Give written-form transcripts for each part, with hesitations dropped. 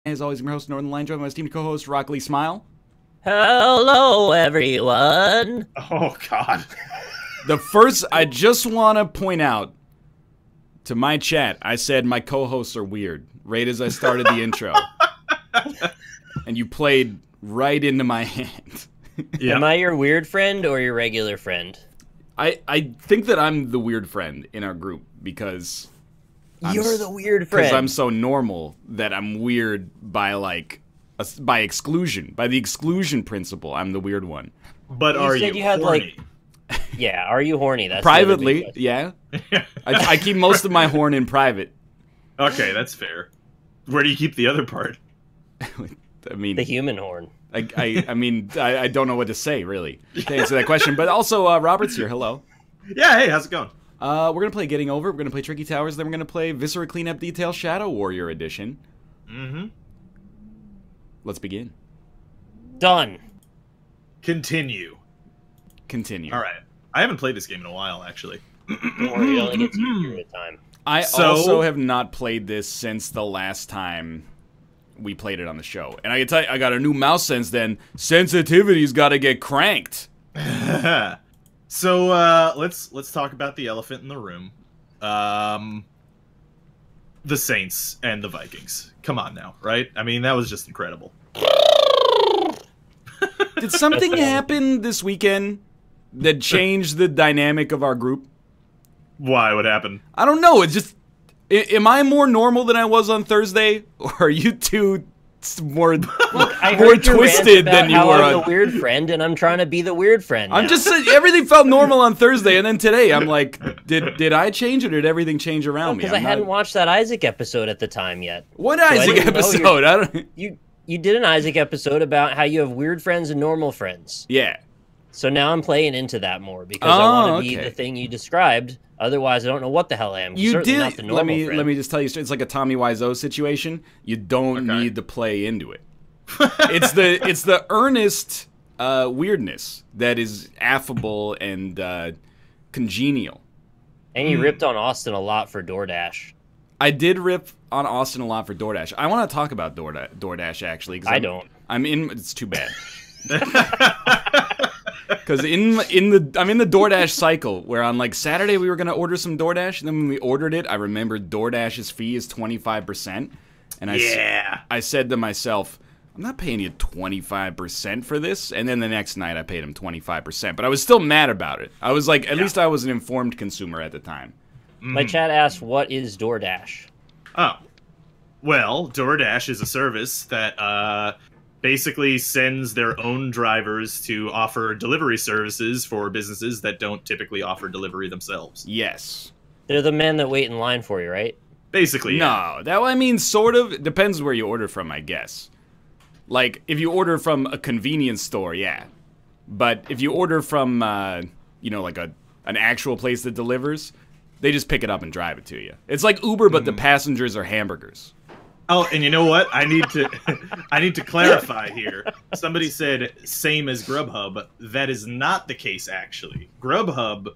As always, I'm your host, Northernlion, joined by my esteemed co-host, Rockley Smile. Hello, everyone. Oh, God. I just want to point out to my chat, I said my co-hosts are weird, right as I started the intro. And you played right into my hand. Yep. Am I your weird friend or your regular friend? I think that I'm the weird friend in our group because... You're the weird friend. Because I'm so normal that I'm weird by by exclusion. By the exclusion principle, I'm the weird one. But are you horny? Yeah, are you horny? That's privately, yeah. I keep most of my horn in private. Okay, that's fair. Where do you keep the other part? I mean... The human horn. I don't know what to say, really, to answer that question. But also, Robert's here. Hello. Yeah, hey, how's it going? We're going to play Getting Over, we're going to play Tricky Towers, then we're going to play Viscera Cleanup Detail Shadow Warrior Edition. Mm-hmm. Let's begin. Done. Continue. Continue. All right. I haven't played this game in a while, actually. Don't worry, you only get 2 years at a time. I also have not played this since the last time we played it on the show. And I can tell you, I got a new mouse since then. Sensitivity's got to get cranked. So, let's talk about the elephant in the room. The Saints and the Vikings. Come on now, right? I mean, that was just incredible. Did something happen this weekend that changed the dynamic of our group? Why? What happened? I don't know. It's just... Am I more normal than I was on Thursday? Or are you two... more twisted than you were. I'm the weird friend, and I'm trying to be the weird friend. I'm just saying, everything felt normal on Thursday, and then today I'm like, did I change, or did everything change around me? Because I hadn't watched that Isaac episode at the time yet. What Isaac episode? I don't. You did an Isaac episode about how you have weird friends and normal friends. Yeah. So now I'm playing into that more because I want to be the thing you described. Otherwise, I don't know what the hell I am. You did. Not the normal friend. Let me just tell you, it's like a Tommy Wiseau situation. You don't need to play into it. It's the earnest weirdness that is affable and congenial. And you ripped on Austin a lot for DoorDash. I did rip on Austin a lot for DoorDash. I want to talk about DoorDash actually. I don't. It's too bad. Because I'm in the DoorDash cycle where on like Saturday we were gonna order some DoorDash, and then when we ordered it, I remembered DoorDash's fee is 25%, and I said to myself, I'm not paying you 25% for this. And then the next night I paid him 25%, but I was still mad about it. I was like, at least I was an informed consumer at the time. My chat asked, what is DoorDash? Oh, well, DoorDash is a service that basically sends their own drivers to offer delivery services for businesses that don't typically offer delivery themselves. Yes. They're the men that wait in line for you, right? Basically, yeah. No, sort of. It depends where you order from, I guess. Like, if you order from a convenience store, yeah. But if you order from, like an actual place that delivers, they just pick it up and drive it to you. It's like Uber, but the passengers are hamburgers. Oh, and you know what? I need to clarify here. Somebody said same as GrubHub. That is not the case, actually. GrubHub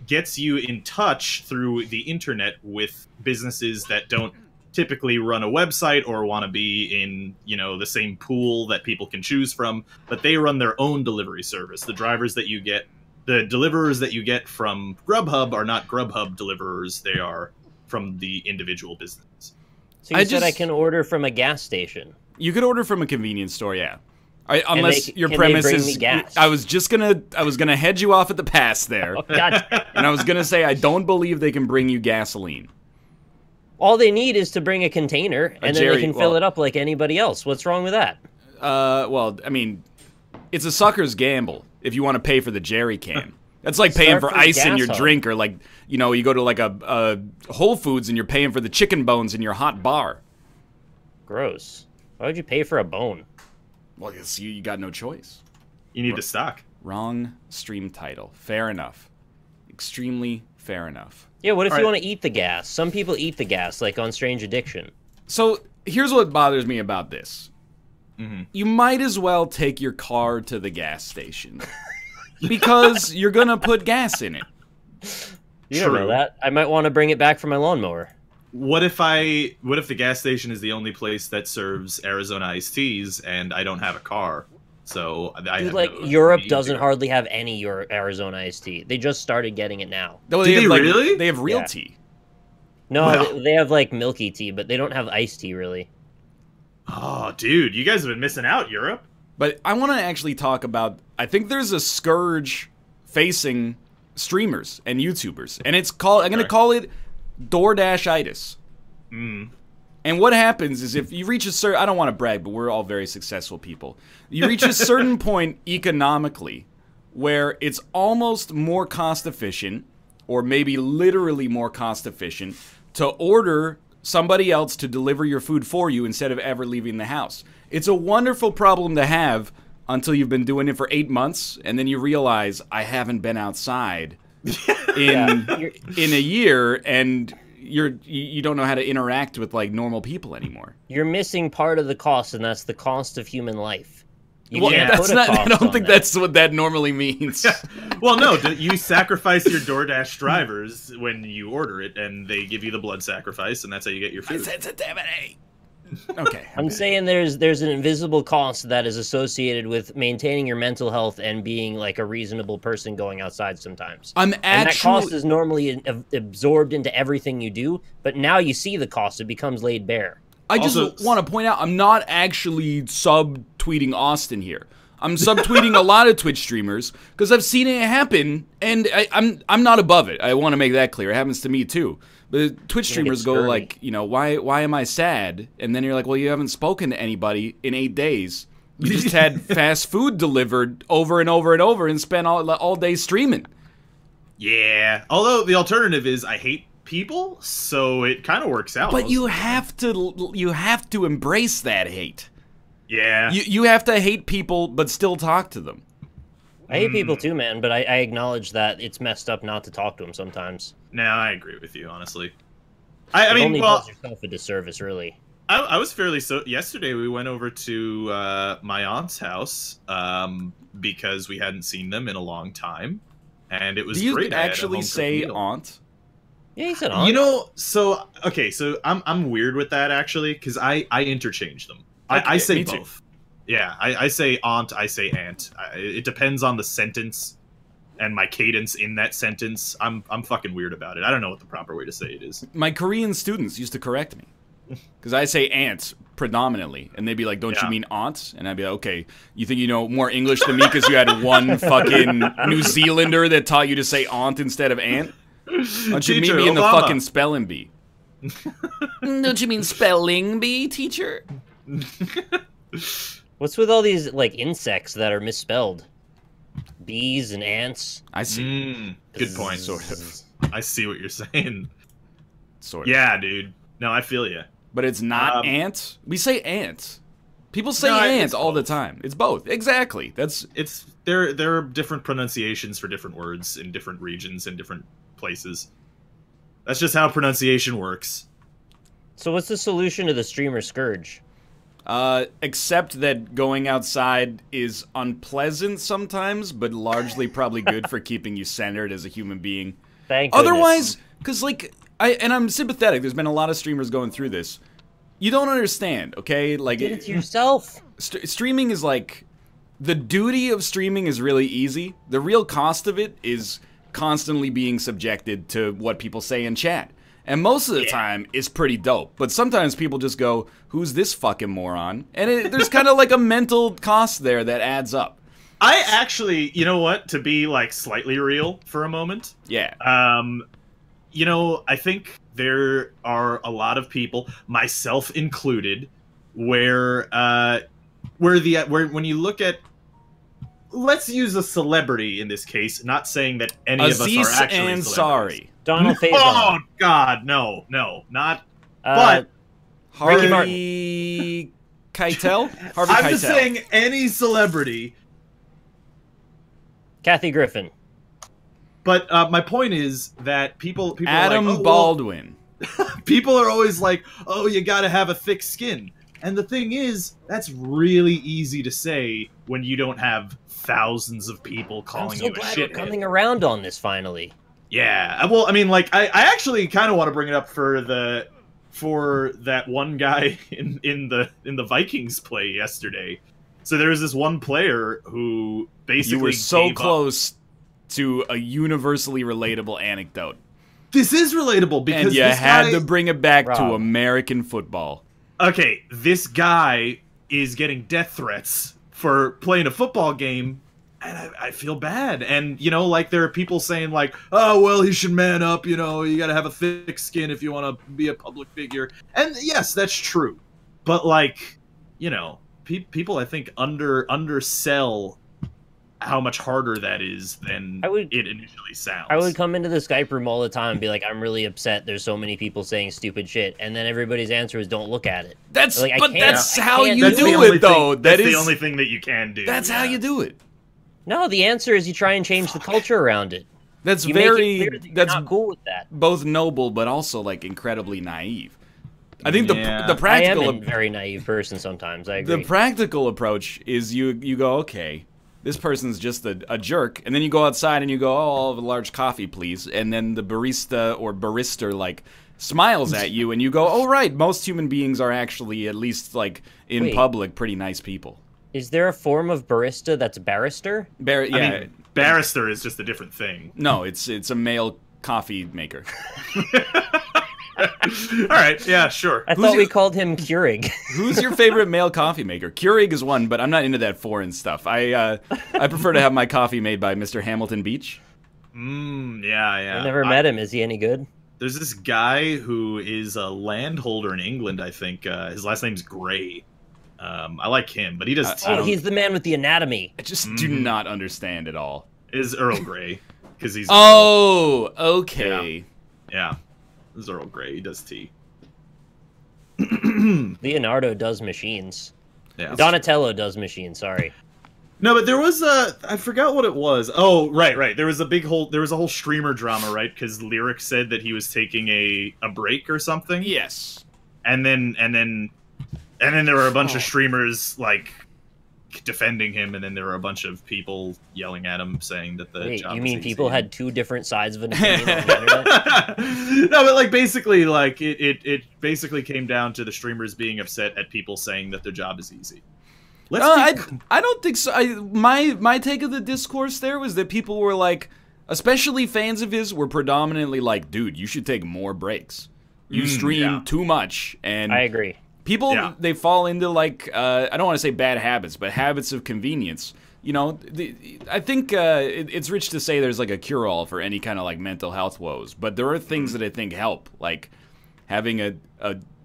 gets you in touch through the internet with businesses that don't typically run a website or want to be in, the same pool that people can choose from, but they run their own delivery service. The deliverers that you get from GrubHub are not GrubHub deliverers. They are from the individual businesses. So you said I can order from a gas station. You could order from a convenience store, yeah. Unless your premise is, gas? I was gonna head you off at the pass there, and I was gonna say I don't believe they can bring you gasoline. All they need is to bring a container, and then they can fill it up like anybody else. What's wrong with that? It's a sucker's gamble if you want to pay for the jerry can. That's like paying for ice in your drink, or like, you go to like a Whole Foods and you're paying for the chicken bones in your hot bar. Gross. Why would you pay for a bone? Well, you got no choice. You need to stock. Wrong stream title. Fair enough. Extremely fair enough. Yeah, what if you want to eat the gas? Some people eat the gas, like on Strange Addiction. So, here's what bothers me about this. You might as well take your car to the gas station. Because you're going to put gas in it. You don't know that. I might want to bring it back for my lawnmower. What if the gas station is the only place that serves Arizona iced teas and I don't have a car? So Dude, like Europe doesn't hardly have any Arizona iced tea. They just started getting it now. No, Did they really? They have real tea. No, well, they have like milky tea, but they don't have iced tea really. Oh, dude, you guys have been missing out, Europe. But I want to actually talk about. I think there's a scourge facing streamers and YouTubers, and it's called. I'm going to call it DoorDash-itis. And what happens is if you reach a certain... I don't want to brag, but we're all very successful people. You reach a certain point economically where it's almost more cost efficient, or maybe literally more cost efficient, to order somebody else to deliver your food for you instead of ever leaving the house. It's a wonderful problem to have until you've been doing it for 8 months, and then you realize, I haven't been outside in a year, and... you don't know how to interact with like normal people anymore. You're missing part of the cost, and that's the cost of human life. I don't think that's what that normally means. Well, no, you sacrifice your DoorDash drivers when you order it, and they give you the blood sacrifice, and that's how you get your food. Sensitivity. Okay. I'm saying there's an invisible cost that is associated with maintaining your mental health and being like a reasonable person going outside sometimes. And that cost is normally absorbed into everything you do, but now you see the cost, it becomes laid bare. I just want to point out, I'm not actually subtweeting Austin here. I'm subtweeting a lot of Twitch streamers because I've seen it happen, and I'm not above it. I want to make that clear. It happens to me too. But Twitch streamers go like, you know, why am I sad? And then you're like, well, you haven't spoken to anybody in 8 days. You just had fast food delivered over and over and over and spent all day streaming. Yeah. Although the alternative is I hate people, so it kind of works out. But you have to embrace that hate. Yeah. You have to hate people, but still talk to them. I hate people too, man, but I acknowledge that it's messed up not to talk to them sometimes. No, I agree with you, honestly. I mean, only does yourself a disservice, really. I was fairly yesterday we went over to my aunt's house because we hadn't seen them in a long time, and it was great. Do you actually say aunt? Yeah, he said aunt. You know, so I'm weird with that actually because I interchange them. Okay, I say both. Yeah, I say aunt, I say aunt. It depends on the sentence and my cadence in that sentence. I'm fucking weird about it. I don't know what the proper way to say it is. My Korean students used to correct me. Because I say aunt predominantly. And they'd be like, don't you mean aunt? And I'd be like, okay, you think you know more English than me because you had one fucking New Zealander that taught you to say aunt instead of aunt? Don't you meet me in the fucking spelling bee? Don't you mean spelling bee, teacher? What's with all these, like, insects that are misspelled? Bees and ants? I see. Good point. Sort of. I see what you're saying. Sort of. Yeah, dude. No, I feel you. But it's not ant? We say ant. People say ant all the time. It's both. Exactly. There are different pronunciations for different words in different regions and different places. That's just how pronunciation works. So what's the solution to the streamer scourge? Except that going outside is unpleasant sometimes, but largely probably good for keeping you centered as a human being. Thank goodness. Otherwise, because like, I'm sympathetic. There's been a lot of streamers going through this. You don't understand, okay? Like, get it to yourself. Streaming is like, the duty of streaming is really easy. The real cost of it is constantly being subjected to what people say in chat. And most of the time, it's pretty dope. But sometimes people just go, who's this fucking moron? And there's kind of like a mental cost there that adds up. I actually, you know what? To be like slightly real for a moment. Yeah. You know, I think there are a lot of people, myself included, where when you look at, let's use a celebrity in this case, not saying that any of us are actually celebrities. Donald Faison. Oh God, no, not. But Harvey Keitel. I'm just saying any celebrity. Kathy Griffin. But my point is that people Adam are like, Baldwin. Well, people are always like, oh, you got to have a thick skin. And the thing is, that's really easy to say when you don't have thousands of people calling you a shithead. I'm so glad we're coming around on this finally. Yeah, well, I mean, like, I actually kind of want to bring it up for the for that one guy in the Vikings play yesterday. So there was this one player who basically you were so close to a universally relatable anecdote. This is relatable because and you had to bring it back to American football. Okay, this guy is getting death threats for playing a football game, and I feel bad. And, you know, like, there are people saying, like, oh, well, he should man up, you know, you gotta have a thick skin if you want to be a public figure. And, yes, that's true. But, like, you know, people, I think, undersell how much harder that is than it initially sounds. I would come into the Skype room all the time and be like, I'm really upset there's so many people saying stupid shit, and then everybody's answer is don't look at it. That's like, that's how you do it, though. That's the only thing that you can do. That's how you do it. No, the answer is you try and change the culture around it. That's that's not cool with that. Both noble, but also like incredibly naive. I think the practical. I am a very naive person sometimes. I agree. The practical approach is you go, okay, this person's just a jerk, and then you go outside and you go, oh, I'll have a large coffee, please, and then the barista or barister like smiles at you, and you go, oh right, most human beings are actually, at least like in public, pretty nice people. Is there a form of barista that's barrister? Yeah, I mean, barrister is just a different thing. No, it's a male coffee maker. All right, yeah, sure. I thought we called him Keurig. Who's your favorite male coffee maker? Keurig is one, but I'm not into that foreign stuff. I prefer to have my coffee made by Mr. Hamilton Beach. Yeah. I never met him. Is he any good? There's this guy who is a landholder in England, I think. His last name's Gray. I like him, but he does tea. Oh, he's the man with the anatomy. I just do not understand at all. Is Earl Grey. Because he's... Oh, okay. Yeah. This is Earl Grey. He does tea. Leonardo does machines. Yeah. Donatello does machines, sorry. No, but there was I forgot what it was. Oh, right. There was a whole streamer drama, right? Because Lyric said that he was taking a break or something. Yes. And then there were a bunch of streamers like defending him, and then there were a bunch of people yelling at him saying that the job you mean people had two different sides of an opinion on the internet? No, but like basically, like it basically came down to the streamers being upset at people saying that their job is easy. I don't think so. My take of the discourse there was that people were like, especially fans of his, were predominantly like, dude, you should take more breaks. You stream too much. And I agree. People, they fall into, like, I don't want to say bad habits, but habits of convenience. You know, I think it's rich to say there's, like, a cure-all for any kind of, like, mental health woes. But there are things that I think help, like having a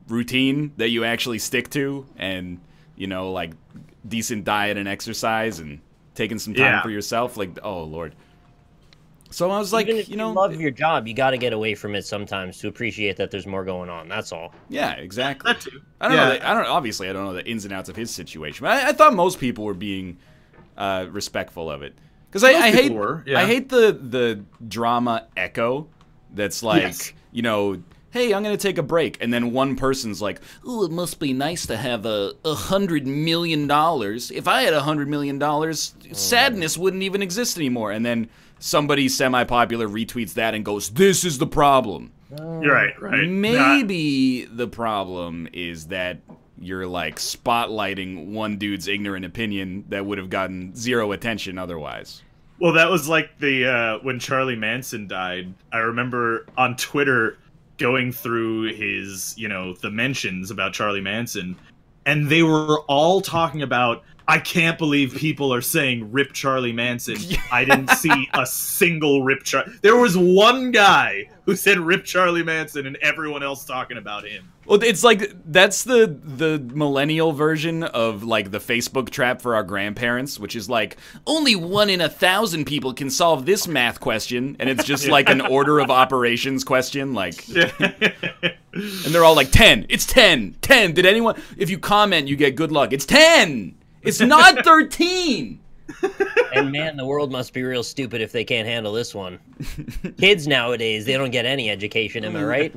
routine that you actually stick to and, you know, like, decent diet and exercise and taking some time for yourself. Like, oh, Lord. So I was like, even if you know, love your job, you got to get away from it sometimes to appreciate that there's more going on. That's all. Yeah, exactly. That too. I don't know. Obviously, I don't know the ins and outs of his situation, but I thought most people were being respectful of it because I hate the drama echo that's like, you know, hey, I'm gonna take a break, and then one person's like, ooh, it must be nice to have $100 million. If I had $100 million, sadness wouldn't even exist anymore. And then somebody semi-popular retweets that and goes, this is the problem. Right. Maybe the problem is that you're, like, spotlighting one dude's ignorant opinion that would have gotten zero attention otherwise. Well, that was like the, when Charlie Manson died. I remember on Twitter going through his, you know, the mentions about Charlie Manson, and they were all talking about, I can't believe people are saying rip Charlie Manson. I didn't see a single rip Charlie. There was one guy who said rip Charlie Manson and everyone else talking about him. Well, it's like, that's the millennial version of, like, the Facebook trap for our grandparents, which is like, only 1 in 1,000 people can solve this math question, and it's just like an order of operations question, like, and they're all like, 10, it's 10, did anyone, if you comment, you get good luck, it's 10! It's not 13! And man, the world must be real stupid if they can't handle this one. Kids nowadays, they don't get any education, am I right?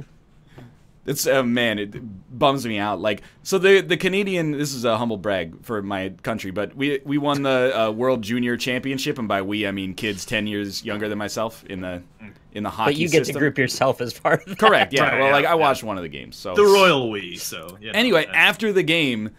It's, man, it bums me out. Like, so the Canadian, this is a humble brag for my country, but we won the World Junior Championship, and by we, I mean kids 10 years younger than myself in in the hockey But you get system. to group yourself as part of that. Correct, yeah. Right, Well, yeah, like, I watched one of the games. So the Royal We, so... Anyway, after the game,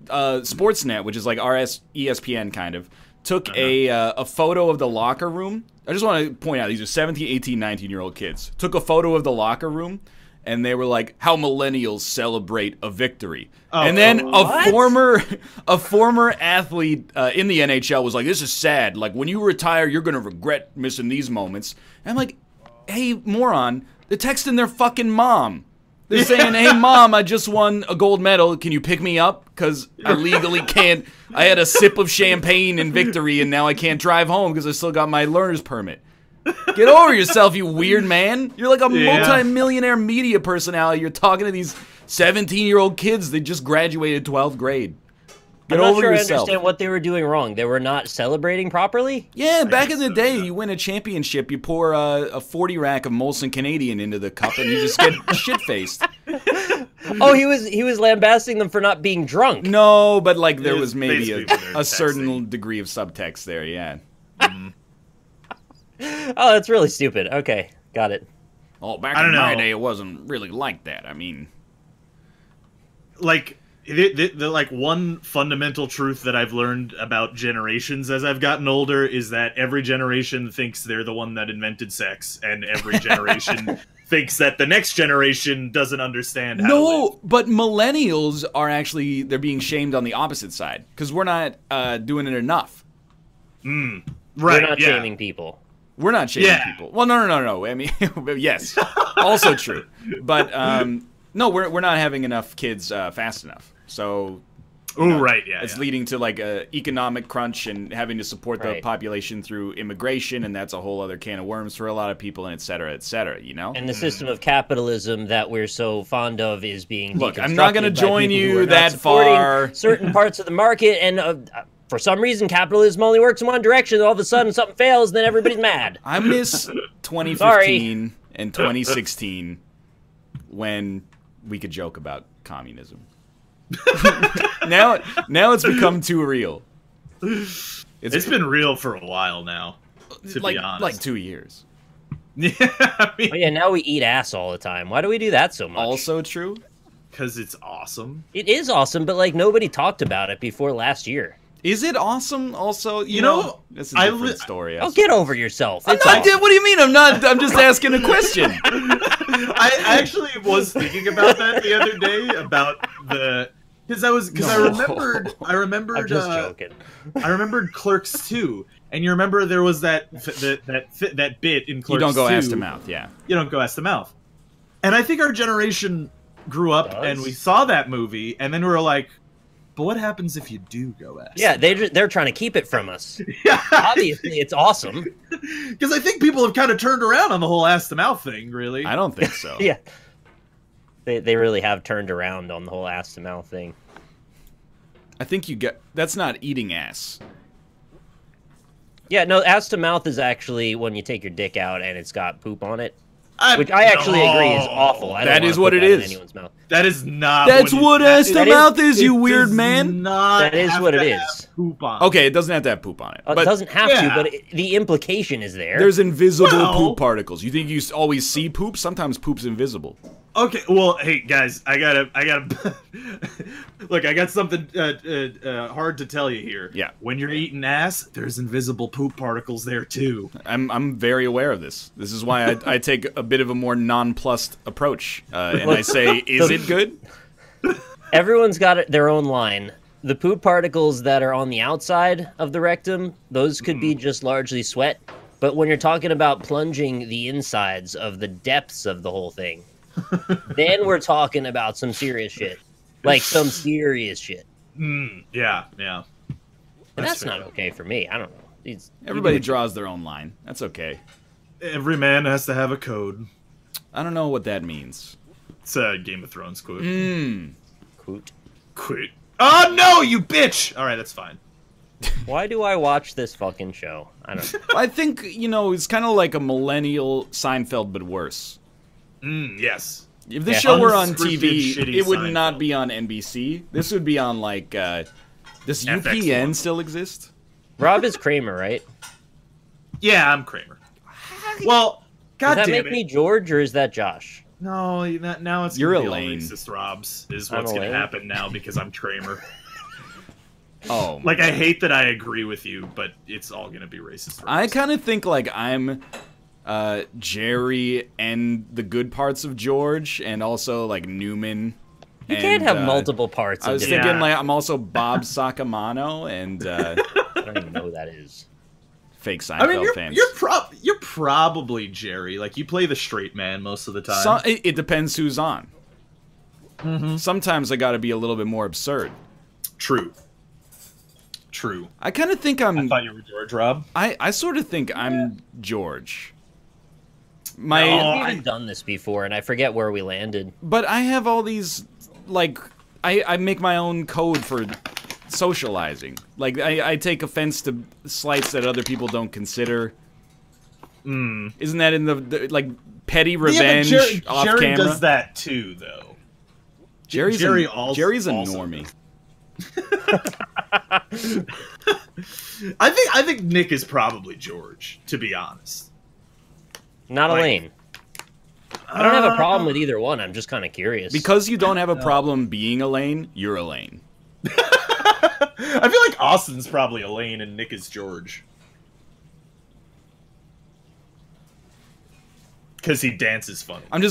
Sportsnet, which is like ESPN kind of, took a photo of the locker room. I just want to point out, these are 17, 18, 19-year-old kids. Took a photo of the locker room, and they were like, how millennials celebrate a victory. And then a former athlete in the NHL was like, this is sad. Like, when you retire, you're going to regret missing these moments. And I'm like, hey, moron, they're texting their fucking mom. They're saying, hey, Mom, I just won a gold medal. Can you pick me up? Because I legally can't. I had a sip of champagne in victory, and now I can't drive home because I still got my learner's permit. Get over yourself, you weird man. You're like a multi-millionaire media personality. You're talking to these 17-year-old kids that just graduated 12th grade. Get I'm not over sure yourself. I understand what they were doing wrong. They were not celebrating properly? Yeah, back in the day, you win a championship, you pour a 40 rack of Molson Canadian into the cup, and you just get shit-faced. Oh, he was lambasting them for not being drunk. No, but like there was maybe a certain degree of subtext there, yeah. Oh, that's really stupid. Okay, got it. Oh, back in my day, it wasn't really like that. I mean... Like... The like one fundamental truth that I've learned about generations as I've gotten older is that every generation thinks they're the one that invented sex, and every generation thinks that the next generation doesn't understand how to live. But millennials are actually, they're being shamed on the opposite side because we're not doing it enough. Right, we're not shaming people. We're not shaming people. Well, no. I mean, yes, also true. But no, we're not having enough kids fast enough. So, it's leading to like a economic crunch and having to support the population through immigration, and that's a whole other can of worms for a lot of people, and et cetera, you know? And the system of capitalism that we're so fond of is being Look, I'm not going to join you that far. Certain parts of the market, and for some reason, capitalism only works in one direction. All of a sudden, something fails, and then everybody's mad. I miss 2015 and 2016 when we could joke about communism. now it's become too real. It's been real for a while now, to be honest. Like 2 years. Yeah, I mean, oh, yeah, now we eat ass all the time. Why do we do that so much? Also true. Because it's awesome. It is awesome, but like nobody talked about it before last year. Is it awesome? Also, you know, that's a different story. Oh, get over yourself. What do you mean? I'm just asking a question. I actually was thinking about that the other day about I remembered. I'm just joking. I remembered Clerks 2, and you remember there was that bit in Clerks 2. You don't go ass to mouth, yeah. You don't go ass to mouth. And I think our generation grew up and we saw that movie, and then we were like, but what happens if you do go ass? Yeah, they're trying to keep it from us. Obviously, it's awesome. Because I think people have kind of turned around on the whole ass to mouth thing, really. I don't think so. Yeah. They really have turned around on the whole ass to mouth thing. I think that's not eating ass. Yeah, no, ass to mouth is actually when you take your dick out and it's got poop on it. Which I actually agree is awful. That is what it is. Anyone's mouth. That is not. That's what ass to mouth is, you weird man. That is what it is. Poop on it. Okay, it doesn't have to have poop on it. It doesn't have to, but the implication is there. There's invisible poop particles. You think you always see poop? Sometimes poop's invisible. Okay, well, hey guys, I gotta look. I got something hard to tell you here. Yeah. When you're eating ass, there's invisible poop particles there too. I'm very aware of this. This is why I take a bit of a more nonplussed approach, and I say, is it good? Everyone's got their own line. The poop particles that are on the outside of the rectum, those could be just largely sweat. But when you're talking about plunging the insides of the depths of the whole thing, then we're talking about some serious shit. Like some serious shit. Yeah. And that's not okay for me. I don't know. Everybody draws their own line. That's okay. Every man has to have a code. I don't know what that means. It's a Game of Thrones quote. Quote. Oh no, you bitch! Alright, that's fine. Why do I watch this fucking show? I don't know. I think, it's kind of like a millennial Seinfeld, but worse. Yes. If this show were on TV, it would not be on NBC. This would be on, like, does UPN still exist? Rob is Kramer, right? Yeah, I'm Kramer. Well, God Does that make me George or is that Josh? No, now it's you're gonna be Elaine. All racist Robs is what's going to happen now because I'm Kramer. Oh, like I hate that I agree with you, but it's all going to be racist Robs. I kind of think like I'm Jerry and the good parts of George, and also like Newman. You can't have multiple parts. I was thinking like I'm also Bob Sacamano, and I don't even know who that is. Fake Seinfeld fans. You're probably Jerry. Like you play the straight man most of the time. It depends who's on. Sometimes I got to be a little bit more absurd. True. I kind of think I'm. I thought you were George, Rob. I sort of think I'm George. I've done this before, and I forget where we landed. But I have all these, like, I make my own code for socializing. Like, I take offense to slights that other people don't consider. Isn't that in the like petty revenge off Jerry camera? does that too, though. Jerry's a normie. I think Nick is probably George, to be honest. Not Elaine. I don't have a problem with either one. I'm just kind of curious. Because you don't have a problem being Elaine, you're Elaine. I feel like Austin's probably Elaine and Nick is George. Because he dances funny. I'm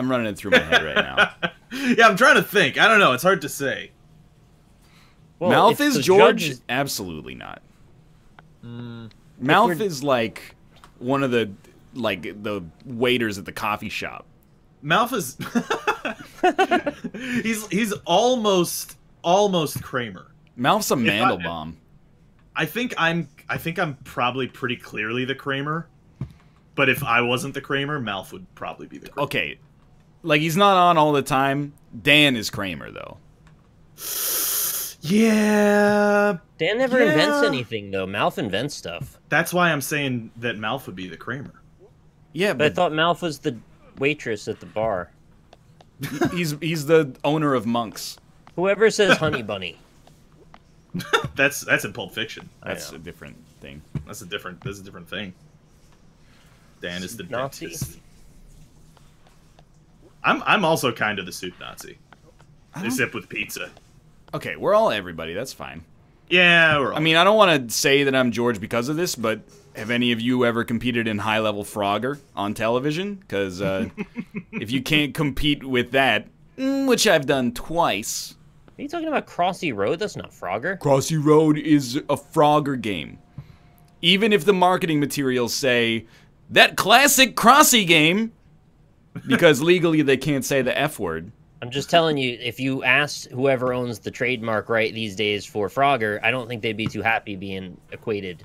running it through my head right now. Yeah, I'm trying to think. I don't know. It's hard to say. Well, Mouth is George? Absolutely not. Mouth is like one of the waiters at the coffee shop. Mouth is he's almost Kramer. Mouth's a Mandelbaum. I think I'm probably pretty clearly the Kramer. But if I wasn't the Kramer, Mouth would probably be the Kramer. Okay. Like, he's not on all the time. Dan is Kramer, though. Yeah. Dan never invents anything, though. Mouth invents stuff. That's why I'm saying that Mouth would be the Kramer. Yeah, but I thought Mouth was the waitress at the bar. He's the owner of Monks. Whoever says Honey Bunny. That's in Pulp Fiction. That's a different thing. That's a different thing. Dan is the Nazi. dentist. I'm also kind of the soup Nazi. Except with pizza. Okay, we're all everybody. That's fine. Yeah, we're all. I mean, I don't want to say that I'm George because of this, but have any of you ever competed in high-level Frogger on television? Because if you can't compete with that, which I've done twice. Are you talking about Crossy Road? That's not Frogger. Crossy Road is a Frogger game. Even if the marketing materials say, that classic Crossy game, because legally they can't say the F word. I'm just telling you, if you asked whoever owns the trademark right these days for Frogger, I don't think they'd be too happy being equated.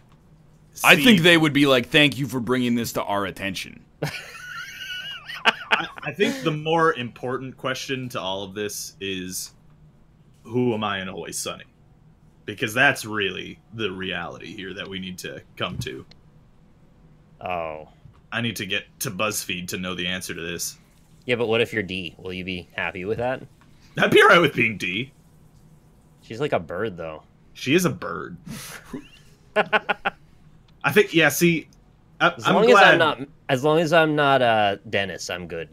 I think they would be like, thank you for bringing this to our attention. I think the more important question to all of this is, who am I in Always Sunny? Because that's really the reality here that we need to come to. Oh. I need to get to BuzzFeed to know the answer to this. Yeah, but what if you're D? Will you be happy with that? I'd be alright with being D. She's like a bird, though. She is a bird. I think, yeah, see, as long as I'm not Dennis, I'm good.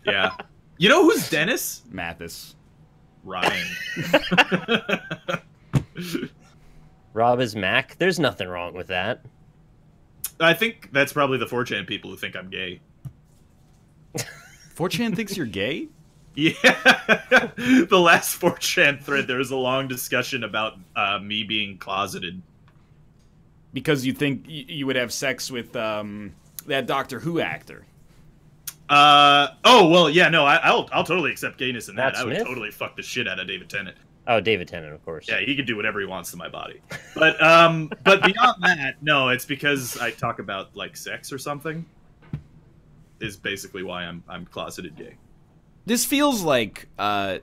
Yeah. You know who's Dennis? Mathis. Ryan. Rob is Mac. There's nothing wrong with that. I think that's probably the 4chan people who think I'm gay. 4chan thinks you're gay? Yeah. The last 4chan thread, there was a long discussion about me being closeted. Because you think you would have sex with that Doctor Who actor. Oh, well, yeah, no, I'll totally accept gayness in that. Matt I would Smith? totally fuck the shit out of David Tennant. Oh, David Tennant, of course. Yeah, he can do whatever he wants to my body. But beyond that, no, it's because I talk about, like, sex or something. Is basically why I'm closeted gay. This feels like you're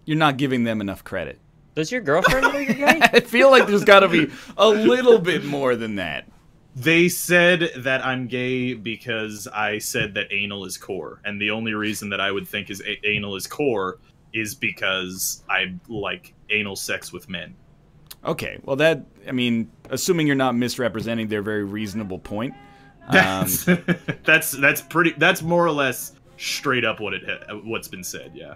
not giving them enough credit. Does your girlfriend know you're gay? I feel like there's got to be a little bit more than that. They said that I'm gay because I said that anal is core. And the only reason that I would think is anal is core is because I like anal sex with men. Okay, well that, I mean, assuming you're not misrepresenting their very reasonable point, That's more or less straight up what's been said. Yeah.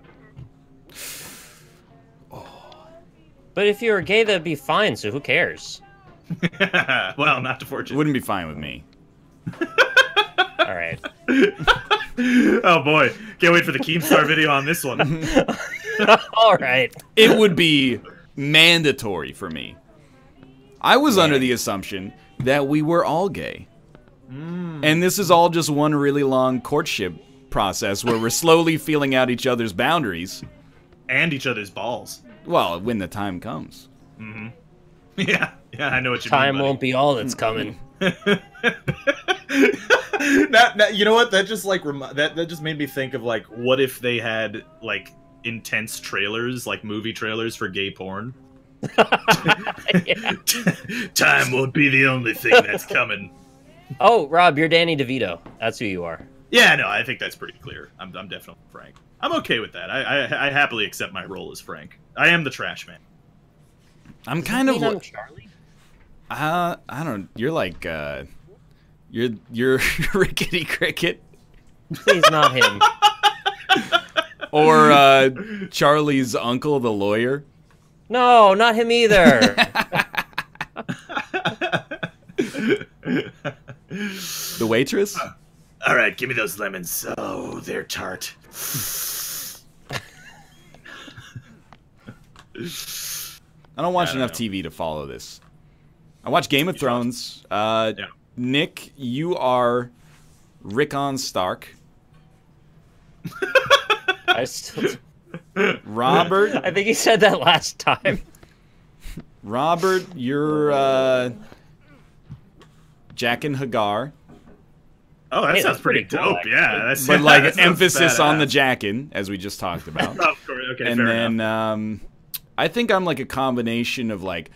But if you were gay, that'd be fine. So who cares? Well, not to fortune. It wouldn't be fine with me. All right. Oh boy, can't wait for the Keemstar video on this one. All right. It would be mandatory for me. I was under the assumption that we were all gay. And this is all just one really long courtship process where we're slowly feeling out each other's boundaries. And each other's balls. Well, when the time comes. Mm-hmm. Yeah, I know what you mean. Time won't be all that's coming. Now, you know what? That just that just made me think of like, what if they had like intense trailers, like movie trailers for gay porn? Time won't be the only thing that's coming. Oh, Rob, you're Danny DeVito. That's who you are. Yeah, no, I think that's pretty clear. I'm definitely Frank. I'm okay with that. I happily accept my role as Frank. I am the trash man. I'm kind of like Charlie. I don't. You're like you're Rickety Cricket. Please, not him. Or Charlie's uncle, the lawyer. No, not him either. The waitress? All right, give me those lemons. Oh, they're tart. I don't watch enough TV to follow this. I watch Game of Thrones. Nick, you are Rickon Stark. Robert. I think he said that last time. Robert, you're Jaqen Hagar. Oh, that sounds pretty dope. Cool, yeah, but like an emphasis on the Jaqen, as we just talked about. Of course. Okay, and then I think I'm like a combination of like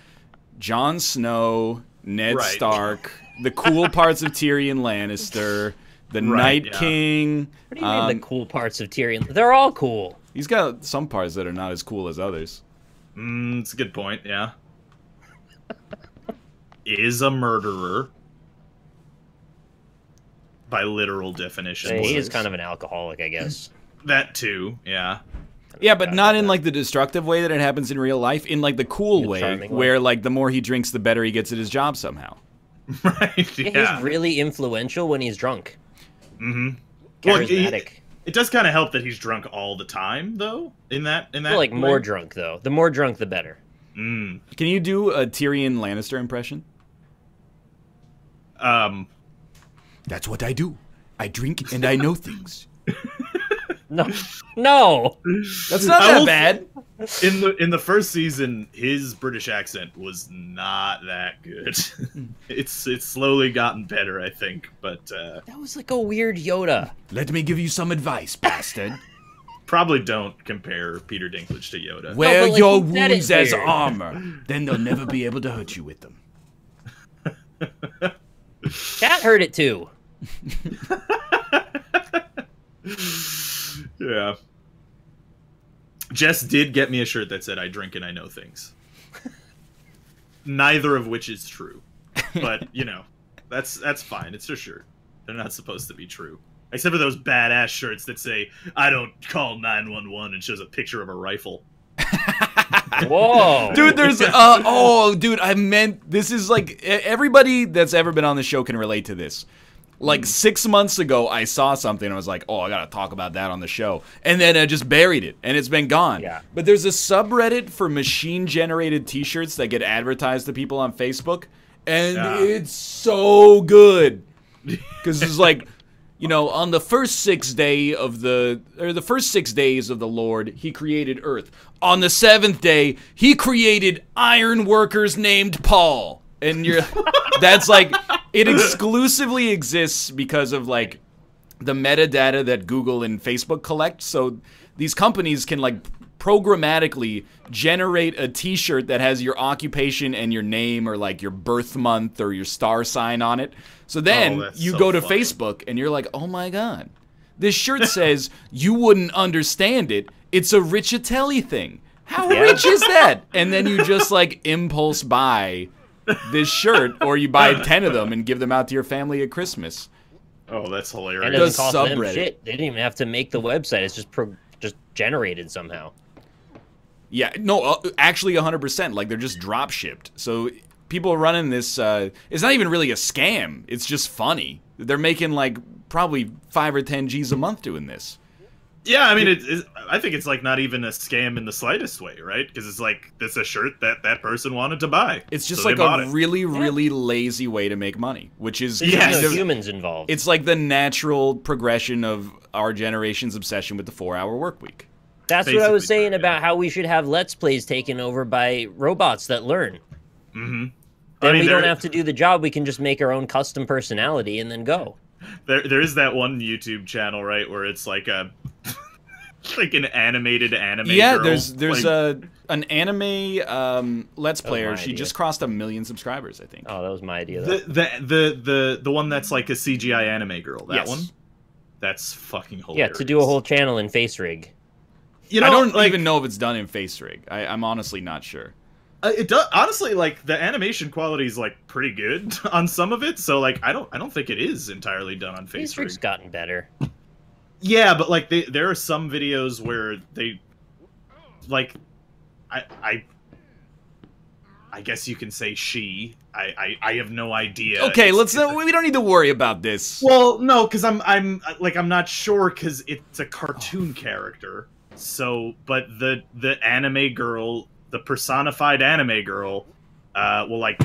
Jon Snow, Ned Stark, the cool parts of Tyrion Lannister, the Night King. What do you mean the cool parts of Tyrion? They're all cool. He's got some parts that are not as cool as others. It's a good point, yeah. Is a murderer. By literal definition. He is kind of an alcoholic, I guess. That too, yeah. Yeah, but not in like the destructive way that it happens in real life. In like the cool way, where like the more he drinks, the better he gets at his job somehow. Right. Yeah. He's really influential when he's drunk. Mm-hmm. Charismatic. Well, it does kind of help that he's drunk all the time, though. In that, well, like way. More drunk though. The more drunk, the better. Mm. Can you do a Tyrion Lannister impression? That's what I do. I drink and I know things. No, that's not that bad. In the first season, his British accent was not that good. It's slowly gotten better, I think. But that was like a weird Yoda. Let me give you some advice, bastard. Probably don't compare Peter Dinklage to Yoda. Wear your wounds as armor. Then they'll never be able to hurt you with them. Cat heard it too. Yeah. Jess did get me a shirt that said, "I drink and I know things." Neither of which is true. But, you know, that's fine. It's a shirt. They're not supposed to be true. Except for those badass shirts that say, "I don't call 911," and shows a picture of a rifle. Whoa. Dude, there's dude, I meant this is like everybody that's ever been on the show can relate to this. Like 6 months ago, I saw something and I was like, oh, I gotta talk about that on the show. And then I just buried it and it's been gone. Yeah. But there's a subreddit for machine-generated t-shirts that get advertised to people on Facebook. And it's so good. Because it's like, you know, on the first 6 days of the Lord, he created Earth. On the 7th day, he created iron workers named Paul. And that's like, it exclusively exists because of like the metadata that Google and Facebook collect. So these companies can like programmatically generate a t-shirt that has your occupation and your name or like your birth month or your star sign on it. So then you go to Facebook and you're like, oh my God, this shirt says you wouldn't understand it. It's a Richatelli thing. How rich is that? And then you just like impulse buy this shirt, or you buy 10 of them and give them out to your family at Christmas. Oh, that's hilarious. And it doesn't cost them shit. They didn't even have to make the website. It's just generated somehow. Yeah, no, actually 100%. Like, they're just drop shipped. So people are running this. It's not even really a scam. It's just funny. They're making like probably 5 or 10 G's a month doing this. Yeah, I mean, I think it's like not even a scam in the slightest way, right? Because it's like it's a shirt that person wanted to buy. It's just like a really, really lazy way to make money, which is kind of humans involved. It's like the natural progression of our generation's obsession with the 4-hour work week. That's basically what I was saying about how we should have Let's Plays taken over by robots that learn. Mm-hmm. Then we don't have to do the job. We can just make our own custom personality and then go. There is that one YouTube channel, right, where it's like a like an animated anime. Yeah, girl. there's like, an anime Let's Player. She just crossed 1 million subscribers, I think. Oh, that was my idea. Though. The one that's like a CGI anime girl. That one. That's fucking hilarious. Yeah, to do a whole channel in face rig. You know, I don't even know if it's done in face rig. I'm honestly not sure. It does honestly, like the animation quality is like pretty good on some of it. So like I don't think it is entirely done on face rig. Face rig's gotten better. Yeah, but like there are some videos where they like I guess you can say she. I have no idea. Okay, we don't need to worry about this. Well, no, because I'm not sure because it's a cartoon character. So, but the anime girl, the personified anime girl, will like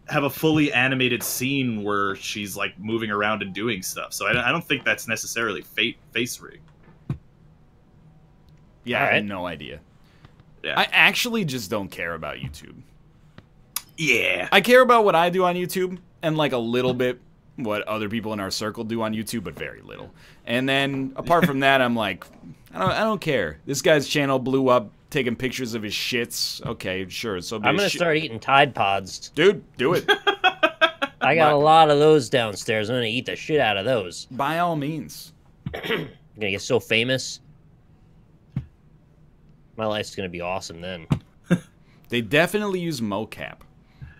have a fully animated scene where she's like moving around and doing stuff. So I don't think that's necessarily face rig. Yeah, I have no idea. Yeah. I actually just don't care about YouTube. Yeah. I care about what I do on YouTube and like a little bit what other people in our circle do on YouTube, but very little. And then apart from that, I'm like, I don't care. This guy's channel blew up taking pictures of his shits. Okay, sure. So I'm gonna start eating Tide Pods. Dude, do it. I got a lot of those downstairs. I'm gonna eat the shit out of those. By all means. I'm gonna get so famous. My life's gonna be awesome then. They definitely use mocap.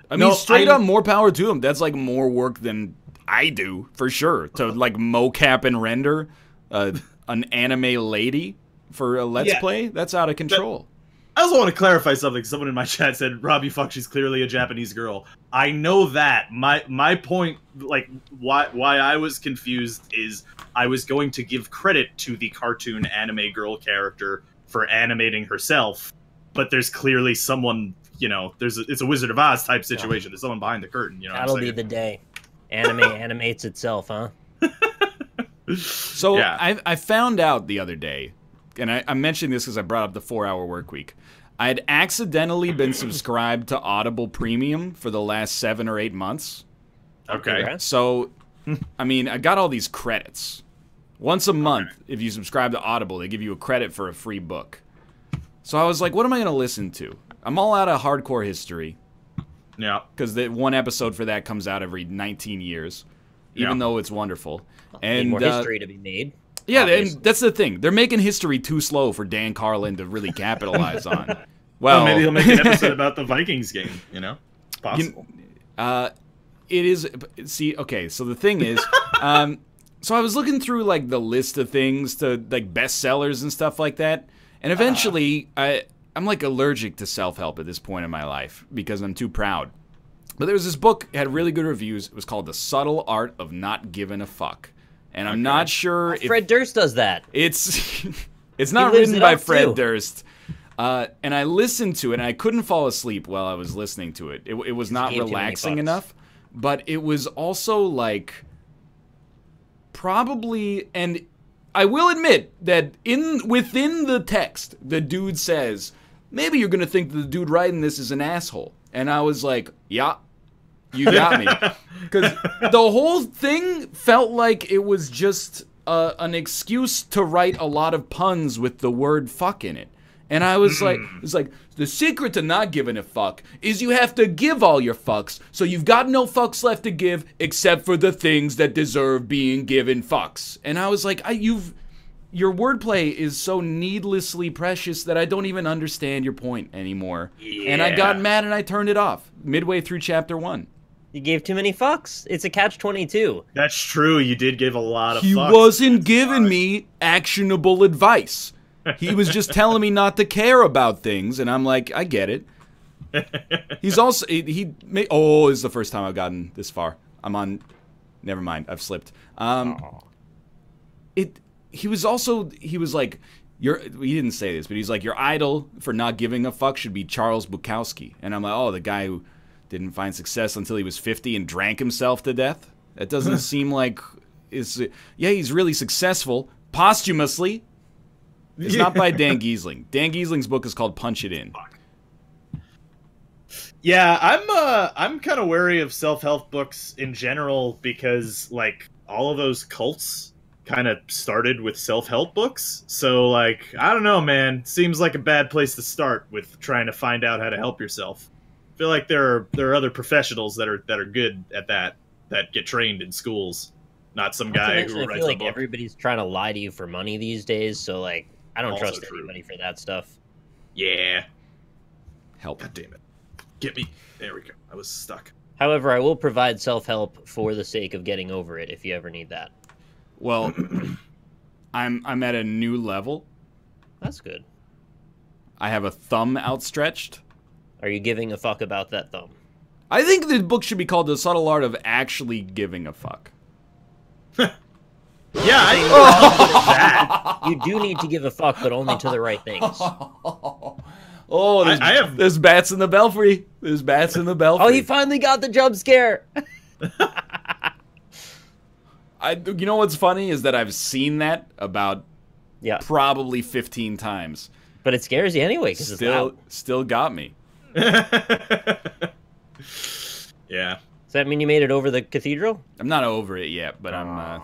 I mean, straight up, more power to them. That's like more work than I do, for sure. To like mocap and render an anime lady for a Let's Play? That's out of control. I also want to clarify something. Someone in my chat said, Robbie, fuck, she's clearly a Japanese girl. I know that. My point, like, why I was confused is I was going to give credit to the cartoon anime girl character for animating herself, but there's clearly someone, you know, it's a Wizard of Oz type situation. There's someone behind the curtain, you know. That'll be the day. Anime animates itself, huh? So I found out the other day, and I mentioned this because I brought up the 4-hour work week. I had accidentally been subscribed to Audible Premium for the last 7 or 8 months. Okay. So, I mean, I got all these credits. Once a month, if you subscribe to Audible, they give you a credit for a free book. So I was like, what am I going to listen to? I'm all out of hardcore history. Yeah. Because the one episode for that comes out every 19 years, even though it's wonderful. And more history to be made. Yeah, and that's the thing. They're making history too slow for Dan Carlin to really capitalize on. Well, maybe he'll make an episode about the Vikings game, you know? It's possible. It is... See, okay, so the thing is... so I was looking through, like, the list of things to, like, bestsellers and stuff like that. And eventually, I'm, like, allergic to self-help at this point in my life because I'm too proud. But there was this book, it had really good reviews. It was called The Subtle Art of Not Giving a Fuck. And I'm not sure if... Fred Durst does that. It's not written by Fred Durst. And I listened to it, and I couldn't fall asleep while I was listening to it. It was not relaxing enough. But it was also, like, probably... And I will admit that within the text, the dude says, maybe you're going to think that the dude writing this is an asshole. And I was like, yeah. You got me. Because the whole thing felt like it was just an excuse to write a lot of puns with the word fuck in it. And I was like, it's like, the secret to not giving a fuck is you have to give all your fucks, so you've got no fucks left to give except for the things that deserve being given fucks. And I was like, your wordplay is so needlessly precious that I don't even understand your point anymore. Yeah. And I got mad and I turned it off midway through chapter 1. You gave too many fucks. It's a catch-22. That's true. You did give a lot of fucks. He wasn't giving me actionable advice. He was just telling me not to care about things, and I'm like, I get it. He's also oh, this is the first time I've gotten this far. I'm on. Never mind, I've slipped. He was like, he didn't say this, but he's like, your idol for not giving a fuck should be Charles Bukowski, and I'm like, oh, the guy who didn't find success until he was 50 and drank himself to death. That doesn't seem like yeah, he's really successful posthumously. It's not by Dan Giesling. Dan Giesling's book is called Punch It In. Yeah, I'm kind of wary of self-help books in general because, like, all of those cults kind of started with self-help books. So, like, I don't know, man. Seems like a bad place to start with trying to find out how to help yourself. I feel like there are other professionals that are good at that get trained in schools, not some guy who writes a book. I feel like everybody's trying to lie to you for money these days, so, like, I don't trust anybody for that stuff. Yeah. Help. God damn it. Get me. There we go. I was stuck. However, I will provide self-help for the sake of getting over it if you ever need that. Well, I'm at a new level. That's good. I have a thumb outstretched. Are you giving a fuck about that thumb? I think the book should be called The Subtle Art of Actually Giving a Fuck. Yeah, I that. You do need to give a fuck, but only to the right things. Oh, there's bats in the belfry. There's bats in the belfry. Oh, he finally got the jump scare. You know what's funny is that I've seen that about probably 15 times. But it scares you anyway because it's loud. Still got me. Yeah. Does that mean you made it over the cathedral? I'm not over it yet, but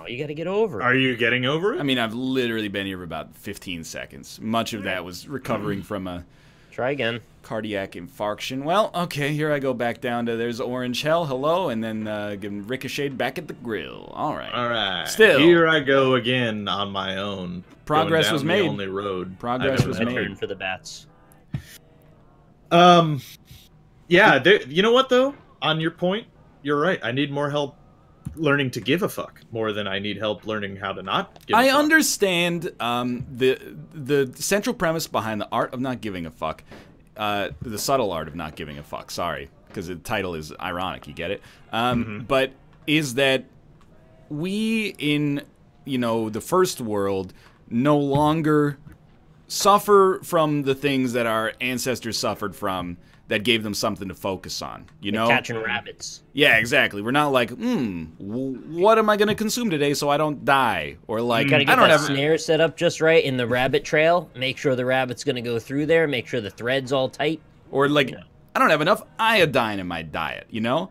you got to get over it. Are you getting over it? I mean, I've literally been here for about 15 seconds. Much of that was recovering from a... Try again. Cardiac infarction. Well, okay, here I go back down to there's Orange Hell, hello, and then getting ricocheted back at the grill. All right. All right. Still. Here I go again on my own. Progress was made. The only road. Progress was made. Turn for the bats. Yeah, you know what, though? On your point, you're right. I need more help learning to give a fuck more than I need help learning how to not give a fuck. I understand the central premise behind the art of not giving a fuck, the subtle art of not giving a fuck, sorry, because the title is ironic, you get it? But is that we in, the first world no longer suffer from the things that our ancestors suffered from that gave them something to focus on, Like catching rabbits. Yeah, exactly. We're not like, what am I going to consume today so I don't die? Or like, gotta get that snare set up just right in the rabbit trail. Make sure the rabbit's going to go through there. Make sure the thread's all tight. Or like, I don't have enough iodine in my diet, So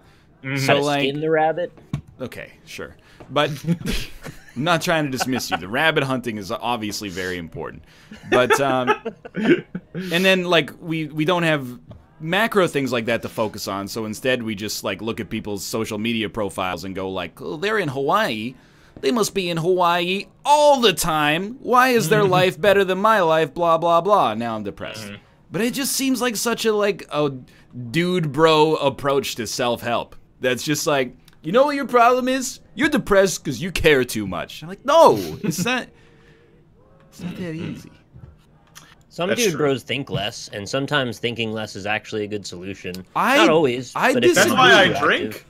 like, skin the rabbit. Okay, sure. But I'm not trying to dismiss you. The rabbit hunting is obviously very important. But, and then like, we don't have macro things like that to focus on, so instead we just like look at people's social media profiles and go like, oh, they're in Hawaii, they must be in Hawaii all the time, why is their life better than my life, blah blah blah. Now I'm depressed. But it just seems like such a dude bro approach to self-help that's just like, you know what your problem is, you're depressed because you care too much. I'm like, no, it's not that easy. Some dude bros think less, and sometimes thinking less is actually a good solution. Not always. That's why I drink.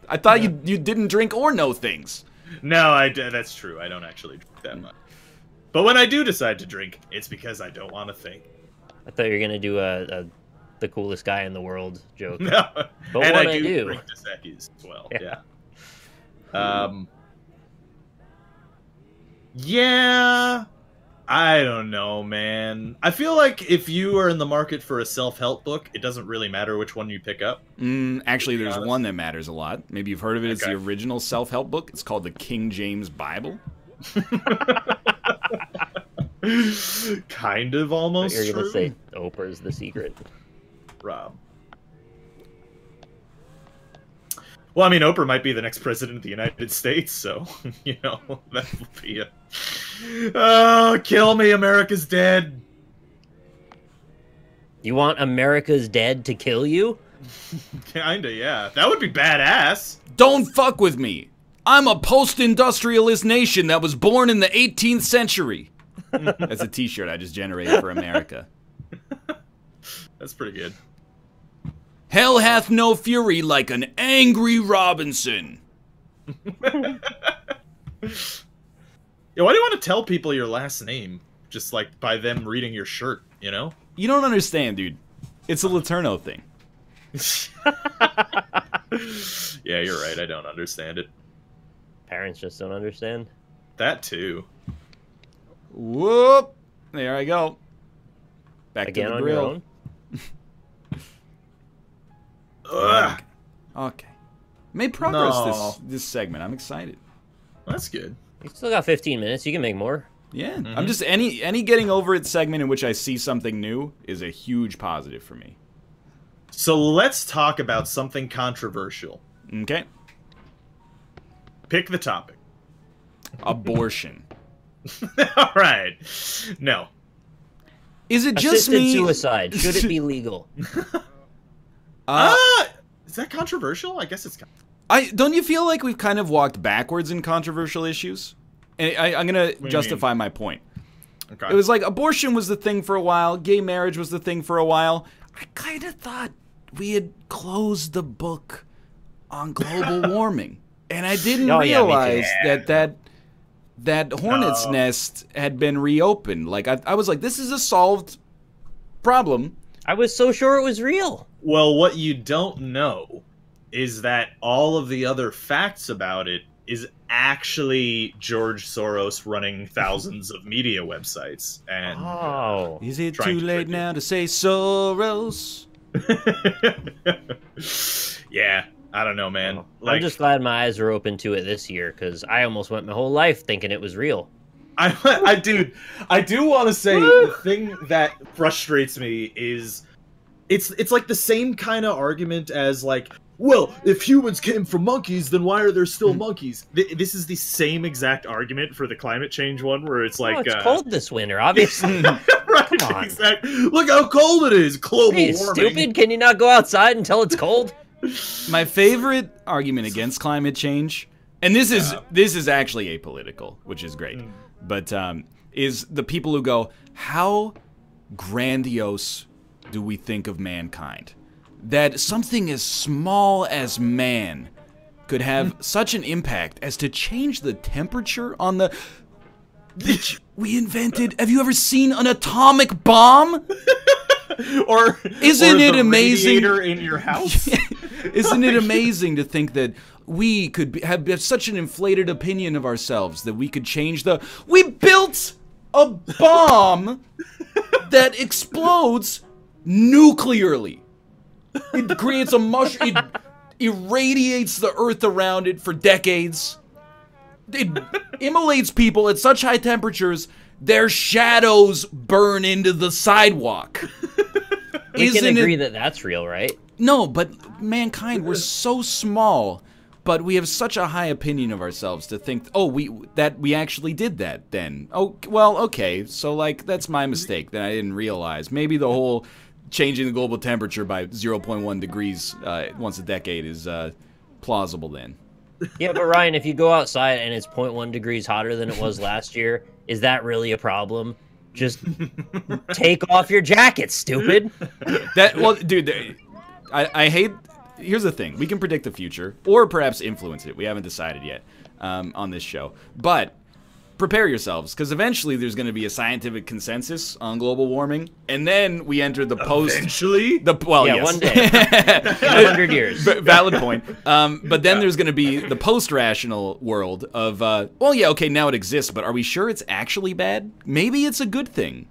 I thought you didn't drink or know things. No, that's true. I don't actually drink that much. But when I do decide to drink, it's because I don't want to think. I thought you were gonna do the coolest guy in the world joke. No, but and when I do drink Dos Equis as well. Yeah. Yeah. I don't know, man. I feel like if you are in the market for a self-help book, it doesn't really matter which one you pick up. Actually, there's one that matters a lot. Maybe you've heard of it. Okay. It's the original self-help book. It's called the King James Bible. Kind of almost You're going to say Oprah's The Secret. Rob. Well, I mean, Oprah might be the next president of the United States, so, that will be a... Oh, kill me, America's dead. You want America's dead to kill you? Kinda, yeah. That would be badass. Don't fuck with me. I'm a post-industrialist nation that was born in the 18th century. That's a t-shirt I just generated for America. That's pretty good. Hell hath no fury like an angry Robinson. Yeah, why do you want to tell people your last name? Just like by them reading your shirt, you know? You don't understand, dude. It's a Laterno thing. Yeah, you're right. I don't understand it. Parents just don't understand. That too. Whoop! There I go. Back Again to the on grill. your own? Ugh. Okay. Made progress this segment. I'm excited. That's good. You still got 15 minutes. You can make more. Yeah. I'm just any getting over it segment in which I see something new is a huge positive for me. So let's talk about something controversial. Okay. Pick the topic. Abortion. All right. No. Is it just Assisted me? Suicide. Should it be legal? Is that controversial? I guess it's. Don't you feel like we've kind of walked backwards in controversial issues? And I'm gonna justify my point. Okay. It was like abortion was the thing for a while, gay marriage was the thing for a while. I kind of thought we had closed the book on global warming, and I didn't realize that hornet's nest had been reopened. Like I was like, this is a solved problem. I was so sure it was real. Well, what you don't know is that all of the other facts about it is actually George Soros running thousands of media websites. And is it too late now to say Soros? Yeah, I don't know, man. I'm just glad my eyes are open to it this year, because I almost went my whole life thinking it was real. I do want to say the thing that frustrates me is it's like the same kind of argument as like, well, if humans came from monkeys, then why are there still monkeys? This is the same exact argument for the climate change one, where it's like, it's cold this winter, obviously. Right, come on. Exactly. Look how cold it is. Global warming. Stupid? Can you not go outside until it's cold? My favorite argument against climate change, and this is actually apolitical, which is great, but is the people who go, how grandiose do we think of mankind? That something as small as man could have such an impact as to change the temperature on the... Bitch, we invented... Have you ever seen an atomic bomb? or isn't it amazing? In your house? Isn't it amazing to think that we could have such an inflated opinion of ourselves that we could change the... We built a bomb that explodes nuclearly. It creates a mushroom. It irradiates the earth around it for decades. It immolates people at such high temperatures, their shadows burn into the sidewalk. We can agree that that's real, right? No, but mankind, we're so small, but we have such a high opinion of ourselves to think, oh, we actually did that then. Oh, well, okay, so like that's my mistake that I didn't realize. Maybe the whole changing the global temperature by 0.1 degrees once a decade is plausible then. Yeah, but Ryan, if you go outside and it's 0.1 degrees hotter than it was last year, is that really a problem? Just take off your jacket, stupid. Well, dude, I hate... Here's the thing. We can predict the future, or perhaps influence it. We haven't decided yet on this show. But prepare yourselves, because eventually there's going to be a scientific consensus on global warming, and then we enter the post... Eventually? Well, yeah, yes. one day. 100 years. Valid point. But then there's going to be the post-rational world of, well, yeah, okay, now it exists, but are we sure it's actually bad? Maybe it's a good thing.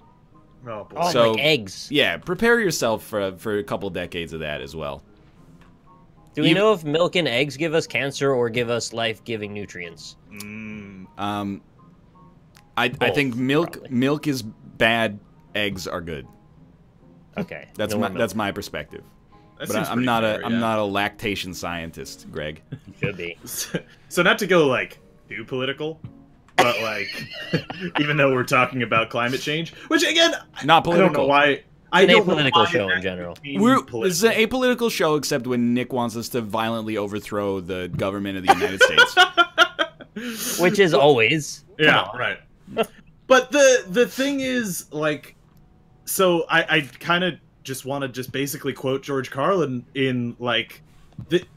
Oh, boy. Oh, So, like eggs. Yeah, prepare yourself for a couple decades of that as well. Do we know if milk and eggs give us cancer or give us life-giving nutrients? I think milk is bad, eggs are good. Okay. That's my perspective. But I'm not a lactation scientist, Greg. You should be. So not to go like too political, But like, even though we're talking about climate change, which again, not political. I don't know why. It's an apolitical show in general. It's an apolitical show, except when Nick wants us to violently overthrow the government of the United States. Which is always. Yeah, right. But the thing is, like, so I kind of just want to just basically quote George Carlin in, like,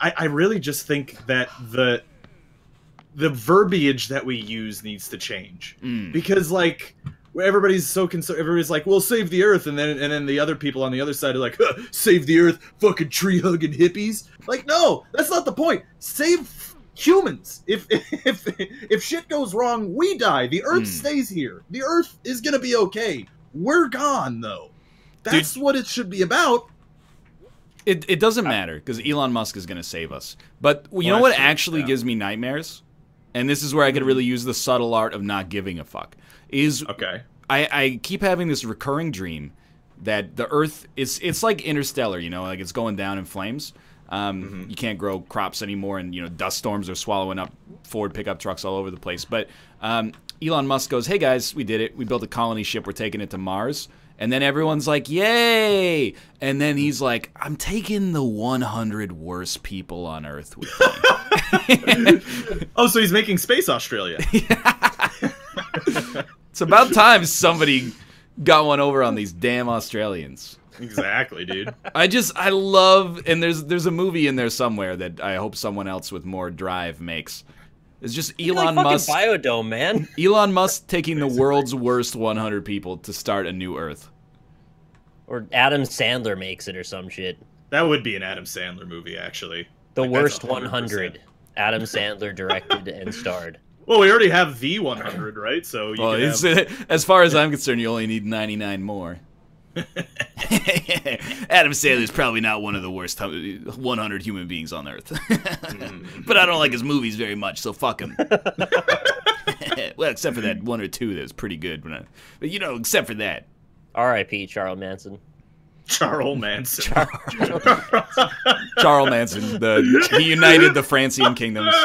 I really just think that the verbiage that we use needs to change. Because, like, everybody's so concerned. Everybody's like, "Well, save the Earth," and then the other people on the other side are like, huh, "Save the Earth, fucking tree hugging hippies." Like, no, that's not the point. Save humans. If shit goes wrong, we die. The Earth stays here. The Earth is gonna be okay. We're gone, though. That's what it should be about. It doesn't matter, because Elon Musk is gonna save us. But you know what actually gives me nightmares? And this is where I could really use the subtle art of not giving a fuck. I keep having this recurring dream that the Earth it's like Interstellar, you know, like it's going down in flames. You can't grow crops anymore, and you know, dust storms are swallowing up Ford pickup trucks all over the place. But Elon Musk goes, "Hey guys, we did it. We built a colony ship. We're taking it to Mars." And then everyone's like, "Yay!" And then he's like, "I'm taking the 100 worst people on Earth with me." Oh, so he's making Space Australia. It's about time somebody got one over on these damn Australians. Exactly, dude. I love, and there's a movie in there somewhere that I hope someone else with more drive makes. It's just Elon Musk. Biodome, man. Elon Musk taking the world's worst 100 people to start a new Earth. Or Adam Sandler makes it or some shit. That would be an Adam Sandler movie, actually. The worst 100. Adam Sandler directed and starred. Well, we already have the 100, right? So you as far as I'm concerned, you only need 99 more. Adam Sandler's probably not one of the worst 100 human beings on Earth. But I don't like his movies very much, so fuck him. Well, except for that one or two that was pretty good. But you know, except for that. R.I.P. Charles Manson. Charles Manson. Charles Manson. He united the Francian kingdoms.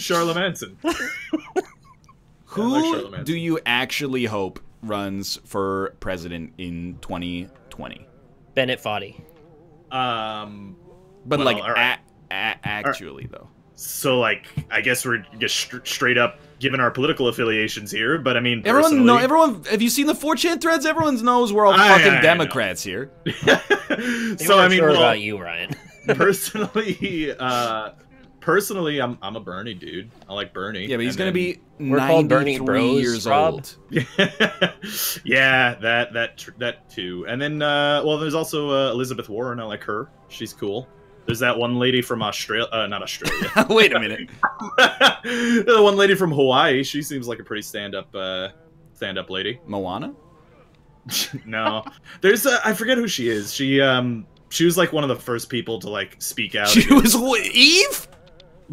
Charles Manson. Who do you actually hope runs for president in 2020? Bennett Foddy. But well, like actually though. So like, I guess we're just straight up giving our political affiliations here. But I mean, everyone. Have you seen the 4chan threads? Everyone knows we're all fucking Democrats here. So I mean, sure about you, Ryan. Personally, I'm a Bernie dude. I like Bernie. Yeah, but he's gonna be 93 years old. Yeah, that too. And then, well, there's also Elizabeth Warren. I like her. She's cool. There's that one lady from Australia. Not Australia. Wait a minute. The one lady from Hawaii. She seems like a pretty stand-up lady. Moana? No. There's I forget who she is. She was like one of the first people to like speak out. She was Eve?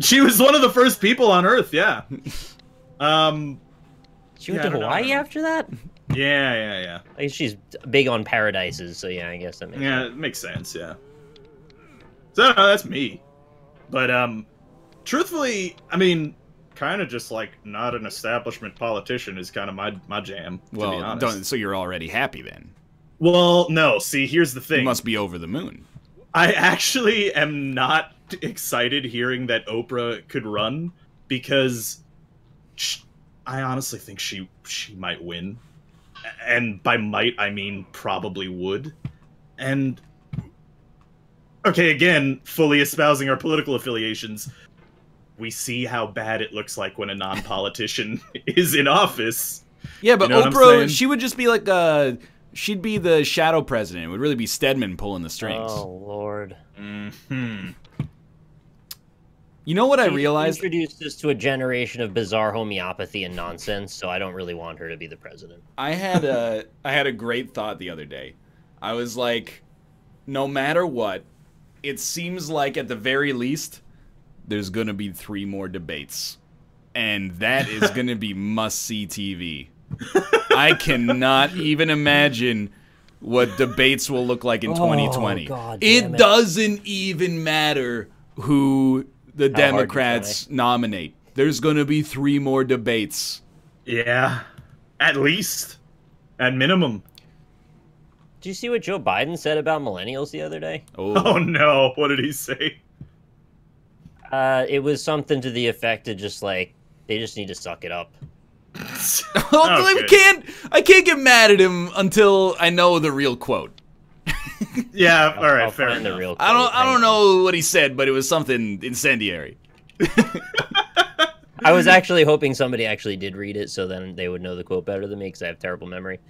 She was one of the first people on Earth, yeah. She went to Hawaii after that? Yeah. I guess she's big on paradises, so yeah, I guess that makes sense. Yeah, it makes sense, yeah. So, that's me. But, truthfully, I mean, kind of just, like, not an establishment politician is kind of my jam, to be honest. So you're already happy, then? Well, no. See, here's the thing. You must be over the moon. I actually am not excited hearing that Oprah could run, because I honestly think she might win. And by might, I mean probably would. And... okay, again, fully espousing our political affiliations, we see how bad it looks like when a non-politician is in office. Yeah, but you know Oprah, she would just be like she'd be the shadow president. It would really be Stedman pulling the strings. Oh, Lord. Mm-hmm. You know what I realized? Introduced us to a generation of bizarre homeopathy and nonsense, so I don't really want her to be the president. I had a great thought the other day. I was like, no matter what, it seems like at the very least, there's going to be 3 more debates. And that is going to be must-see TV. I cannot even imagine what debates will look like in 2020. God, it doesn't even matter who the Democrats nominate. there's gonna be 3 more debates. Yeah, at least, at minimum. Did you see what Joe Biden said about millennials the other day? Oh no, what did he say? It was something to the effect of just like, they just need to suck it up. I can't get mad at him until I know the real quote. Yeah, all right, fair enough. The real quote. I don't know what he said, but it was something incendiary. I was actually hoping somebody actually did read it, so then they would know the quote better than me, because I have terrible memory.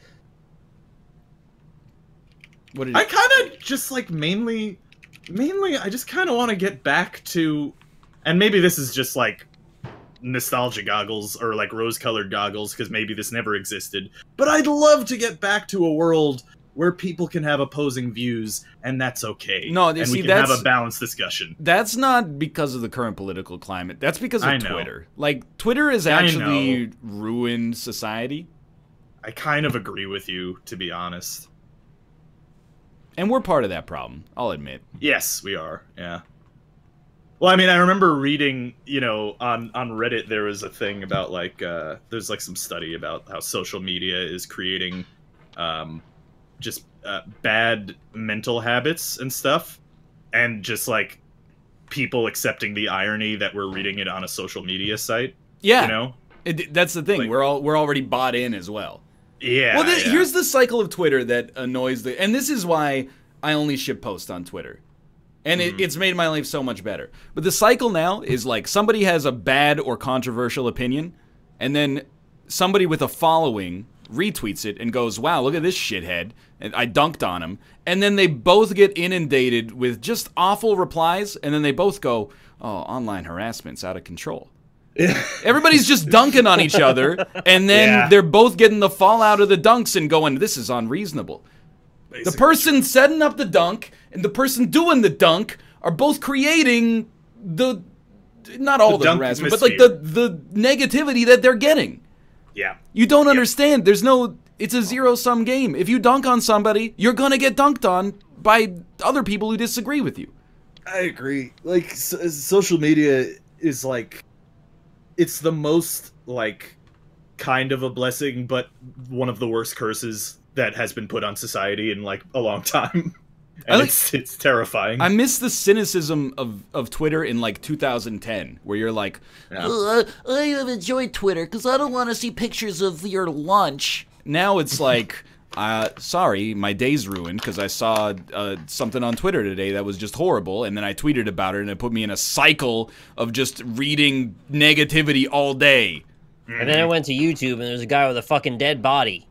I kind of just like mainly, I just kind of want to get back to, and maybe this is just like nostalgia goggles or like rose-colored goggles because maybe this never existed, but I'd love to get back to a world where people can have opposing views and that's okay. No, and we can have a balanced discussion. That's not because of the current political climate. That's because of Twitter. Like, Twitter has actually ruined society. I kind of agree with you, to be honest. And we're part of that problem, I'll admit. Yes, we are, yeah. Well, I mean, I remember reading, you know, on Reddit there was a thing about, like, there's, like, some study about how social media is creating, just bad mental habits and stuff. And just, like, people accepting the irony that we're reading it on a social media site. Yeah. You know? That's the thing. Like, we're already bought in as well. Yeah. Well, here's the cycle of Twitter that annoys and this is why I only shitpost on Twitter. And it's made my life so much better. But the cycle now is like somebody has a bad or controversial opinion, and then somebody with a following retweets it and goes, wow, look at this shithead. And I dunked on him. And then they both get inundated with just awful replies, and then they both go, oh, online harassment's out of control. Everybody's just dunking on each other, and then they're both getting the fallout of the dunks and going, this is unreasonable. Basically. The person setting up the dunk and the person doing the dunk are both creating not all the harassment, but like the negativity that they're getting. Yeah. You don't understand. It's a zero-sum game. If you dunk on somebody, you're going to get dunked on by other people who disagree with you. I agree. Like, social media is like, it's the most, like, kind of a blessing, but one of the worst curses that has been put on society in, like, a long time. And it's terrifying. I miss the cynicism of Twitter in, like, 2010, where you're like, I have enjoyed Twitter because I don't want to see pictures of your lunch. Now it's like, sorry, my day's ruined because I saw something on Twitter today that was just horrible, and then I tweeted about it, and it put me in a cycle of just reading negativity all day. And then I went to YouTube, and there's a guy with a fucking dead body.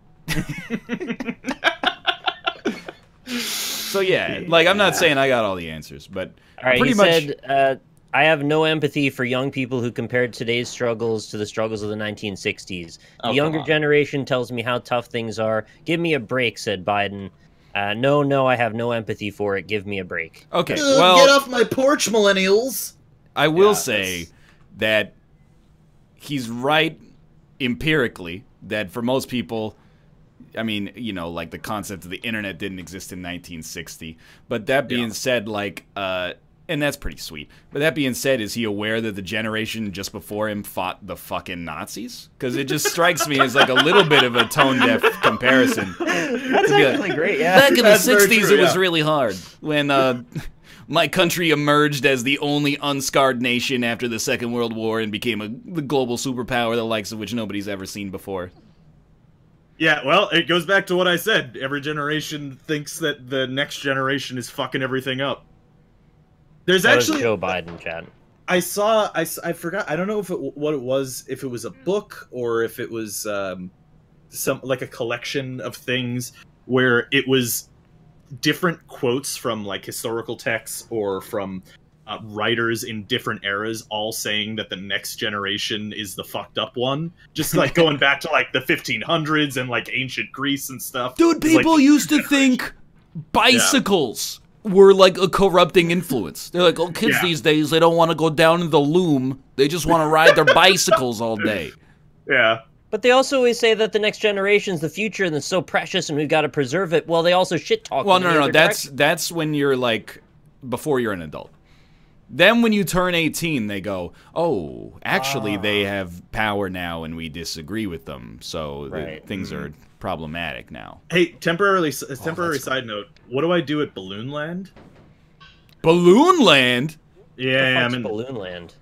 So yeah, like, I'm not saying I got all the answers, but all right, pretty much. Said, I have no empathy for young people who compared today's struggles to the struggles of the 1960s. The younger generation tells me how tough things are. Give me a break, said Biden. No, I have no empathy for it. Give me a break. Okay, well, get off my porch, millennials. I will say that he's right empirically, that for most people, I mean, you know, like, the concept of the internet didn't exist in 1960. But that being said, like, and that's pretty sweet. But that being said, is he aware that the generation just before him fought the fucking Nazis? Because it just strikes me as, like, a little bit of a tone-deaf comparison. That's actually great, yeah. Back in the 60s, it was really hard. When my country emerged as the only unscarred nation after the Second World War and became the global superpower, the likes of which nobody's ever seen before. Yeah, well, it goes back to what I said. Every generation thinks that the next generation is fucking everything up. There's actually Joe Biden, Chad. I forgot. I don't know what it was. If it was a book or if it was some like a collection of things where it was different quotes from, like, historical texts or from writers in different eras, all saying that the next generation is the fucked up one. Just, like, going back to, like, the 1500s and, like, ancient Greece and stuff. Dude, people used to think bicycles were, like, a corrupting influence. They're like, oh, kids these days, they don't want to go down in the loom. They just want to ride their bicycles all day. Yeah. But they also always say that the next generation's the future and it's so precious and we've got to preserve it. Well, they also shit talk. Well, no, that's when you're, like, before you're an adult. Then when you turn 18, they go, oh, actually they have power now and we disagree with them. So things are problematic now. Hey, temporary side note. What do I do at Balloon Land? Balloon Land? Yeah, I'm in Balloon Land.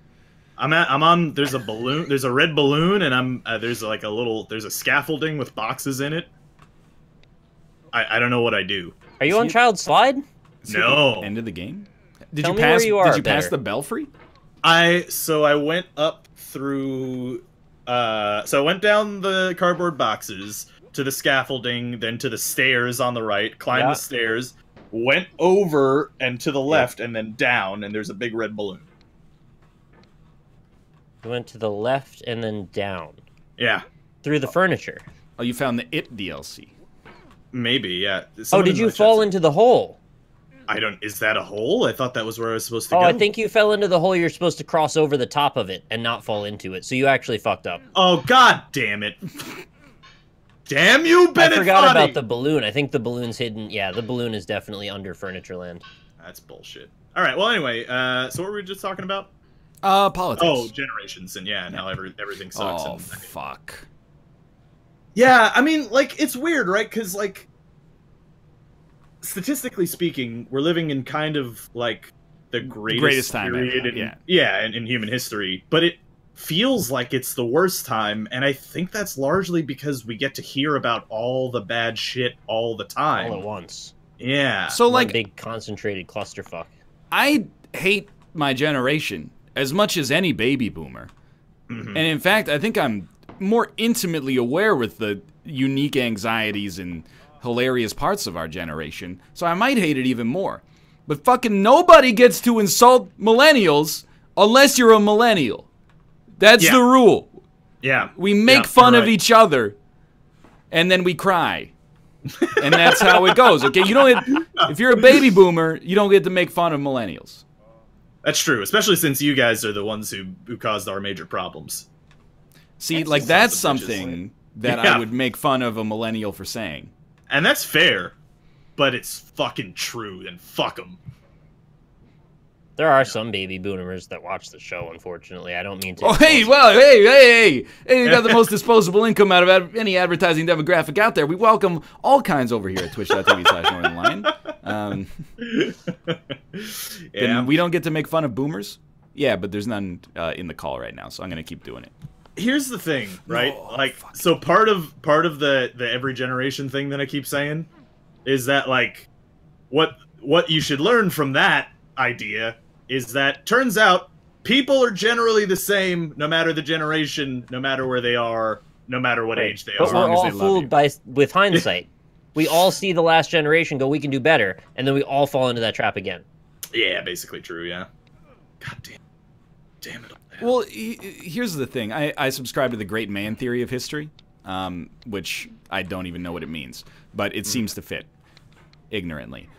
I'm on. There's a balloon. There's a red balloon, and there's like there's a scaffolding with boxes in it. I don't know what I do. Are you on Child Slide? No. End of the game? Tell me where you are. Did you pass the belfry? So I went up through. So I went down the cardboard boxes to the scaffolding, then to the stairs on the right. Climbed the stairs, went over and to the left, and then down. And there's a big red balloon. You went to the left and then down. Yeah. Through the furniture. Oh, you found the It DLC. Maybe, yeah. Did you fall into the hole? I don't... Is that a hole? I thought that was where I was supposed to go. I think you fell into the hole. You're supposed to cross over the top of it and not fall into it. So you actually fucked up. Oh, god damn it. Damn you, Bennett! I forgot about the balloon. I think the balloon's hidden. Yeah, the balloon is definitely under Furniture Land. That's bullshit. Alright, well, anyway, so what were we just talking about? Politics. Oh, generations, and and how everything sucks. Oh, fuck. Yeah, I mean, like, it's weird, right? Because, like, statistically speaking, we're living in kind of, like, the greatest time period ever. in human history. But it feels like it's the worst time, and I think that's largely because we get to hear about all the bad shit all the time. All at once. Yeah. So, like, one big concentrated clusterfuck. I hate my generation as much as any baby boomer. And in fact, I think I'm more intimately aware with the unique anxieties and hilarious parts of our generation, so I might hate it even more. But fucking nobody gets to insult millennials unless you're a millennial. That's the rule. Yeah. We make fun of each other, and then we cry. And that's how it goes, okay? You don't if you're a baby boomer, you don't get to make fun of millennials. That's true, especially since you guys are the ones who caused our major problems. See, like, that's something that I would make fun of a millennial for saying. And that's fair, but it's fucking true, and fuck them. There are some baby boomers that watch the show, unfortunately. I don't mean to... Oh, hey, well, hey, you got the most disposable income out of any advertising demographic out there. We welcome all kinds over here at twitch.tv/Northernlion. And we don't get to make fun of boomers? Yeah, but there's none in the call right now, so I'm going to keep doing it. Here's the thing, right? So part of the every generation thing that I keep saying is that, like, what you should learn from that idea is that turns out people are generally the same no matter the generation, no matter where they are, no matter what age they are. But we're all fooled with hindsight. We all see the last generation go, we can do better, and then we all fall into that trap again. Yeah, basically true, yeah. God damn it. Well, here's the thing. I subscribe to the great man theory of history, which I don't even know what it means, but it seems to fit ignorantly.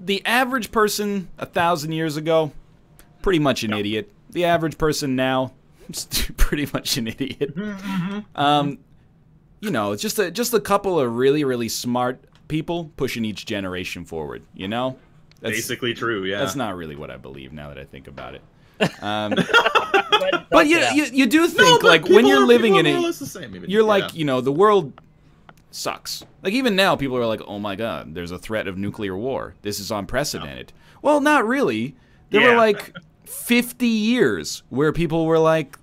The average person 1,000 years ago, pretty much an idiot. The average person now, pretty much an idiot. You know, it's just a couple of really, really smart people pushing each generation forward, you know? That's basically true, yeah. That's not really what I believe now that I think about it. But you do think, like, when you're living in it, you're like, you know, the world sucks. Like, even now, people are like, oh my god, there's a threat of nuclear war. This is unprecedented. Well, not really. There were, like, 50 years where people were like,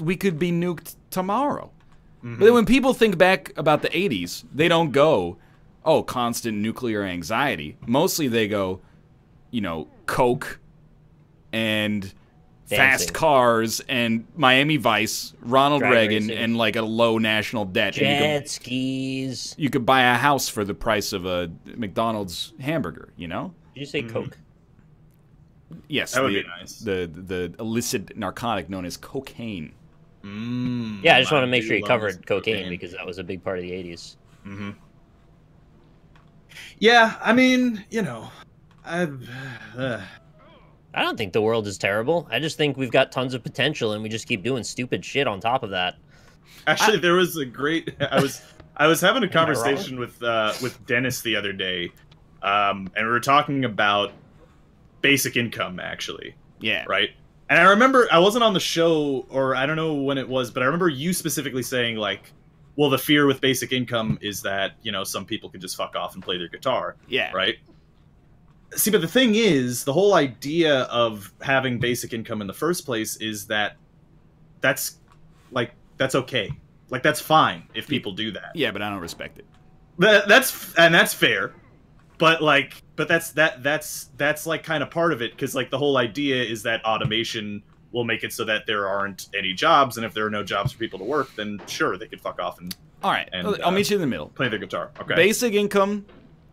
we could be nuked tomorrow. But then when people think back about the 80s, they don't go, oh, constant nuclear anxiety. Mostly they go, you know, coke and fast cars and Miami Vice, Ronald Reagan, and like a low national debt. Jet skis. You could buy a house for the price of a McDonald's hamburger, you know? Did you say coke? Yes. That would be nice. The illicit narcotic known as cocaine. Yeah, I just want to make sure you covered cocaine because that was a big part of the 80s. Yeah, I mean, you know, I don't think the world is terrible. I just think we've got tons of potential, and we just keep doing stupid shit on top of that. Actually, there was a great. I was having a conversation with Dennis the other day, and we were talking about basic income, actually. Yeah. Right? And I remember, I wasn't on the show, or I don't know when it was, but I remember you specifically saying, like, well, the fear with basic income is that, you know, some people can just fuck off and play their guitar. Yeah. Right? See, but the thing is, the whole idea of having basic income in the first place is that that's okay. Like, that's fine if people do that. Yeah, but I don't respect it. That's fair. But that's like kind of part of it, because like the whole idea is that automation will make it so that there aren't any jobs, and if there are no jobs for people to work, then sure, they could fuck off and all right. I'll meet you in the middle. Play their guitar. Okay. Basic income,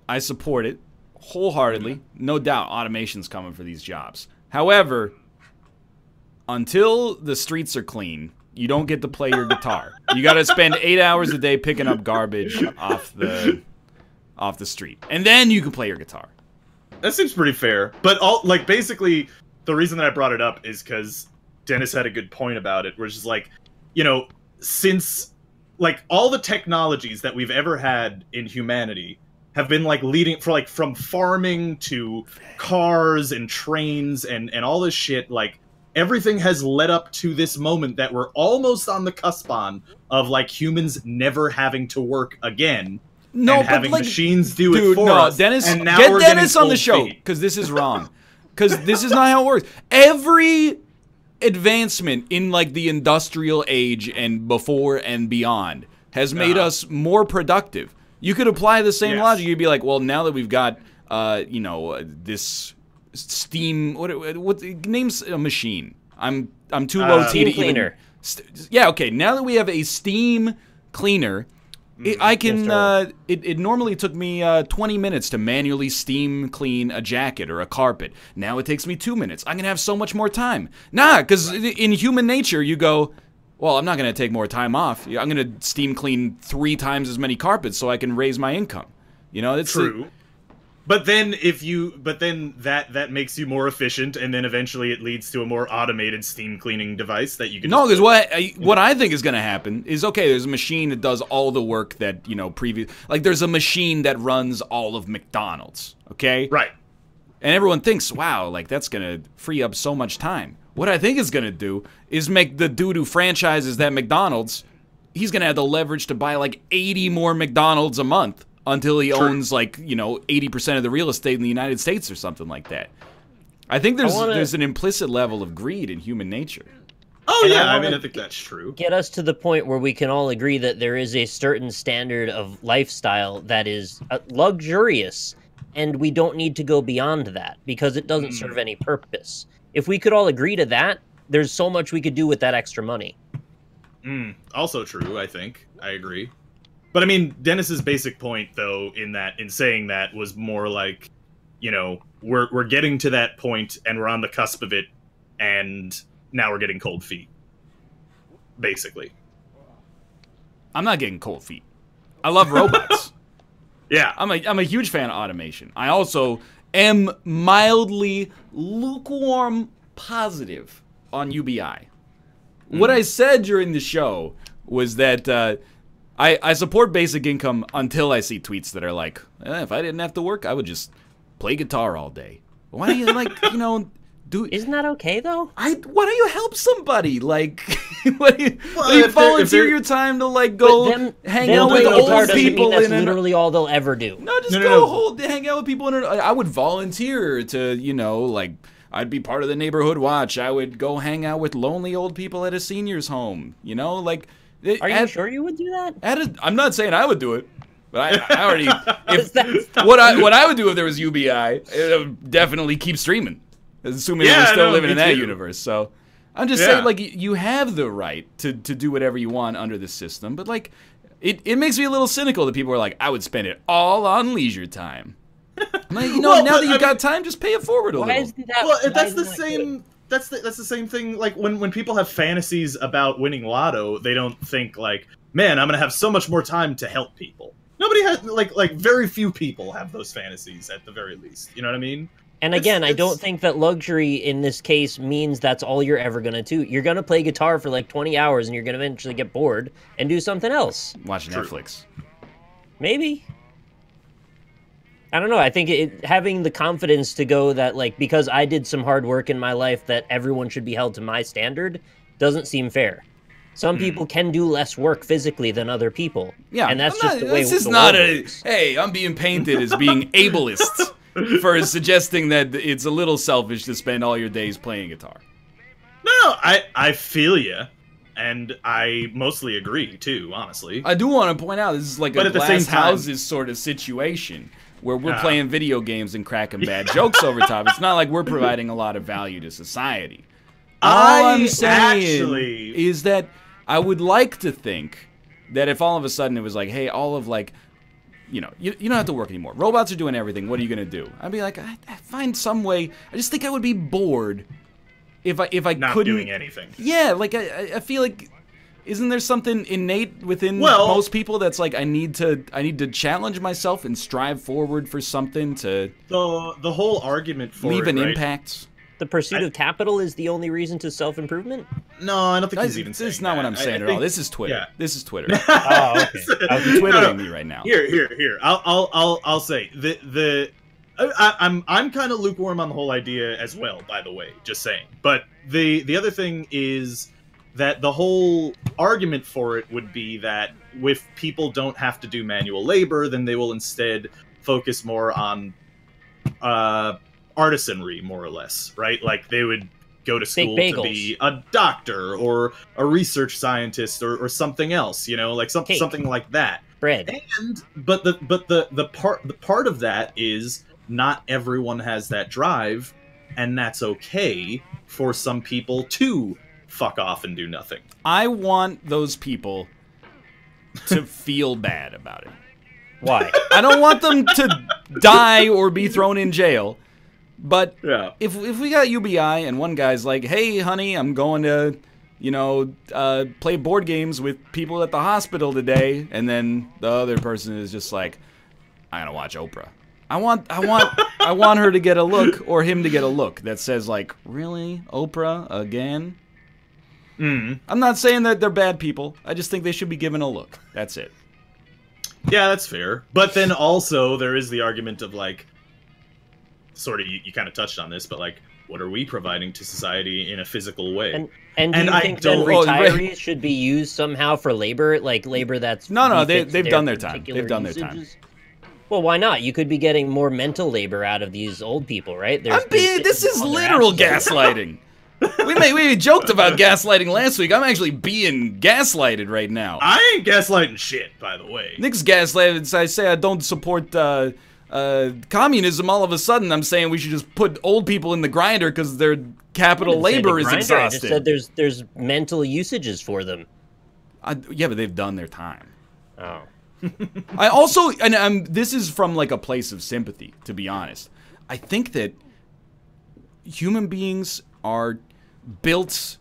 I support it wholeheartedly. No doubt, automation's coming for these jobs. However, until the streets are clean, you don't get to play your guitar. You got to spend 8 hours a day picking up garbage off the street, and then you can play your guitar. That seems pretty fair. But basically, the reason that I brought it up is because Dennis had a good point about it, which is like, you know, since like all the technologies that we've ever had in humanity have been like leading for like from farming to cars and trains and all this shit, like everything has led up to this moment that we're almost on the cusp on of like humans never having to work again. No, and having like, machines do it for us. Dennis, and now get Dennis on the show, because this is wrong. Because this is not how it works. Every advancement in like the industrial age and before and beyond has made us more productive. You could apply the same logic. You'd be like, well, now that we've got, you know, this steam. What names a machine? I'm too low T to cleaner. Yeah. Okay. Now that we have a steam cleaner. I can, it normally took me 20 minutes to manually steam clean a jacket or a carpet. Now it takes me 2 minutes. I'm going to have so much more time. Nah, because in human nature, you go, well, I'm not going to take more time off. I'm going to steam clean 3 times as many carpets so I can raise my income. You know, that's true. But then that makes you more efficient, and then eventually it leads to a more automated steam cleaning device that you can. No, because what I think is going to happen is, okay, there's a machine that does all the work that, you know, like there's a machine that runs all of McDonald's, okay? Right. And everyone thinks, wow, like that's going to free up so much time. What I think it's going to do is make the dude who franchises that McDonald's, he's going to have the leverage to buy like 80 more McDonald's a month. Until he owns, like, you know, 80% of the real estate in the United States or something like that. I think there's an implicit level of greed in human nature. Oh, and yeah, I mean, I think that's true. Get us to the point where we can all agree that there is a certain standard of lifestyle that is luxurious, and we don't need to go beyond that because it doesn't serve any purpose. If we could all agree to that, there's so much we could do with that extra money. Also true, I think. I agree. But I mean, Dennis's basic point, though, in saying that was more like, you know, we're getting to that point and we're on the cusp of it, and now we're getting cold feet. Basically. I'm not getting cold feet. I love robots. Yeah. I'm a huge fan of automation. I also am mildly lukewarm positive on UBI. What I said during the show was that I support basic income until I see tweets that are like, if I didn't have to work, I would just play guitar all day. Why don't you, like, you know, do... Isn't that okay, though? Why don't you help somebody? Like, why do you volunteer your time to, like, go hang out with old people? That's literally all they'll ever do. No, just hang out with people. I would volunteer to, you know, like, I'd be part of the neighborhood watch. I would go hang out with lonely old people at a senior's home, you know, like... Are you sure you would do that? I'm not saying I would do it, but I already. What I would do if there was UBI, it would definitely keep streaming, assuming we're still living in that universe. So I'm just saying, like, you have the right to do whatever you want under the system, but like, it makes me a little cynical that people are like, I would spend it all on leisure time. I'm like, you know, now that you've got time, just pay it forward a little. That's the same. That's the same thing. Like when people have fantasies about winning lotto, they don't think like, man, I'm gonna have so much more time to help people. Nobody has like very few people have those fantasies at the very least. You know what I mean? And again, I don't think that luxury in this case means that's all you're ever gonna do. You're gonna play guitar for like 20 hours and you're gonna eventually get bored and do something else. Watch Netflix. Maybe. I don't know. I think having the confidence to go that, like, because I did some hard work in my life, that everyone should be held to my standard doesn't seem fair. Some people can do less work physically than other people. Yeah, and that's just the way. This is not a. Hey, I'm being painted as being ableist for suggesting that it's a little selfish to spend all your days playing guitar. No, I feel you. And I mostly agree, too, honestly. I do want to point out, this is like a glass houses sort of situation, where we're playing video games and cracking bad jokes over top. It's not like we're providing a lot of value to society. All I'm saying is that I would like to think that if all of a sudden it was like, hey, all of like, you know, you don't have to work anymore. Robots are doing everything. What are you going to do? I'd be like, I find some way. I just think I would be bored. If I not couldn't doing anything. Yeah, like I feel like, isn't there something innate within most people that's like I need to challenge myself and strive forward for something to the whole argument for leave an impact. The pursuit of capital is the only reason to self-improvement? No, I don't think he's even saying This is not what I'm saying at all. This is Twitter. Yeah. This is Twitter. Oh, okay. I'm twittering me right now. Here. I'll say I'm kind of lukewarm on the whole idea as well, by the way, just saying. But the other thing is that the whole argument for it would be that if people don't have to do manual labor, then they will instead focus more on artisanry, more or less, right? Like they would go to school to be a doctor or a research scientist or something else, you know, like something like that. Bread. But the part of that is not everyone has that drive, and that's okay for some people to fuck off and do nothing. I want those people to feel bad about it. Why? I don't want them to die or be thrown in jail. But if we got UBI and one guy's like, hey, honey, I'm going to, you know, play board games with people at the hospital today, and then the other person is just like, I gotta watch Oprah. I want her to get a look, or him to get a look that says like, really, Oprah again? I'm not saying that they're bad people. I just think they should be given a look. That's it. Yeah, that's fair. But then also there is the argument of like, sort of, you kind of touched on this, but like, what are we providing to society in a physical way? And do you think then retirees should be used somehow for labor, like labor that's no, they've done their time. They've done their time. Well, why not? You could be getting more mental labor out of these old people, right? This is literal gaslighting. we joked about gaslighting last week. I'm actually being gaslighted right now. I ain't gaslighting shit, by the way. Nick's gaslighted. I say I don't support communism. All of a sudden, I'm saying we should just put old people in the grinder because their capital labor is exhausted. I just said there's mental usages for them. Yeah, but they've done their time. Oh. I also, and this is from like a place of sympathy, to be honest. I think that human beings are built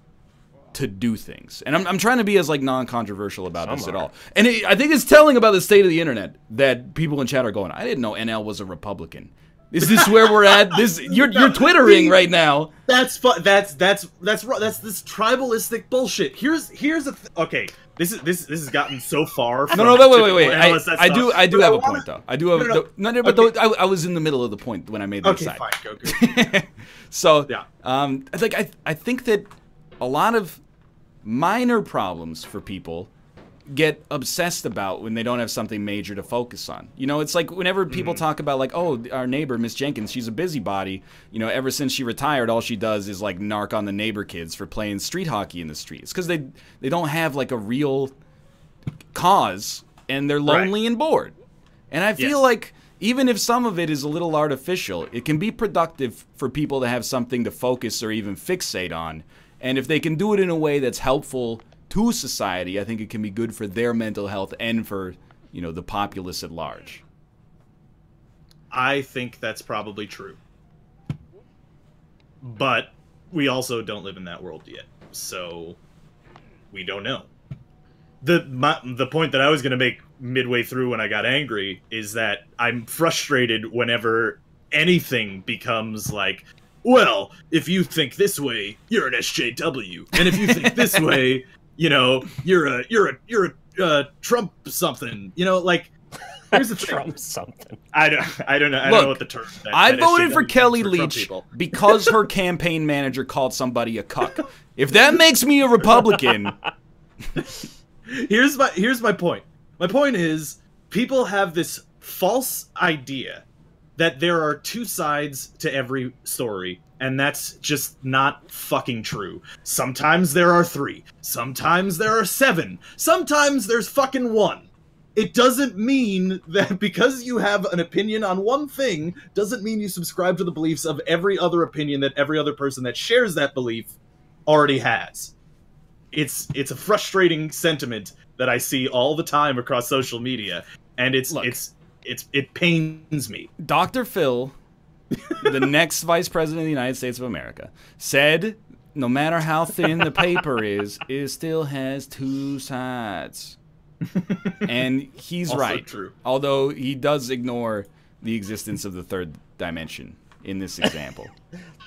to do things, and I'm trying to be as like non-controversial about this at all. And I think it's telling about the state of the internet that people in chat are going, I didn't know NL was a Republican. Is this where we're at? You're twittering right now. That's this tribalistic bullshit. Here's okay. This has gotten so far. From wait. I do have a point though. I do have but I was in the middle of the point when I made that side. Okay, fine, go. So I think that a lot of minor problems for people get obsessed about when they don't have something major to focus on. You know, it's like whenever people talk about like, oh, our neighbor, Miss Jenkins, she's a busybody. You know, ever since she retired, all she does is like narc on the neighbor kids for playing street hockey in the streets. Because they don't have like a real cause and they're lonely and bored. And I feel like even if some of it is a little artificial, it can be productive for people to have something to focus or even fixate on. And if they can do it in a way that's helpful to society, I think it can be good for their mental health and for, you know, the populace at large. I think that's probably true. But we also don't live in that world yet, so we don't know. The point that I was going to make midway through when I got angry is that I'm frustrated whenever anything becomes like, well, if you think this way, you're an SJW, and if you think this way, you know, you're a Trump something. You know, like Here's the thing. Trump something. I don't know. I don't know what the term. I voted for Kelly Leach because her campaign manager called somebody a cuck. If that makes me a Republican, here's my point. My point is, people have this false idea that there are two sides to every story, and that's just not fucking true. Sometimes there are 3. Sometimes there are 7. Sometimes there's fucking 1. It doesn't mean that because you have an opinion on one thing, doesn't mean you subscribe to the beliefs of every other opinion that every other person that shares that belief already has. It's a frustrating sentiment that I see all the time across social media, and it pains me. Dr. Phil, the next Vice President of the United States of America, said no matter how thin the paper is, it still has 2 sides. And he's also right. True. Although he does ignore the existence of the 3rd dimension in this example.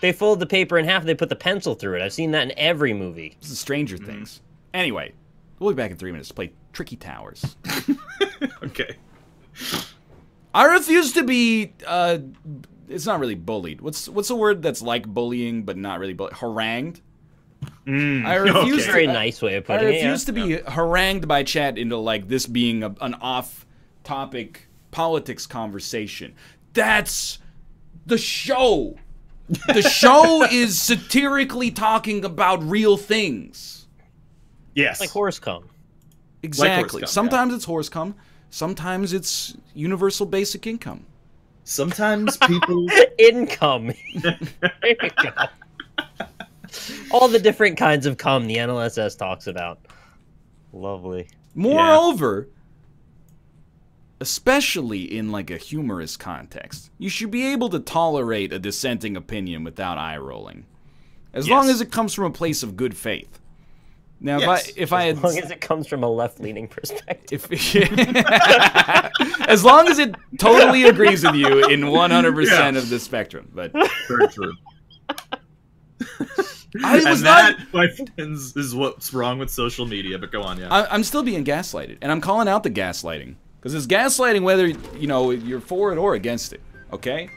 They fold the paper in half, they put the pencil through it. I've seen that in every movie. This is Stranger Things. Anyway, we'll be back in 3 minutes to play Tricky Towers. Okay. I refuse to be, it's not really bullied. What's a word that's like bullying but not really bullied? Harangued? I refuse. Very nice way of putting it. I refuse to be harangued by chat into like this being an off-topic politics conversation. That's the show. The show is satirically talking about real things. Yes, like horse cum. Exactly. Like horse cum, sometimes it's horse cum. Sometimes it's universal basic income. Sometimes people income. There you go. All the different kinds of cum the NLSS talks about. Lovely. Moreover, especially in like a humorous context, you should be able to tolerate a dissenting opinion without eye rolling, as long as it comes from a place of good faith. Now, if I had, as long as it comes from a left-leaning perspective, as long as it totally agrees with you in 100% of the spectrum, but very true. My friends, is what's wrong with social media. But go on, yeah. I'm still being gaslighted, and I'm calling out the gaslighting because it's gaslighting whether you're for it or against it. Okay?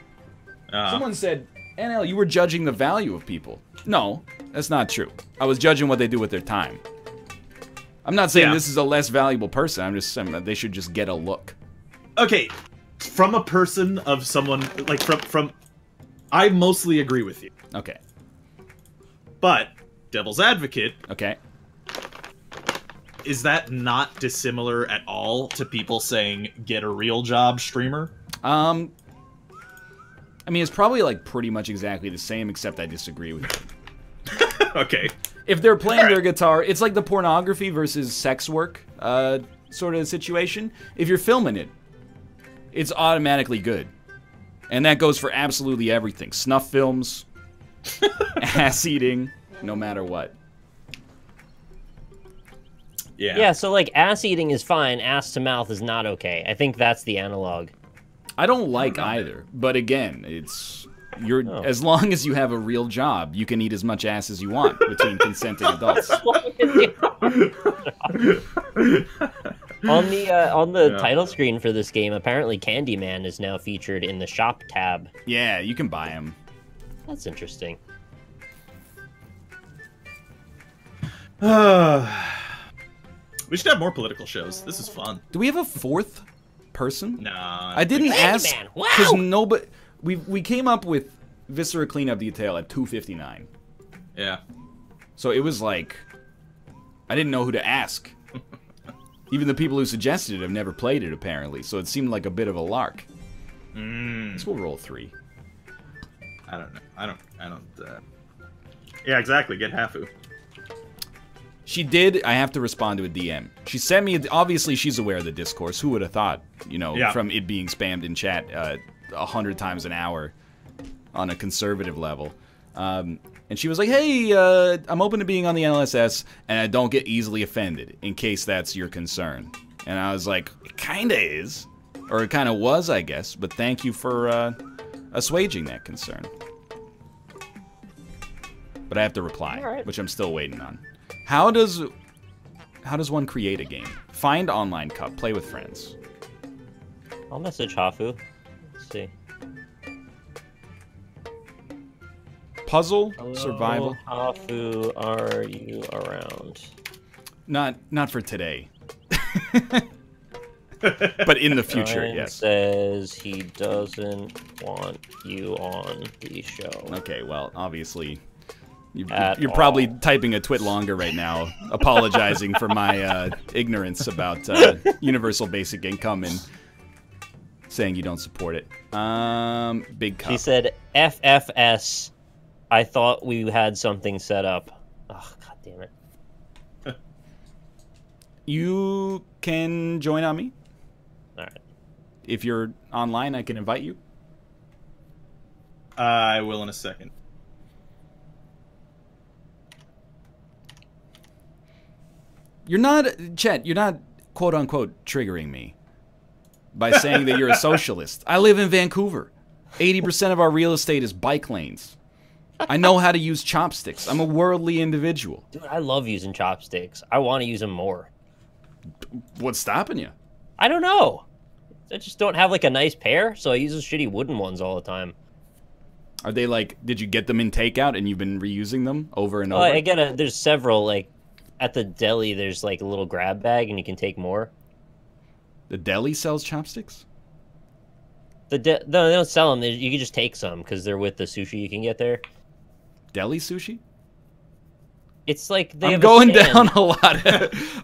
Someone said, "NL, you were judging the value of people." No, that's not true. I was judging what they do with their time. I'm not saying this is a less valuable person. I'm just saying that they should just get a look. Okay, from a person of someone like from, I mostly agree with you. Okay. But, devil's advocate... Okay. Is that not dissimilar at all to people saying, get a real job, streamer? I mean, it's probably, like, pretty much exactly the same, except I disagree with you. Okay. If they're playing their guitar, it's like the pornography versus sex work sort of situation. If you're filming it, it's automatically good. And that goes for absolutely everything. Snuff films... ass eating, no matter what. Yeah, so like ass eating is fine, ass to mouth is not okay. I think that's the analog. I don't like either, but again, it's as long as you have a real job, you can eat as much ass as you want between consenting adults. On the title screen for this game, apparently Candyman is now featured in the shop tab. Yeah, you can buy him. That's interesting. We should have more political shows. This is fun. Do we have a 4th person? Nah. I didn't ask because wow. nobody. We came up with Viscera Cleanup Detail at 2:59. Yeah. So it was like I didn't know who to ask. Even the people who suggested it have never played it apparently, so it seemed like a bit of a lark. Let's go roll 3. I don't know. I don't. Yeah, exactly. Get Hafu. She did. I have to respond to a DM. She sent me. Obviously, she's aware of the discourse. Who would have thought? From it being spammed in chat 100 times an hour on a conservative level. And she was like, "Hey, I'm open to being on the NLSS, and I don't get easily offended. In case that's your concern." And I was like, "It kinda is, or it kinda was, I guess. But thank you for assuaging that concern." But I have to reply, which I'm still waiting on. How does one create a game? Find online cup, play with friends. I'll message Hafu. Let's see. Puzzle? Hello, survival? Hafu, are you around? Not for today. But in the future, Ryan yes. Says he doesn't want you on the show. Okay, well, obviously, you're probably typing a twit longer right now, apologizing for my ignorance about universal basic income and saying you don't support it. Big cup. She said, FFS, I thought we had something set up. Oh, god damn it. You can join on me. All right. If you're online, I can invite you. I will in a second. You're not, Chet, you're not quote-unquote triggering me by saying that you're a socialist. I live in Vancouver. 80% of our real estate is bike lanes. I know how to use chopsticks. I'm a worldly individual. Dude, I love using chopsticks. I want to use them more. What's stopping you? I don't know. I just don't have, like, a nice pair, so I use those shitty wooden ones all the time. Are they, like, did you get them in takeout and you've been reusing them over and over? There's several, like, at the deli, there's, like, a little grab bag, and you can take more. The deli sells chopsticks? No, they don't sell them. You can just take some, because they're with the sushi you can get there. Deli sushi? It's like I'm going down a lot.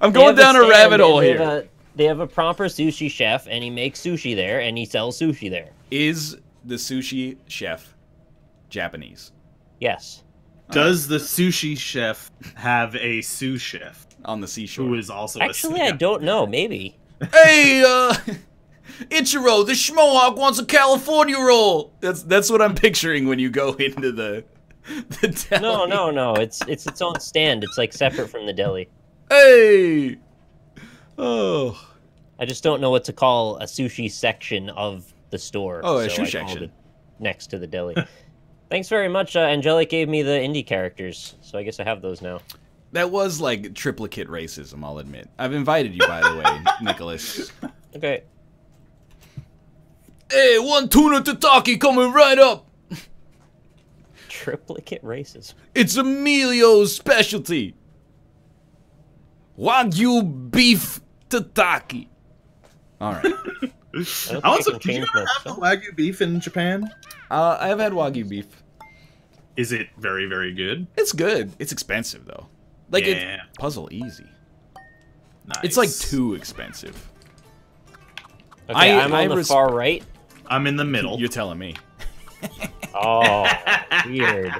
I'm going down a rabbit hole here. They have a proper sushi chef, and he makes sushi there, and he sells sushi there. Is the sushi chef Japanese? Yes. Does the sushi chef have a sous chef on the seashore? Who is also actually, I don't know. Maybe. Hey, Ichiro, the Schmohawk wants a California roll. That's what I'm picturing when you go into the deli. No. It's its own stand. It's like separate from the deli. Hey. Oh. I just don't know what to call a sushi section of the store. Oh, a sushi section next to the deli. Thanks very much. Angelic gave me the indie characters, so I guess I have those now. That was like triplicate racism, I'll admit. I've invited you, by the way, Nicholas. Okay. Hey, one tuna tataki coming right up. Triplicate racism. It's Emilio's specialty. Wagyu beef tataki. All right. Did you ever have the Wagyu beef in Japan? I have had Wagyu beef. Is it very, very good? It's good. It's expensive, though. Like, it's puzzle easy. Nice. It's, like, too expensive. Okay, I'm on the far right. I'm in the middle. You're telling me. Oh, weird.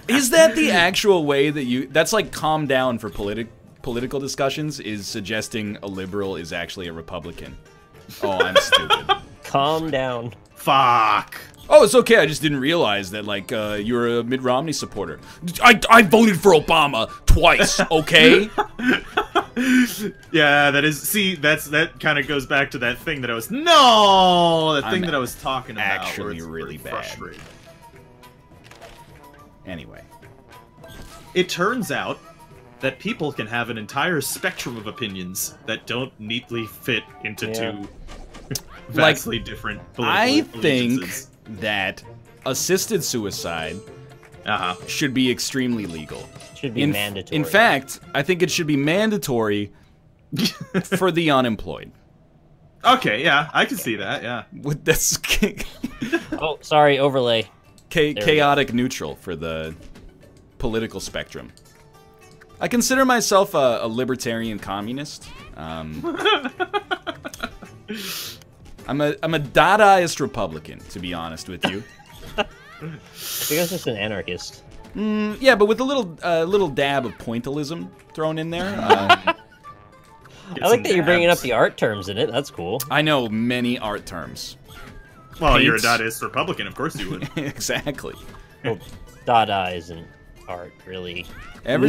Is that the actual way that you... That's, like, calm down for political discussions, is suggesting a liberal is actually a Republican. Oh, I'm stupid. Calm down. Fuck. Oh, it's okay. I just didn't realize that, like, you're a Mitt Romney supporter. I voted for Obama twice, okay? Yeah, that is... See, that kind of goes back to that thing that I was... thing that I was talking about. Actually really bad. Anyway. It turns out that people can have an entire spectrum of opinions that don't neatly fit into two vastly different political allegiances. That assisted suicide should be extremely legal. Should be mandatory. In fact, I think it should be mandatory for the unemployed. Okay, yeah, I can see that, yeah. With this oh, sorry, overlay. Chaotic neutral for the political spectrum. I consider myself a libertarian communist. I'm a Dadaist Republican, to be honest with you. I think I'm just an anarchist. Yeah, but with a little dab of pointillism thrown in there. I like that you're bringing up the art terms in it. That's cool. I know many art terms. Well, you're a Dadaist Republican, of course you would. Exactly. Well, Dada isn't art, really. Whoa!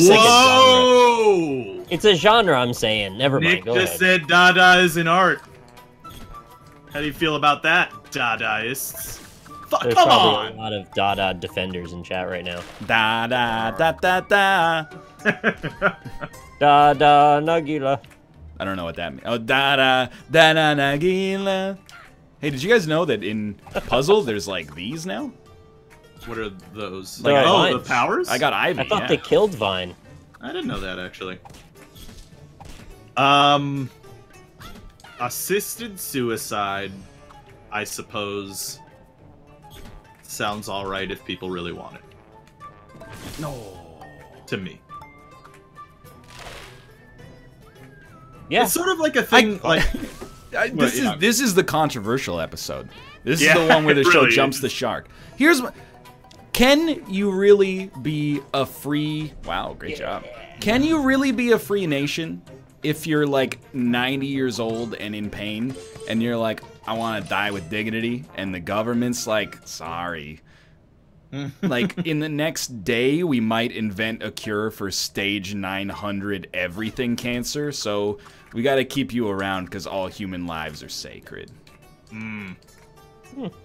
It's a genre, I'm saying. Never mind. Nick Go just ahead. said Dada is an art. How do you feel about that, Dadaists? There's Come probably on! a lot of Dada defenders in chat right now. Da da da da da. Dada Nagila. I don't know what that means. Oh, da da da da nagila. Hey, did you guys know that in Puzzle there's like these now? What are those? Like, oh, the powers? I got Ivy. I thought they killed Vine. I didn't know that, actually. Assisted suicide, I suppose, sounds alright if people really want it. No. To me. Yeah. It's sort of like a thing, This is the controversial episode. This is the one where the show jumps the shark. Here's what... Can you really be a free... Wow, great job. Can you really be a free nation if you're like 90 years old and in pain and you're like, I want to die with dignity, and the government's like, sorry. Like, in the next day, we might invent a cure for stage 900 everything cancer, so we got to keep you around because all human lives are sacred.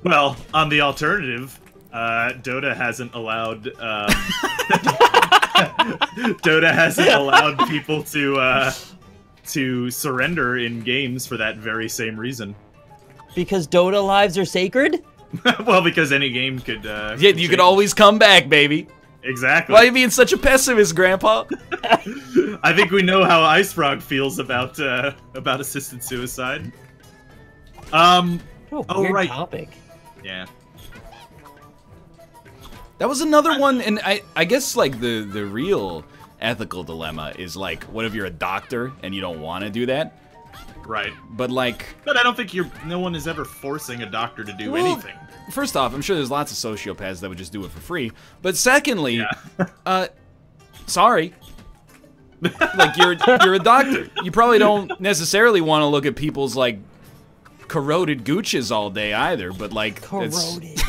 Well, on the alternative, Dota hasn't allowed Dota hasn't allowed people to surrender in games for that very same reason. Because Dota lives are sacred? Well, because any game could. Yeah, you could always come back, baby. Exactly. Why are you being such a pessimist, Grandpa? I think we know how Ice Frog feels about assisted suicide. Weird topic. Yeah. That was another one, and I guess like the real ethical dilemma is like, what if you're a doctor and you don't want to do that? Right. But like... But I don't think no one is ever forcing a doctor to do anything. First off, I'm sure there's lots of sociopaths that would just do it for free. But secondly, sorry. Like, you're a doctor. You probably don't necessarily want to look at people's, like, corroded gooches all day either, but like... Corroded.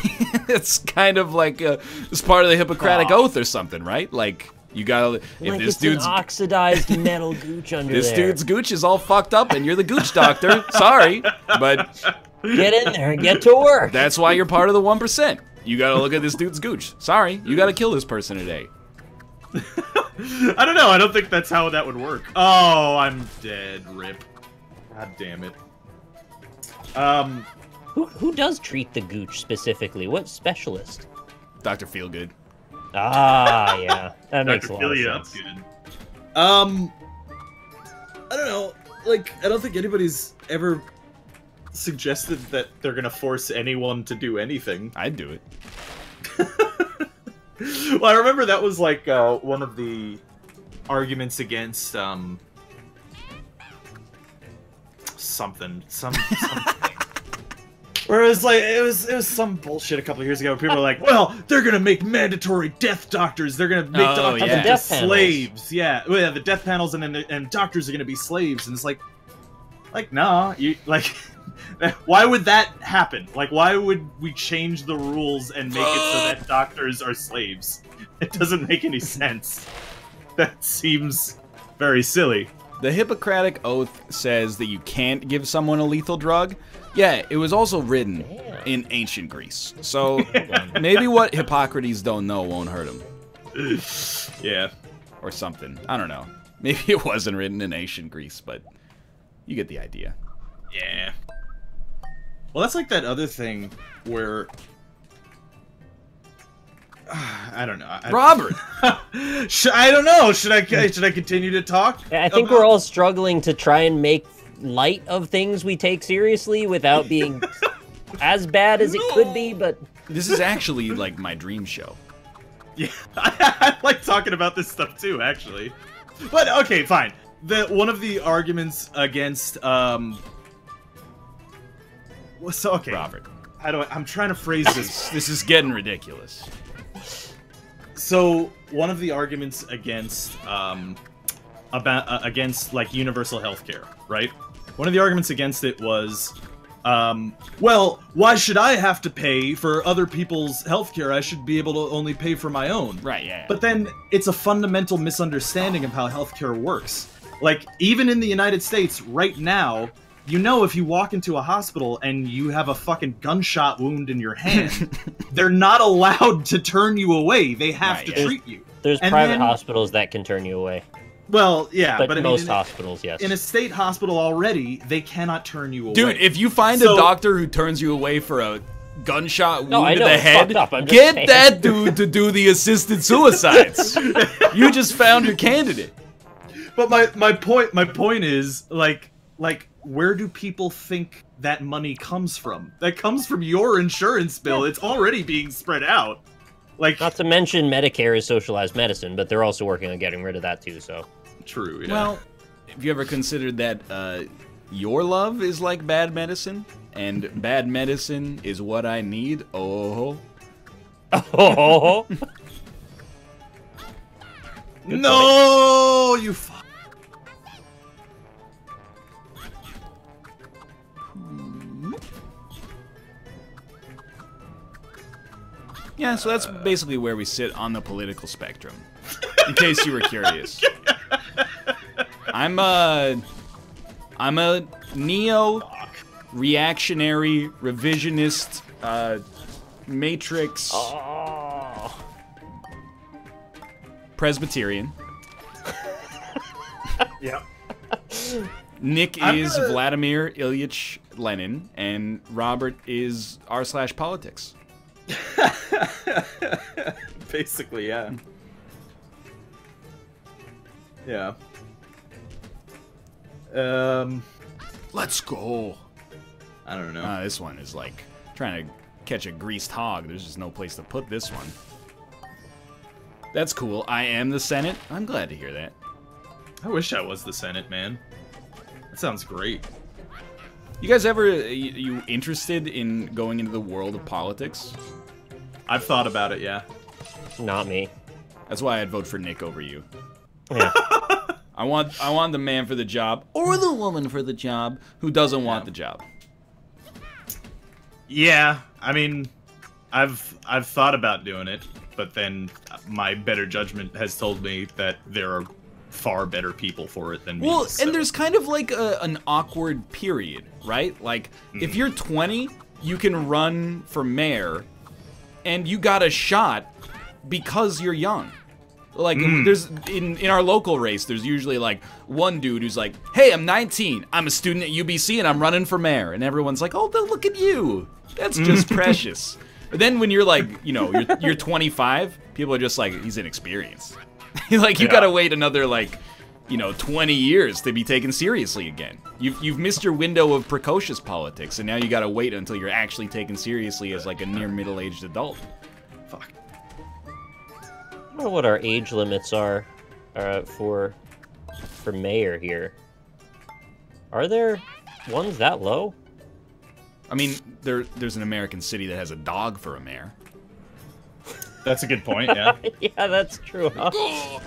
It's kind of like it's part of the Hippocratic Oath or something, right? Like... You gotta, if like this it's dude's an oxidized metal gooch under this there. dude's gooch is all fucked up, and you're the gooch doctor. Sorry, but get in there and get to work. That's why you're part of the 1%. You gotta look at this dude's gooch. Sorry, you gotta kill this person today. I don't know. I don't think that's how that would work. Oh, I'm dead. Rip. God damn it. Who does treat the gooch specifically? What specialist? Dr. Feelgood. Ah, yeah. That makes a lot of sense. Good. I don't know. Like, I don't think anybody's ever suggested that they're gonna force anyone to do anything. I'd do it. Well, I remember that was like one of the arguments against something. Where it was like it was some bullshit a couple of years ago. People were like, "Well, they're gonna make mandatory death doctors. They're gonna make doctors into slaves." Yeah, well, yeah, the death panels, and doctors are gonna be slaves. And it's like nah, you like, why would that happen? Like, why would we change the rules and make it so that doctors are slaves? It doesn't make any sense. That seems very silly. The Hippocratic Oath says that you can't give someone a lethal drug. Yeah, it was also written in ancient Greece. So maybe what Hippocrates don't know won't hurt him. Yeah. Or something. I don't know. Maybe it wasn't written in ancient Greece, but you get the idea. Yeah. Well, that's like that other thing where... I don't know. Robert! I don't know. Should I continue to talk? I think we're all struggling to try and make light of things we take seriously without being as bad as it could be, but... This is actually, like, my dream show. Yeah, I like talking about this stuff too, actually. But, okay, fine. One of the arguments against, okay. Robert. I'm trying to phrase this. This is getting ridiculous. So, one of the arguments against, against, like, universal healthcare, right? One of the arguments against it was, well, why should I have to pay for other people's healthcare? I should be able to only pay for my own. Right, yeah. But then, it's a fundamental misunderstanding of how healthcare works. Like, even in the United States, right now, you know if you walk into a hospital and you have a fucking gunshot wound in your hand, they're not allowed to turn you away. They have to treat you. There's private hospitals that can turn you away. Well, yeah, but most hospitals, yes. In a state hospital already, they cannot turn you away. Dude, if you find a doctor who turns you away for a gunshot wound to the head, get that dude to do the assisted suicides. You just found your candidate. But my point is, like, where do people think that money comes from? That comes from your insurance bill. It's already being spread out. Like, not to mention Medicare is socialized medicine, but they're also working on getting rid of that too, so. True, yeah. Well, have you ever considered that your love is like bad medicine, and bad medicine is what I need? Oh. Oh. No, you fuck. Yeah, so that's basically where we sit on the political spectrum, in case you were curious. I'm a neo-reactionary, revisionist, Matrix, Presbyterian. Yep. Nick is Vladimir Ilyich Lenin, and Robert is r/politics. Basically, yeah. Yeah. Let's go. I don't know. This one is like trying to catch a greased hog. There's just no place to put this one. That's cool. I am the Senate. I'm glad to hear that. I wish I was the Senate, man. That sounds great. You guys ever, you interested in going into the world of politics? I've thought about it, yeah. Not me. That's why I'd vote for Nick over you. Yeah. I want the man for the job, or the woman for the job, who doesn't want the job. Yeah, I mean, I've thought about doing it, but then my better judgment has told me that there are far better people for it than me. Well, so. And there's kind of like an awkward period, right? Like, if you're 20, you can run for mayor, and you got a shot because you're young. Like, there's in our local race, there's usually like one dude who's like, "Hey, I'm 19. I'm a student at UBC, and I'm running for mayor." And everyone's like, "Oh, look at you. That's just precious." But then when you're like, you know, you're 25, people are just like, "He's inexperienced." Like, you gotta wait another like, you know, 20 years to be taken seriously again. You've missed your window of precocious politics, and now you gotta wait until you're actually taken seriously as like a near middle-aged adult. Fuck. I don't know what our age limits are for mayor here. Are there ones that low? I mean, there's an American city that has a dog for a mayor. That's a good point, yeah. Yeah, that's true, huh?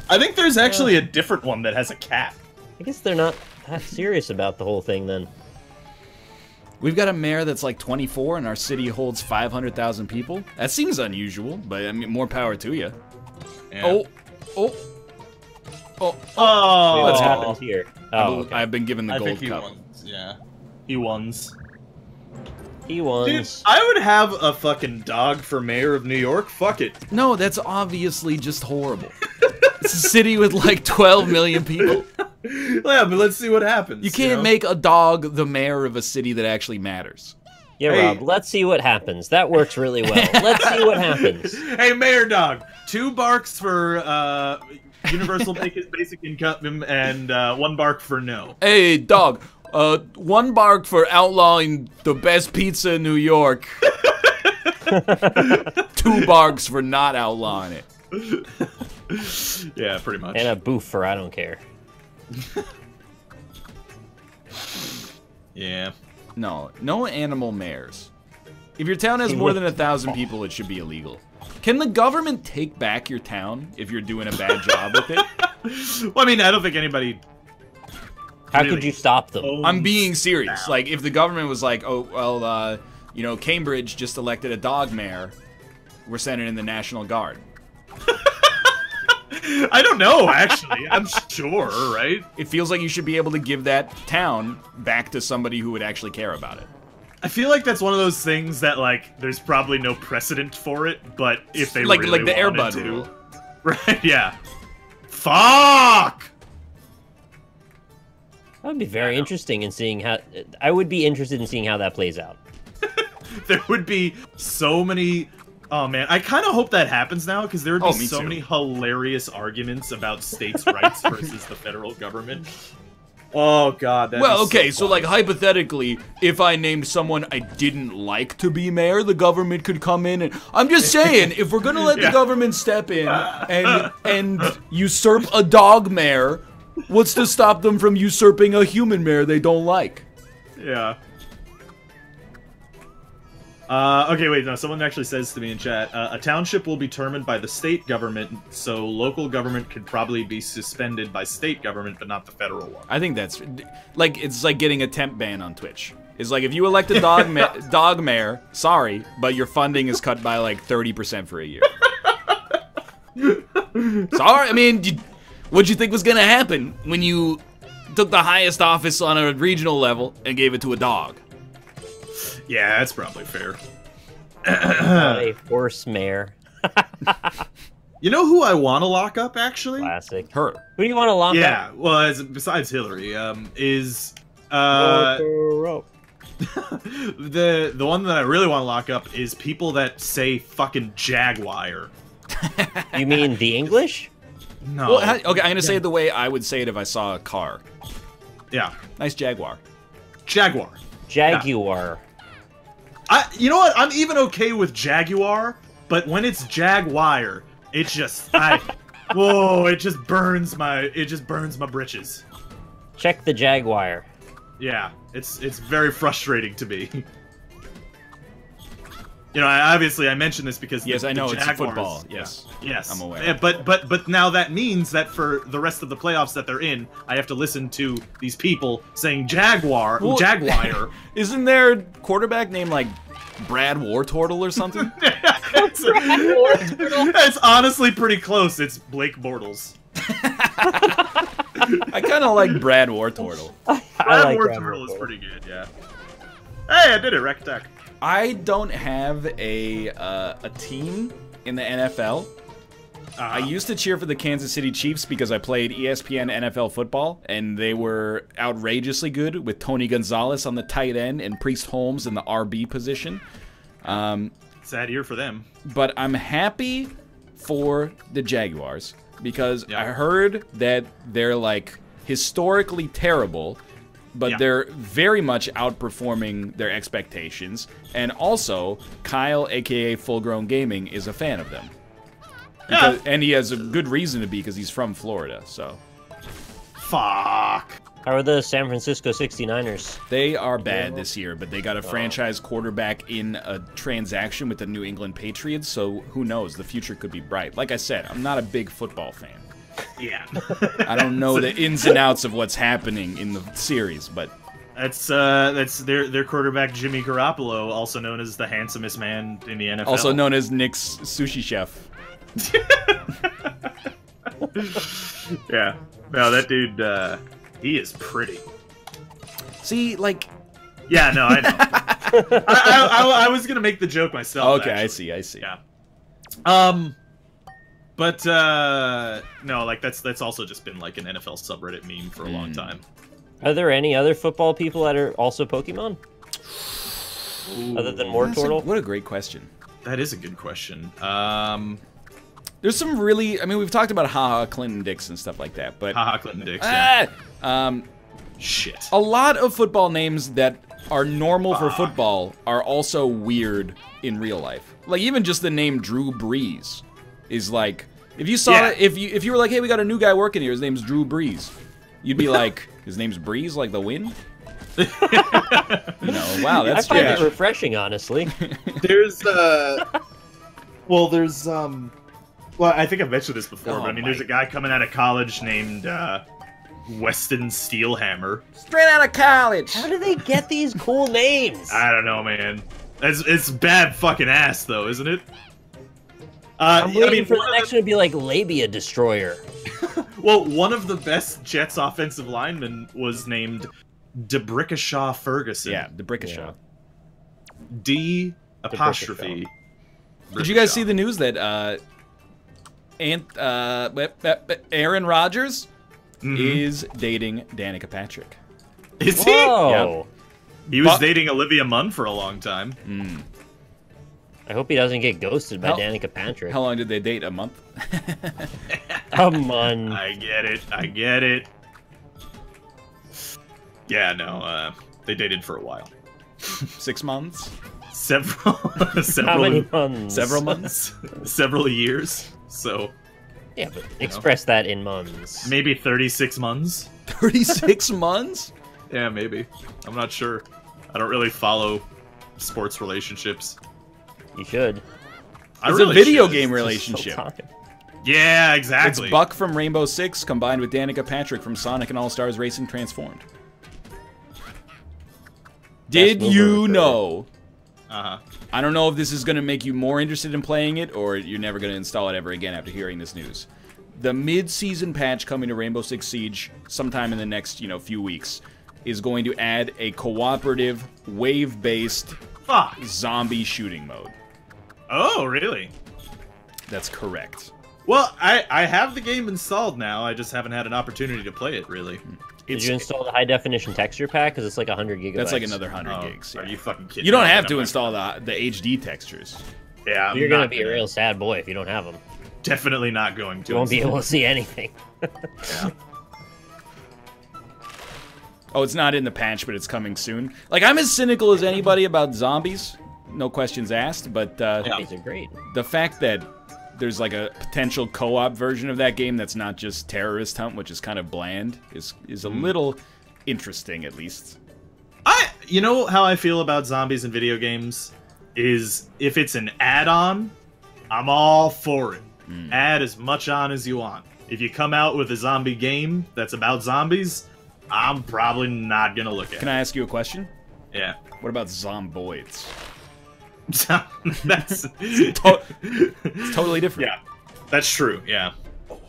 I think there's actually a different one that has a cat. I guess they're not that serious about the whole thing, then. We've got a mayor that's like 24, and our city holds 500,000 people. That seems unusual, but I mean, more power to you. Yeah. Wait, what happened here? Oh, okay. I've been given the gold cup. Wons. Yeah. He wons. He won. Dude, I would have a fucking dog for mayor of New York. Fuck it. No, that's obviously just horrible. It's a city with like 12 million people. Yeah, but let's see what happens. You can't make a dog the mayor of a city that actually matters. Yeah, hey. Rob, let's see what happens. That works really well. Let's see what happens. Hey, mayor dog. 2 barks for universal basic income and 1 bark for no. Hey, dog. 1 bark for outlawing the best pizza in New York. 2 barks for not outlawing it. Yeah, pretty much. And a boof for I don't care. Yeah. No animal mayors. If your town has more than 1,000 people, it should be illegal. Can the government take back your town if you're doing a bad job with it? Well, I mean, I don't think anybody... How could you stop them? I'm being serious. Like, if the government was like, oh, well, you know, Cambridge just elected a dog mayor, we're sending in the National Guard. I don't know, actually. I'm sure, right? It feels like you should be able to give that town back to somebody who would actually care about it. I feel like that's one of those things that, like, there's probably no precedent for it, but if they like really the Air wanted Bud to... rule. Right, yeah. Fuck! That would be very interesting in seeing how. I would be interested in seeing how that plays out. There would be so many. Oh man, I kind of hope that happens now because there would be so many hilarious arguments about states' rights versus the federal government. Oh god. Well, okay, so like hypothetically, if I named someone I didn't like to be mayor, the government could come in and I'm just saying, if we're gonna let the government step in and usurp a dog mayor, what's to stop them from usurping a human mayor they don't like? Yeah. Okay, wait, no, someone actually says to me in chat, a township will be determined by the state government, so local government could probably be suspended by state government, but not the federal one. I think that's, like, it's like getting a temp ban on Twitch. It's like, if you elect a dog mayor, sorry, but your funding is cut by, like, 30% for a year. Sorry, I mean, what'd you think was gonna happen when you took the highest office on a regional level and gave it to a dog? Yeah, that's probably fair. A horse mayor. You know who I want to lock up, actually? Classic. Her. Who do you want to lock up? Yeah, well, besides Hillary, is... Oh, the one that I really want to lock up is people that say fucking Jaguar. You mean the English? No. Well, okay, I'm gonna say it the way I would say it if I saw a car. Yeah. Nice Jaguar. Jaguar. Jaguar. Yeah. You know what? I'm even okay with Jaguar, but when it's Jaguar, it's just whoa! It just burns my britches. Check the Jaguar. Yeah, it's very frustrating to me. You know, I mentioned this because yes, I know the it's Jaguars, football. Yes, yes, I'm aware. Yeah, but now that means that for the rest of the playoffs that they're in, I have to listen to these people saying Jaguar. Isn't there a quarterback named like Brad Wartortle or something? It's honestly pretty close. It's Blake Bortles. I kind of like Brad Wartortle. Brad Wartortle is pretty good. Yeah. Hey, I did it. Rec Tech. I don't have a team in the NFL. I used to cheer for the Kansas City Chiefs because I played ESPN NFL football, and they were outrageously good with Tony Gonzalez on the tight end and Priest Holmes in the RB position. Sad year for them. But I'm happy for the Jaguars because I heard that they're like historically terrible, but they're very much outperforming their expectations. And also, Kyle, aka Full Grown Gaming, is a fan of them. And he has a good reason to be because he's from Florida, so. Fuck. How are the San Francisco 69ers? They are bad this year, but they got a franchise quarterback in a transaction with the New England Patriots, so who knows? The future could be bright. Like I said, I'm not a big football fan. Yeah. I don't know the ins and outs of what's happening in the series, but that's their quarterback Jimmy Garoppolo, also known as the handsomest man in the NFL. Also known as Nick's sushi chef. Yeah. No, that dude he is pretty. See, like yeah, no, I know. I was going to make the joke myself. Okay, actually. I see. Yeah. But no, like that's also just been like an NFL subreddit meme for a long time. Are there any other football people that are also Pokemon? Ooh, other than Wartortle? What a great question. That is a good question. There's some really, I mean, we've talked about haha Clinton Dix and stuff like that, but haha Clinton Dix. Yeah. Shit. A lot of football names that are normal for football are also weird in real life. Like even just the name Drew Brees is like, if you saw it, if you were like, hey, we got a new guy working here, his name's Drew Brees, you'd be like, his name's Brees, like the wind? You know, wow, that's I find it refreshing, honestly. There's well, I think I've mentioned this before, but I mean, there's a guy coming out of college named Weston Steelhammer. Straight out of college. How do they get these cool names? I don't know, man. It's bad fucking ass, though, isn't it? I'm waiting for the next one to be like Labia Destroyer. Well, one of the best Jets offensive linemen was named DeBrickashaw Ferguson. Yeah, DeBrickashaw. D apostrophe. Did you guys see the news that Aaron Rodgers is dating Danica Patrick? Is he? Whoa. Yep. He was dating Olivia Munn for a long time. Mm. I hope he doesn't get ghosted by Danica Patrick. How long did they date? A month? A month. I get it. I get it. Yeah, no, they dated for a while. 6 months? Several How many months? Several months? Several years. So... Yeah, but express that in months. Maybe 36 months. 36 months? Yeah, maybe. I'm not sure. I don't really follow sports relationships. You should. It's a video game relationship. Yeah, exactly. It's Buck from Rainbow Six combined with Danica Patrick from Sonic and All-Stars Racing Transformed. Did you know? I don't know if this is going to make you more interested in playing it, or you're never going to install it ever again after hearing this news. The mid-season patch coming to Rainbow Six Siege sometime in the next, few weeks is going to add a cooperative, wave-based zombie shooting mode. Oh, really? That's correct. Well, I have the game installed now. I just haven't had an opportunity to play it, really. Did you install the high-definition texture pack? Because it's like 100 gigabytes. That's like another 100 gigs. Yeah. Are you fucking kidding me? You don't have to install the HD textures. Yeah, you're going to be a real sad boy if you don't have them. Definitely not going to. You won't be able to see anything. Yeah. Oh, it's not in the patch, but it's coming soon. Like, I'm as cynical as anybody about zombies. No questions asked, but zombies are great. The fact that there's like a potential co-op version of that game that's not just Terrorist Hunt, which is kind of bland, is a little interesting, at least. You know how I feel about zombies in video games? Is if it's an add-on, I'm all for it. Add as much on as you want. If you come out with a zombie game that's about zombies, I'm probably not gonna look at it. Can I ask you a question? Yeah. What about Zomboids? That's it's totally different. Yeah, that's true. Yeah.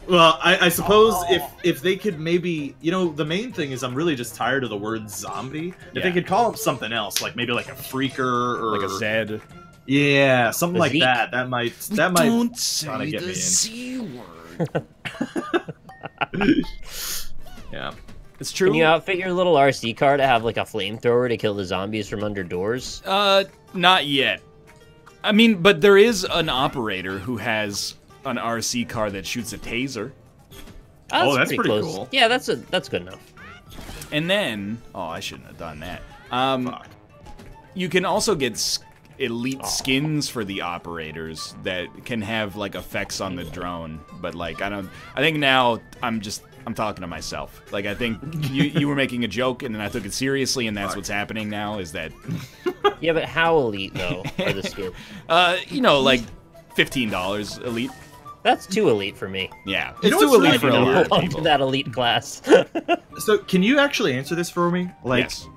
Well, I suppose if they could maybe, the main thing is I'm really just tired of the word zombie. If they could call it something else, like maybe like a freaker or like a Zed. Yeah, something like that. That might don't say get the C word. Yeah. It's true. Can you outfit your little RC car to have like a flamethrower to kill the zombies from under doors? Not yet. I mean, but there is an operator who has an RC car that shoots a taser. Oh, that's pretty cool. Yeah, that's good enough. And then, I shouldn't have done that. You can also get elite skins for the operators that can have like effects on the drone, but like I think now I'm talking to myself. Like, I think you were making a joke, and then I took it seriously, and that's what's happening now, is that... Yeah, but how elite, though, are the skins? Like $15 elite. That's too elite for me. Yeah, it's too elite for a lot of people. That elite class. So, can you actually answer this for me? Like, yes.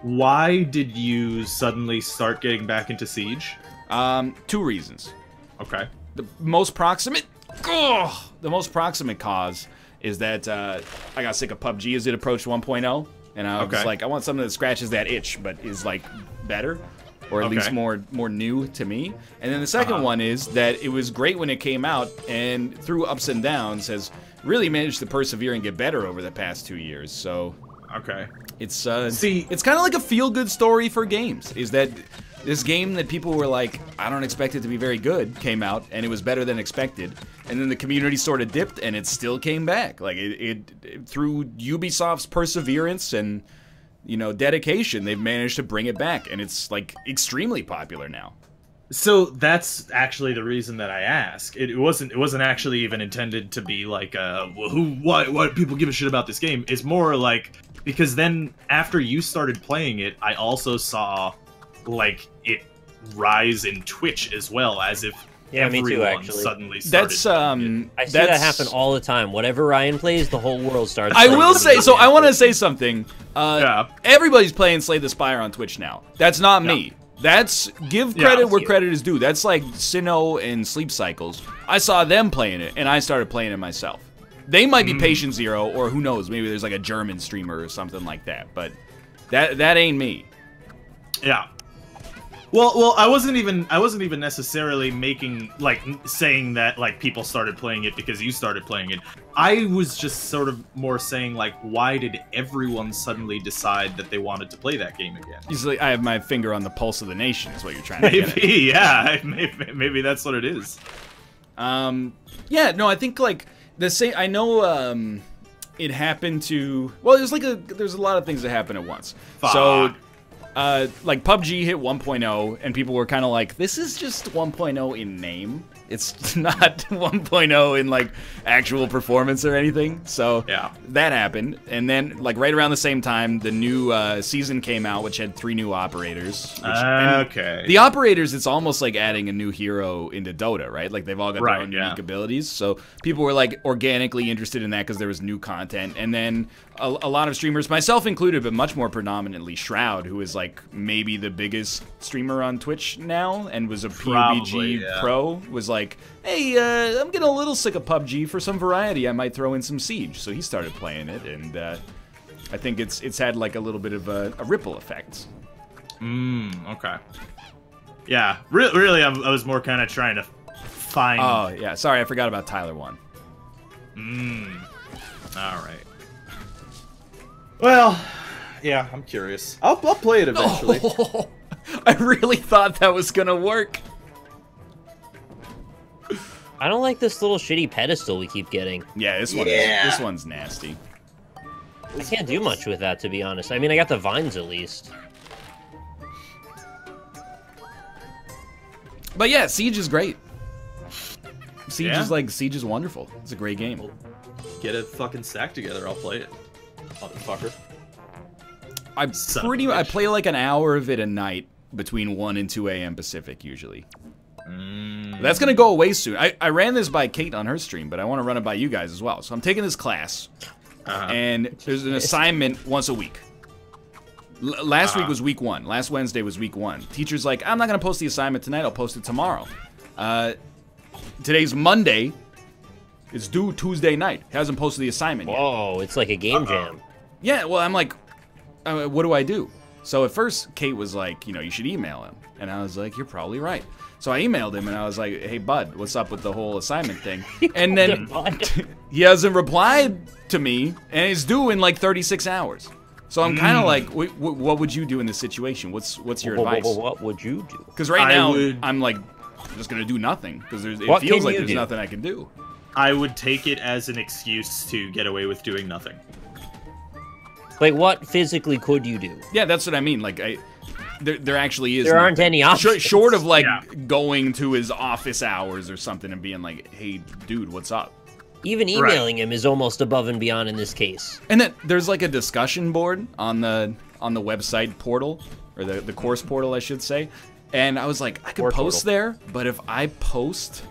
Why did you suddenly start getting back into Siege? 2 reasons. Okay. The most proximate cause is that I got sick of PUBG as it approached 1.0, and I was like, I want something that scratches that itch, but is like better, or at least more new to me. And then the second one is that it was great when it came out, and through ups and downs has really managed to persevere and get better over the past 2 years. So it's it's kind of like a feel-good story for games. Is that this game that people were like, I don't expect it to be very good, came out, and it was better than expected. And then the community sort of dipped, and it still came back. Like, it through Ubisoft's perseverance and, dedication, they've managed to bring it back. And it's, like, extremely popular now. So that's actually the reason that I ask. It wasn't actually even intended to be like, why do people give a shit about this game? It's more like, because then after you started playing it, I also saw... like it rise in Twitch as well, as if me too, actually. Suddenly started. I see that happen all the time. Whatever Ryan plays, the whole world starts. I will say, so I want to say something. Everybody's playing Slay the Spire on Twitch now. That's not me. That's give credit where credit is due. That's like Sinnoh and Sleep Cycles. I saw them playing it, and I started playing it myself. They might be Patient Zero, or who knows? Maybe there's like a German streamer or something like that. But that ain't me. Yeah. Well, I wasn't even necessarily making saying that like people started playing it because you started playing it. I was just sort of more saying like, why did everyone suddenly decide that they wanted to play that game again? Usually, I have my finger on the pulse of the nation. Is what you're trying to get at. Yeah, maybe that's what it is. Yeah, no, I think like the same. I know it happened to. Well, there's a lot of things that happen at once. Fuck. So. Like PUBG hit 1.0 and people were kind of like, this is just 1.0 in name. It's not 1.0 in like actual performance or anything. So yeah, that happened. And then like right around the same time, the new season came out, which had 3 new operators. Okay. The operators, it's almost like adding a new hero into Dota, right? Like they've all got their own unique abilities. So people were like organically interested in that because there was new content. And then a lot of streamers, myself included, but much more predominantly Shroud, who is like maybe the biggest streamer on Twitch now and was a PUBG pro, was like, hey, I'm getting a little sick of PUBG. For some variety, I might throw in some Siege. So he started playing it, and I think it's had like a little bit of a ripple effect. Okay. Yeah, really, I was more kind of trying to find... Oh, yeah, sorry, I forgot about Tyler 1. All right. Well, yeah, I'm curious. I'll play it eventually. Oh, I really thought that was gonna work. I don't like this little shitty pedestal we keep getting. Yeah, this one's nasty. I can't do much with that, to be honest. I mean, I got the vines at least. But yeah, Siege is great. Siege is wonderful. It's a great game. Get a fucking stack together, I'll play it. Motherfucker. I play like an hour of it a night between 1 and 2 a.m. Pacific usually. That's gonna go away soon. I ran this by Kate on her stream, but I want to run it by you guys as well. So I'm taking this class, and there's an assignment once a week. Last week was week 1. Last Wednesday was week 1. Teacher's like, I'm not gonna post the assignment tonight. I'll post it tomorrow. Today's Monday. It's due Tuesday night. Hasn't posted the assignment yet. Whoa, it's like a game jam. Yeah, well, I'm like, what do I do? So at first, Kate was like, you should email him. And I was like, you're probably right. So I emailed him, and I was like, hey, bud, what's up with the whole assignment thing? And then he hasn't replied to me, and it's due in like 36 hours. So I'm kind of like, what would you do in this situation? What's your advice? What would you do? Because right now, I'm like, just going to do nothing. Because it feels like there's nothing I can do. I would take it as an excuse to get away with doing nothing. Like, what physically could you do? Yeah, that's what I mean. Like, there actually is. There aren't any options. Short of like going to his office hours or something and being like, "Hey, dude, what's up?" Even emailing him is almost above and beyond in this case. And then there's like a discussion board on the website portal, or the course portal, I should say. And I was like, I could post there, but if I post.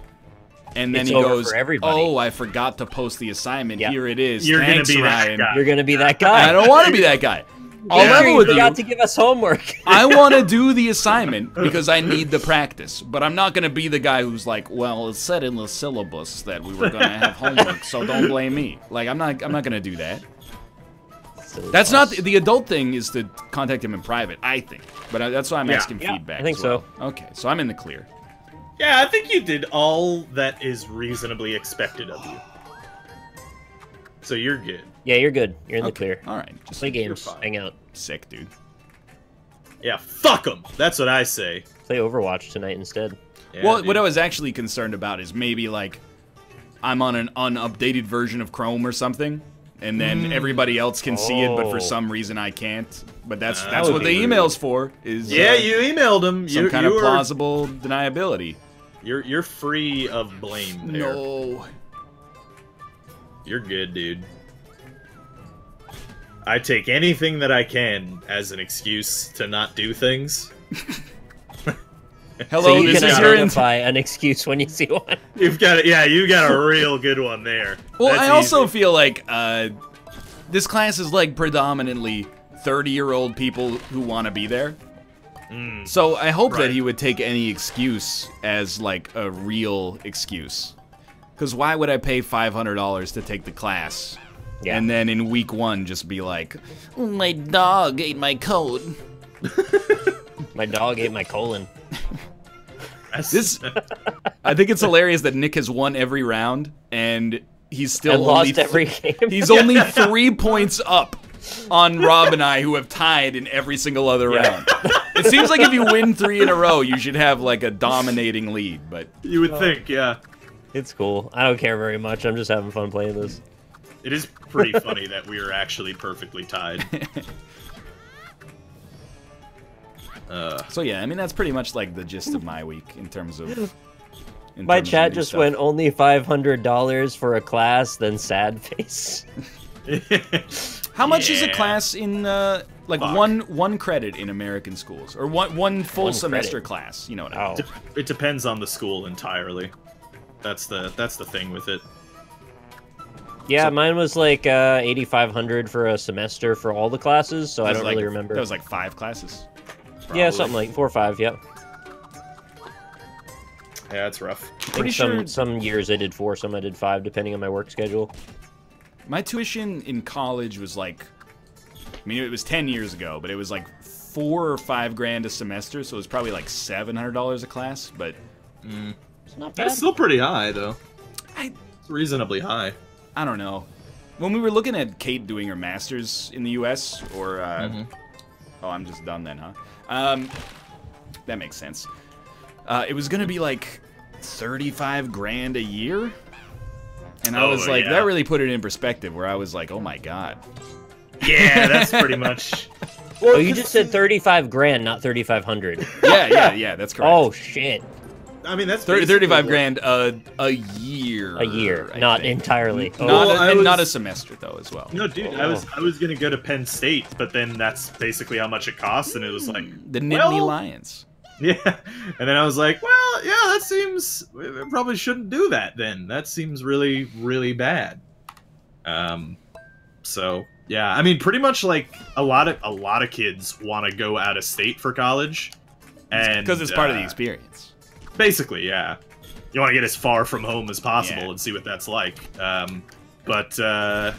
And then he goes, oh, I forgot to post the assignment. Yep. Here it is. You're Thanks, gonna be Ryan. That guy. You're going to be that guy. I don't want to be that guy. I'll level with you. Forgot to give us homework. I want to do the assignment because I need the practice. But I'm not going to be the guy who's like, well, it said in the syllabus that we were going to have homework, so don't blame me. Like, I'm not going to do that. That's not the adult thing is to contact him in private, I think. But that's why I'm asking feedback. I think so. Okay, so I'm in the clear. Yeah, I think you did all that is reasonably expected of you. So you're good. Yeah, you're good. You're in the clear. All right. Just play games. Hang out. Sick, dude. Yeah, fuck them. That's what I say. Play Overwatch tonight instead. Yeah, well, what I was actually concerned about is maybe, like, I'm on an unupdated version of Chrome or something, and then everybody else can see it, but for some reason I can't. But that's what the email's for. Is you emailed them. Some kind of plausible deniability. You're free of blame there. No. You're good, dude. I take anything that I can as an excuse to not do things. Hello, so you can identify an excuse when you see one. You've got it. Yeah, you got a real good one there. Well, I also feel like this class is like predominantly 30-year-old people who want to be there. So I hope that he would take any excuse as like a real excuse. Because why would I pay $500 to take the class? Yeah. And then in week 1 just be like, my dog ate my code. My dog ate my colon. This, I think it's hilarious that Nick has won every round, and he's still only lost every game. He's only 3 points up on Rob and I, who have tied in every single other round. It seems like if you win 3 in a row, you should have like a dominating lead. But you would think, yeah. It's cool. I don't care very much. I'm just having fun playing this. It is pretty funny that we are actually perfectly tied. So yeah, I mean that's pretty much like the gist of my week in terms of. My chat just went only $500 for a class, then sad face. How much is a class in like one credit in American schools, or one full semester credit. Class? You know what I mean? It depends on the school entirely. That's the thing with it. Yeah, so, mine was like 8,500 for a semester for all the classes, so I don't really remember. That was like 5 classes. Probably. Yeah, something like 4 or 5. Yeah. Yeah, it's rough. I think some years I did 4, some I did 5, depending on my work schedule. My tuition in college was like, I mean, it was 10 years ago, but it was like 4 or 5 grand a semester, so it was probably like $700 a class. But it's not bad. That's still pretty high, though. It's reasonably high. I don't know. When we were looking at Kate doing her master's in the U.S., or oh, I'm just done then, huh? That makes sense. It was gonna be like 35 grand a year, and I was like, that really put it in perspective. Where I was like, oh my god. Yeah, that's pretty much. Well, you just said 35 grand, not 3,500. Yeah, that's correct. Oh shit. I mean, that's 35 grand a year. A year, not entirely. Not a semester though, as well. No, dude, I was gonna go to Penn State, but then that's basically how much it costs, and it was like the Nittany Lions. Yeah, and then I was like, well, yeah, that seems we probably shouldn't do that. Then that seems really, really bad. So yeah, I mean, pretty much like a lot of kids want to go out of state for college, and because it's part of the experience. Basically, yeah. You want to get as far from home as possible and see what that's like. But yeah,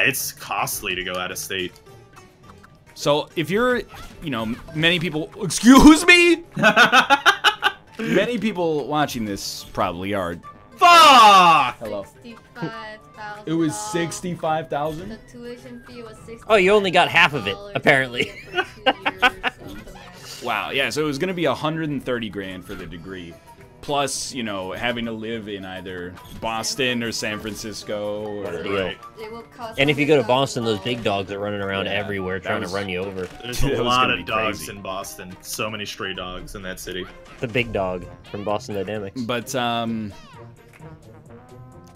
it's costly to go out of state. So if you're, many people, excuse me? Many people watching this probably are. Fuck! Hello. $65,000. It was $65,000? The tuition fee was $65,000. Oh, you only got half of it, apparently. Wow, yeah, so it was going to be 130 grand for the degree. Plus, having to live in either Boston or San Francisco. Or, and if you go to Boston, those big dogs are running around everywhere trying to run you over. There's a lot of dogs in Boston. So many stray dogs in that city. The big dog from Boston Dynamics. But,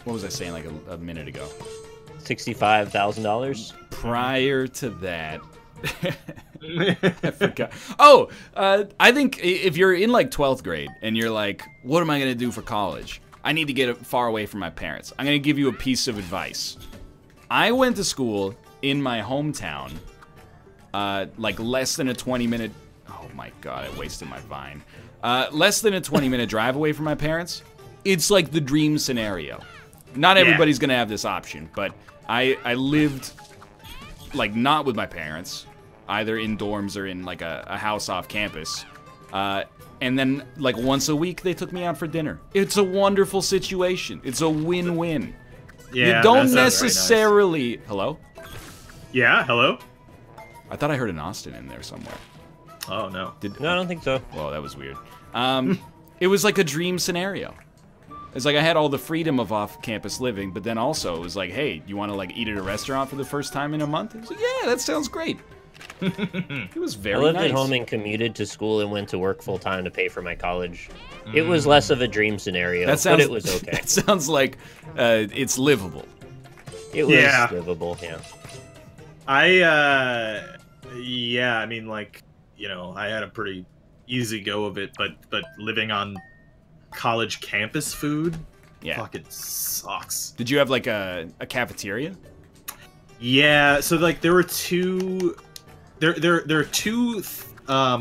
what was I saying like a minute ago? $65,000? Prior to that... I forgot. Oh, I think if you're in like 12th grade and you're like, what am I going to do for college? I need to get far away from my parents. I'm going to give you a piece of advice. I went to school in my hometown, like less than a 20-minute... Oh my god, I wasted my Vine. Less than a 20-minute drive away from my parents. It's like the dream scenario. Not everybody's going to have this option, but I lived, like, not with my parents, either in dorms or in, like, a house off campus. And then, like, once a week, they took me out for dinner. It's a wonderful situation. It's a win-win. Yeah, you don't necessarily... Nice. Hello? Yeah, hello? I thought I heard an Austin in there somewhere. Oh, no. No, I don't think so. Well, that was weird. It was like a dream scenario. It's like I had all the freedom of off-campus living, but then also it was like, hey, you want to, like, eat at a restaurant for the first time in a month? I was like, yeah, that sounds great. It was very nice. I lived at home and commuted to school and went to work full-time to pay for my college. It was less of a dream scenario, but it was okay. That sounds like it's livable. It was livable, yeah. I mean, like, I had a pretty easy go of it, but living on college campus food fucking sucks. Did you have, like, a cafeteria? Yeah, so, like, there were two... There are two... I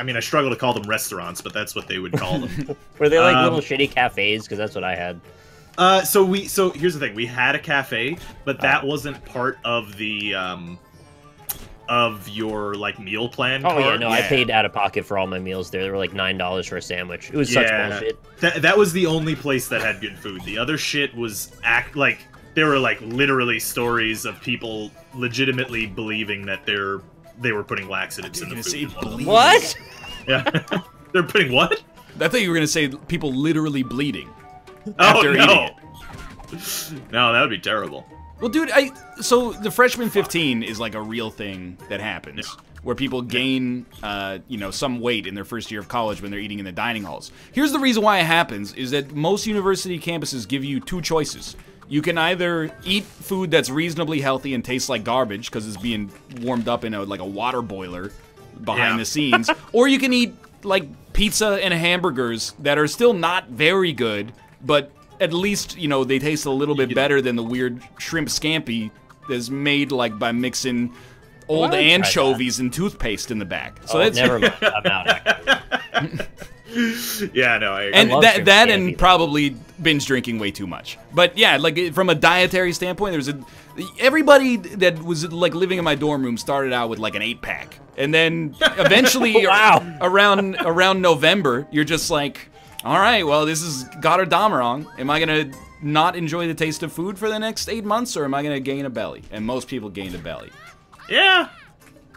mean, I struggle to call them restaurants, but that's what they would call them. Were they, like, little shitty cafes? Because that's what I had. So here's the thing. We had a cafe, but that wasn't part of the of your like meal plan Oh card. yeah, no, I paid out of pocket for all my meals there. They were like $9 for a sandwich. It was such bullshit. That was the only place that had good food. The other shit was there were like literally stories of people legitimately believing that they were putting laxatives in the food. What? Yeah. They're putting what? I thought you were gonna say people literally bleeding. Oh after no! eating it. No, that would be terrible. Well, dude, so the freshman 15 is like a real thing that happens, where people gain, some weight in their first year of college when they're eating in the dining halls. Here's the reason why it happens: is that most university campuses give you two choices. You can either eat food that's reasonably healthy and tastes like garbage because it's being warmed up in a water boiler behind the scenes, or you can eat like pizza and hamburgers that are still not very good, but at least, they taste a little bit better than the weird shrimp scampi that's made like by mixing old anchovies and toothpaste in the back. So that's never mind. I'm out. Actually. Yeah, no, and that and probably binge drinking way too much. But yeah, like from a dietary standpoint, everybody that was like living in my dorm room started out with like an 8-pack, and then eventually around November, you're just like, all right, well, this is Gotterdammerung. Am I gonna not enjoy the taste of food for the next 8 months, or am I gonna gain a belly? And most people gained a belly. Yeah.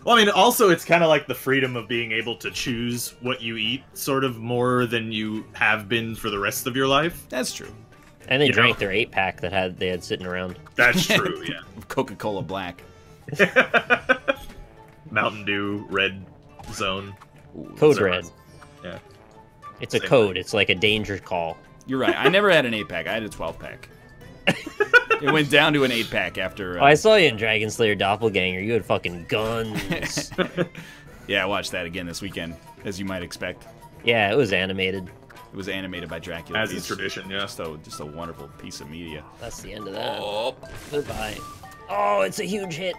Well, I mean, also, it's kind of like the freedom of being able to choose what you eat, sort of more than you have been for the rest of your life. That's true. And they drank their 8-pack that they had sitting around. That's true, yeah. Coca-Cola Black. Mountain Dew, Red Zone. Code Red. Yeah. It's a code. It's like a danger call. You're right. I never had an 8-pack. I had a 12-pack. It went down to an 8-pack after... I saw you in Dragon Slayer Doppelganger. You had fucking guns. Yeah, I watched that again this weekend, as you might expect. Yeah, it was animated. It was animated by Dracula. As is tradition, yeah. Just a wonderful piece of media. That's the end of that. Oh. Goodbye. Oh, it's a huge hit.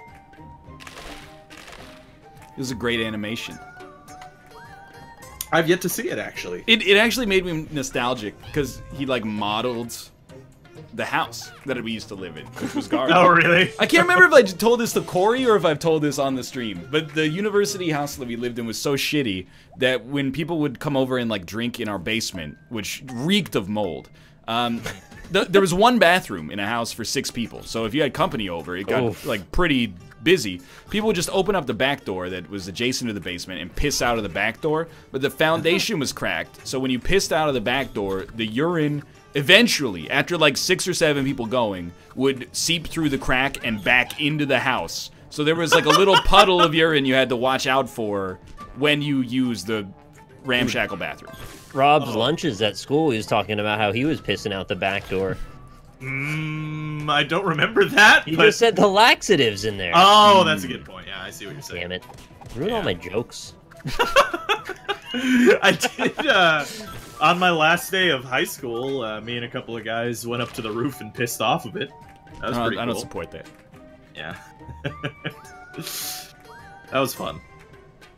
It was a great animation. I've yet to see it, actually. It actually made me nostalgic, because he, like, modeled the house that we used to live in, which was garbage. Oh, really? I can't remember if I told this to Corey or if I've told this on the stream, but the university house that we lived in was so shitty that when people would come over and, like, drink in our basement, which reeked of mold, there was one bathroom in a house for 6 people, so if you had company over, it got, like, pretty busy. People would just open up the back door that was adjacent to the basement and piss out of the back door, but the foundation was cracked, so when you pissed out of the back door, the urine eventually, after like 6 or 7 people going, would seep through the crack and back into the house. So there was like a little puddle of urine you had to watch out for when you use the ramshackle bathroom. Rob's lunches at school, he was talking about how he was pissing out the back door. I don't remember that. You just said the laxatives in there. Oh, that's a good point. Yeah, I see what you're saying. Damn it. Ruin all my jokes. I did, on my last day of high school, me and a couple of guys went up to the roof and pissed off of it. That was pretty cool. I don't support that. Yeah. That was fun.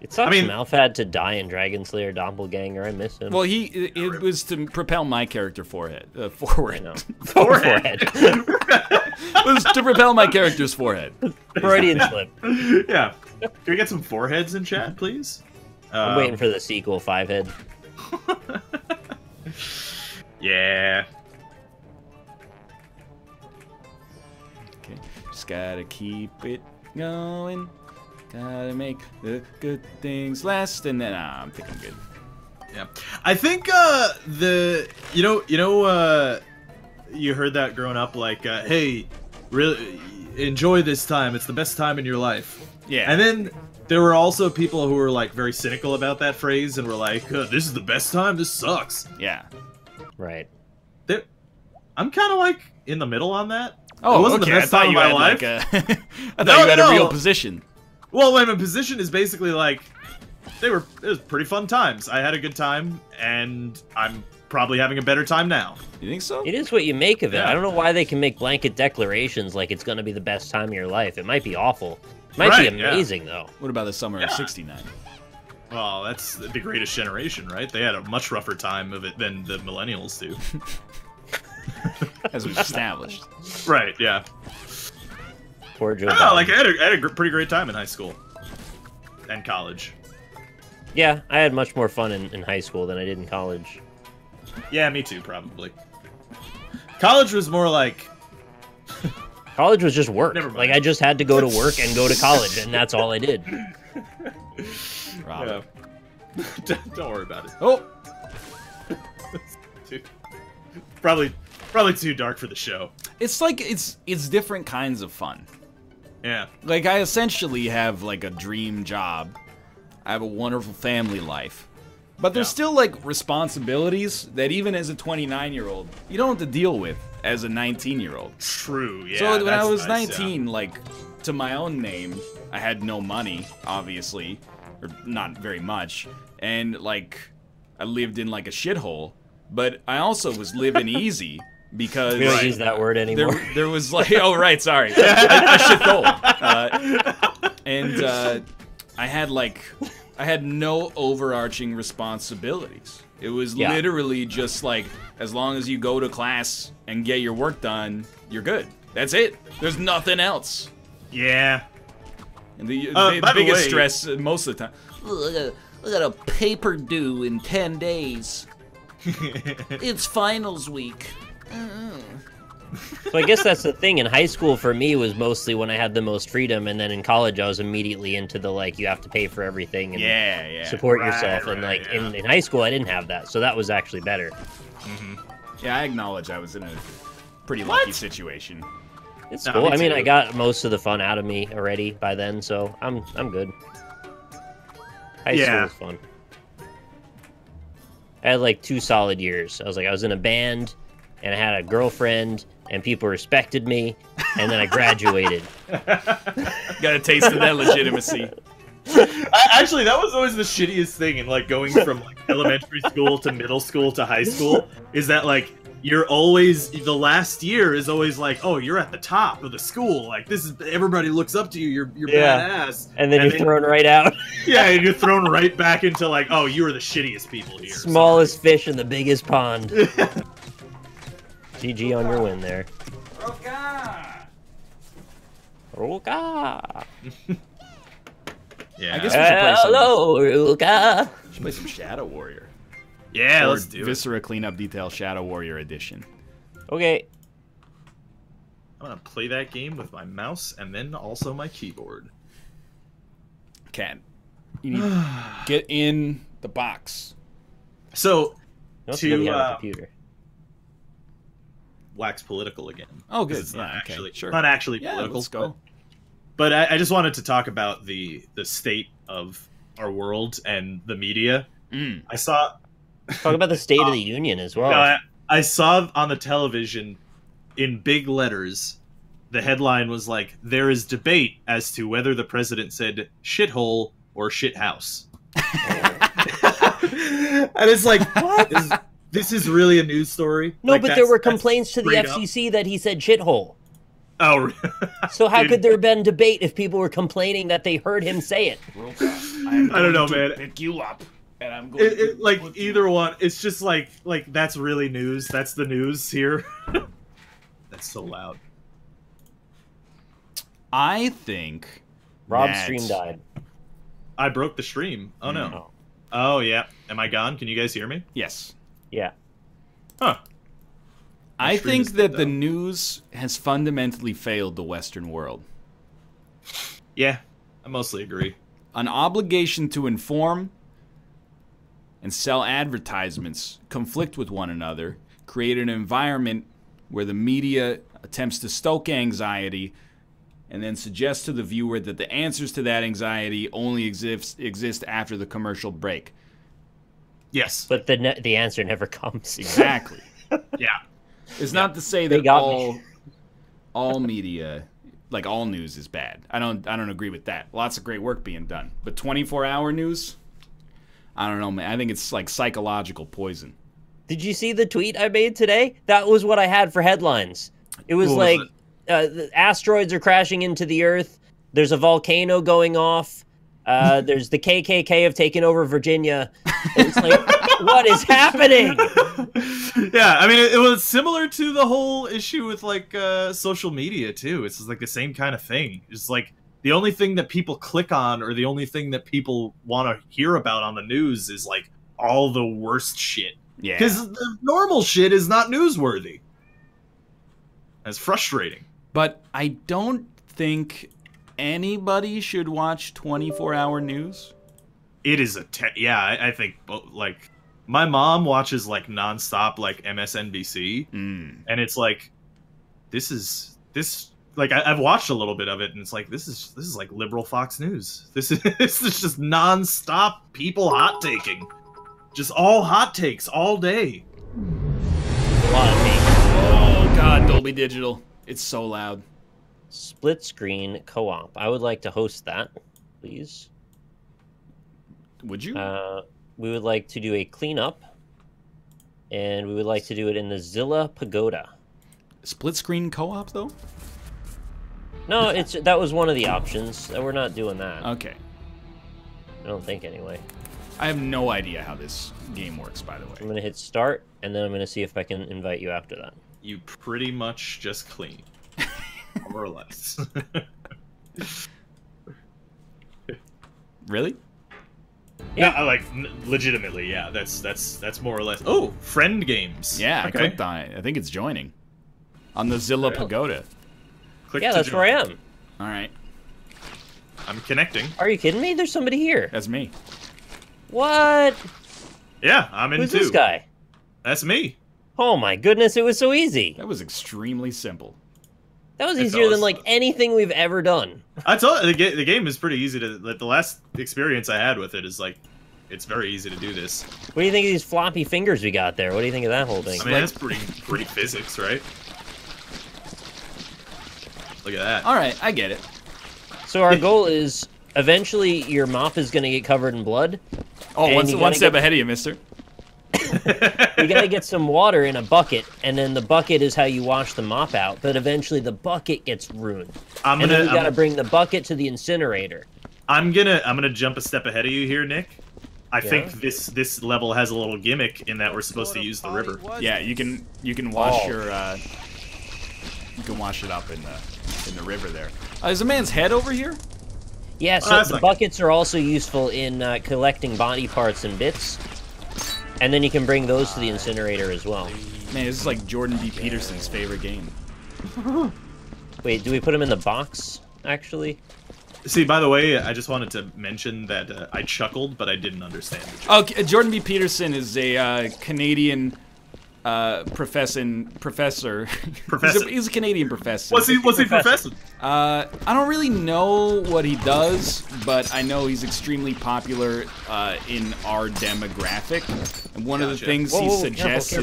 It sucks Malf had to die in Dragon Slayer Doppelganger. I miss him. Well, it was to propel my character forward. Forward. Forehead. It was to propel my character's forehead. Freudian slip. Yeah. Can we get some foreheads in chat, please? I'm waiting for the sequel, 5-head. Yeah. Okay. Just gotta keep it going. Gotta make the good things last, and then I think I'm good. Yeah, I think you heard that growing up, like, hey, really enjoy this time. It's the best time in your life. Yeah. And then there were also people who were like very cynical about that phrase and were like, this is the best time. This sucks. Yeah. Right. I'm kind of like in the middle on that. Oh, it wasn't the best time of my life. I thought you had a real position. Well, my position is basically like, it was pretty fun times. I had a good time, and I'm probably having a better time now. You think so? It is what you make of it. Yeah. I don't know why they can make blanket declarations like it's going to be the best time of your life. It might be awful. It might be amazing, though. What about the summer of '69? Well, that's the greatest generation, right? They had a much rougher time of it than the millennials do. As we've established. Right, yeah. Poor Joe. I had a pretty great time in high school. and college. Yeah, I had much more fun in high school than I did in college. Yeah, me too, probably. College was more like... College was just work. Never mind. Like, I just had to go to work and go to college, and that's all I did. Yeah. Don't worry about it. Oh! Probably too dark for the show. It's like, it's different kinds of fun. Yeah. Like, I essentially have, like, a dream job. I have a wonderful family life. But there's still, like, responsibilities that even as a 29-year-old, you don't have to deal with as a 19-year-old. True, yeah. So when I was 19, like, to my own name, I had no money, obviously. Or not very much. And, like, I lived in, like, a shithole. But I also was living easy because... We don't use that word anymore. There was, like... Oh, right, sorry. A shithole. I had, like... I had no overarching responsibilities. It was literally just like, as long as you go to class and get your work done, you're good. That's it. There's nothing else. Yeah. And the biggest stress most of the time. I got a paper due in 10 days. It's finals week. So I guess that's the thing. In high school, for me, was mostly when I had the most freedom, and then in college, I was immediately into the, like, you have to pay for everything and support yourself. And, like, in high school, I didn't have that, so that was actually better. Mm-hmm. Yeah, I acknowledge I was in a pretty lucky situation. It's cool. I mean, I got most of the fun out of me already by then, so I'm good. High school was fun. I had, like, 2 solid years. I was in a band, and I had a girlfriend, and people respected me, and then I graduated. Got a taste of that legitimacy. Actually, that was always the shittiest thing in, like, going from, like, elementary school to middle school to high school, is that, like, you're always, the last year is always like, oh, you're at the top of the school, like, this is, everybody looks up to you, you're badass. And then you're thrown right out. Yeah, and you're thrown right back into, like, oh, you are the shittiest people here. Smallest fish in the biggest pond. GG on your win there. Roka! Roka! Yeah. I guess we should play some... Hello, Roka! We should play some Shadow Warrior. Yeah, or let's do Viscera Cleanup Detail Shadow Warrior Edition. Okay. I'm gonna play that game with my mouse and then also my keyboard. Cat, you need to get in the box. So, to computer. Wax political again. Oh, good. It's not actually, sure. not actually political. Let's go. But I just wanted to talk about the state of our world and the media. I saw... Talk about the State of the Union as well. No, I saw on the television, in big letters, the headline was like, there is debate as to whether the president said shithole or shithouse. And it's like, what? This is really a news story? No, like, but there were complaints to the FCC that he said shithole. Oh, so how could there have been debate if people were complaining that they heard him say it? I don't know, man. Pick you up, and I'm going to like either one. It's just like that's really news. That's the news here. That's so loud. I think Rob's stream died. I broke the stream. Oh no. Oh yeah. Am I gone? Can you guys hear me? Yes. Yeah. Huh. I think that the news has fundamentally failed the Western world. Yeah, I mostly agree. An obligation to inform and sell advertisements conflict with one another, create an environment where the media attempts to stoke anxiety and then suggest to the viewer that the answers to that anxiety only exist after the commercial break. Yes. But the answer never comes. Exactly. Yeah. It's not to say that all media, like all news, is bad. I don't agree with that. Lots of great work being done, but 24-hour news, I don't know, man. I think it's like psychological poison. Did you see the tweet I made today? That was what I had for headlines. It was the asteroids are crashing into the Earth. There's a volcano going off. There's the KKK have taken over Virginia. It's like, what is happening? Yeah, I mean, it was similar to the whole issue with, like, social media, too. It's like the same kind of thing. It's like, the only thing that people click on, or the only thing that people want to hear about on the news, is like all the worst shit. Yeah. Because the normal shit is not newsworthy. That's frustrating. But I don't think anybody should watch 24-hour news. It is I think like my mom watches like nonstop like MSNBC, and it's like this like I've watched a little bit of it, and it's like this is like liberal Fox News. This is just nonstop people hot taking, just all hot takes all day. A lot of me. Oh God, Dolby Digital, it's so loud. Split screen co-op. I would like to host that, please. Would you? We would like to do a cleanup, and we would like to do it in the Zilla Pagoda. Split screen co-op though? No, that was one of the options. We're not doing that. Okay. I don't think anyway. I have no idea how this game works, by the way. I'm gonna hit start, and then I'm gonna see if I can invite you after that. You pretty much just clean, more or less. Really? Yeah, like legitimately. Yeah, that's more or less. Oh, friend games. Yeah, okay. I clicked on it. I think it's joining on the Zilla Pagoda. Click yeah, to that's join. where I am. All right, I'm connecting. Are you kidding me? There's somebody here. that's me. What? Yeah, I'm in Who's too. this guy? That's me. Oh my goodness, it was so easy. That was extremely simple. That was It's easier than awesome. like anything we've ever done. I told you, the game is pretty easy to. Like, the last experience I had with it is like, it's very easy to do this. What do you think of these floppy fingers we got there? What do you think of that whole thing? I mean, that's pretty physics, right? Look at that. All right, I get it. So our goal is eventually your mop is going to get covered in blood. Oh, And one step ahead of you, mister. You got to get some water in a bucket, and then the bucket is how you wash the mop out. But eventually the bucket gets ruined. And then you got to bring the bucket to the incinerator. I'm gonna jump a step ahead of you here, Nick. I think this level has a little gimmick in that we're supposed to use the river. Yeah, you can wash your you can wash it up in the river there. Is a man's head over here? Yeah, so the buckets are also useful in collecting body parts and bits. And then you can bring those to the incinerator as well. Man, this is like Jordan B. Peterson's favorite game. Wait, do we put him in the box, actually? See, by the way, I just wanted to mention that I chuckled, but I didn't understand the joke. Oh, Jordan B. Peterson is a Canadian professor. He's a Canadian professor. What's he professing? I don't really know what he does, but I know he's extremely popular in our demographic. And one of the things he suggests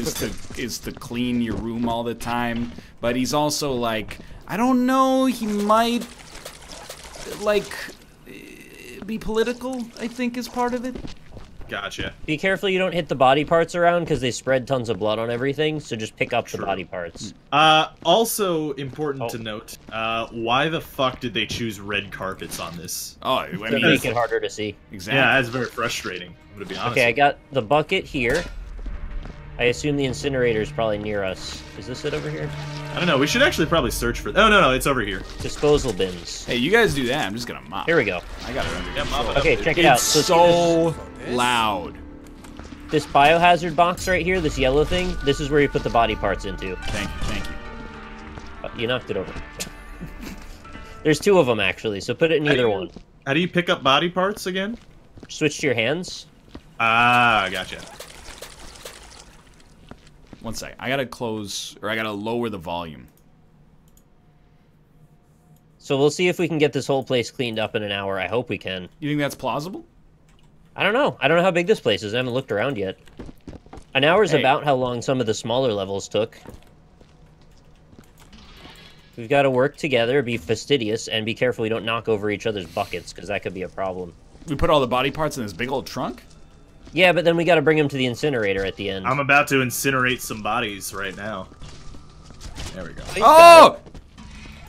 is to clean your room all the time. But he's also like, I don't know, he might like be political, I think, is part of it. Gotcha. Be careful you don't hit the body parts around because they spread tons of blood on everything, so just pick up the body parts. Also important to note, why the fuck did they choose red carpets on this? Oh, I mean, make it harder to see. Exactly. Yeah, that's very frustrating, I'm gonna be honest. Okay, I got the bucket here. I assume the incinerator is probably near us. Is this it over here? I don't know, we should actually probably search for... Oh, no, it's over here. Disposal bins. Hey, you guys do that, I'm just gonna mop. Here we go. I got it under Yeah, control. mop it up, Okay, dude. check it out. It's so loud. This biohazard box right here, this yellow thing, this is where you put the body parts into. Thank you. You knocked it over. There's two of them, actually, so put it in either one. How do you pick up body parts again? Switch to your hands. Ah, gotcha. One sec. I gotta lower the volume. So we'll see if we can get this whole place cleaned up in an hour. I hope we can. You think that's plausible? I don't know. I don't know how big this place is. I haven't looked around yet. An hour is about how long some of the smaller levels took. We've got to work together, be fastidious, and be careful we don't knock over each other's buckets, because that could be a problem. We put all the body parts in this big old trunk? Yeah, but then we got to bring them to the incinerator at the end. I'm about to incinerate some bodies right now. There we go. Oh!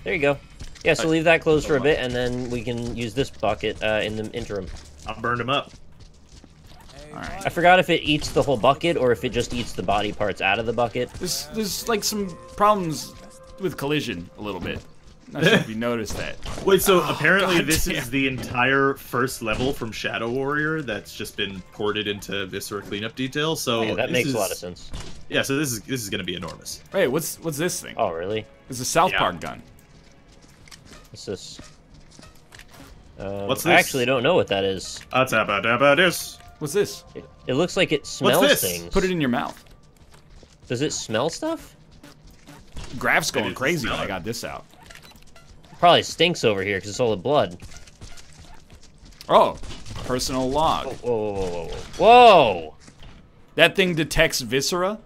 There you go. Yeah, so leave that closed for a bit, and then we can use this bucket in the interim. I burned them up. Alright. I forgot if it eats the whole bucket, or if it just eats the body parts out of the bucket. There's like some problems with collision a little bit. Not sure if you noticed that. Wait, so apparently this is the entire first level from Shadow Warrior that's just been ported into Viscera cleanup detail. So yeah, that makes a lot of sense. Yeah, so this is gonna be enormous. Wait, what's this thing? Oh, really? It's a South Park gun. What's this? What's this? I actually don't know what that is. What's this? It looks like it smells things. Put it in your mouth. Does it smell stuff? Graf's going crazy when I got this out. Probably stinks over here because it's all the blood. Oh, personal log. Whoa, whoa, whoa, whoa, whoa! That thing detects viscera?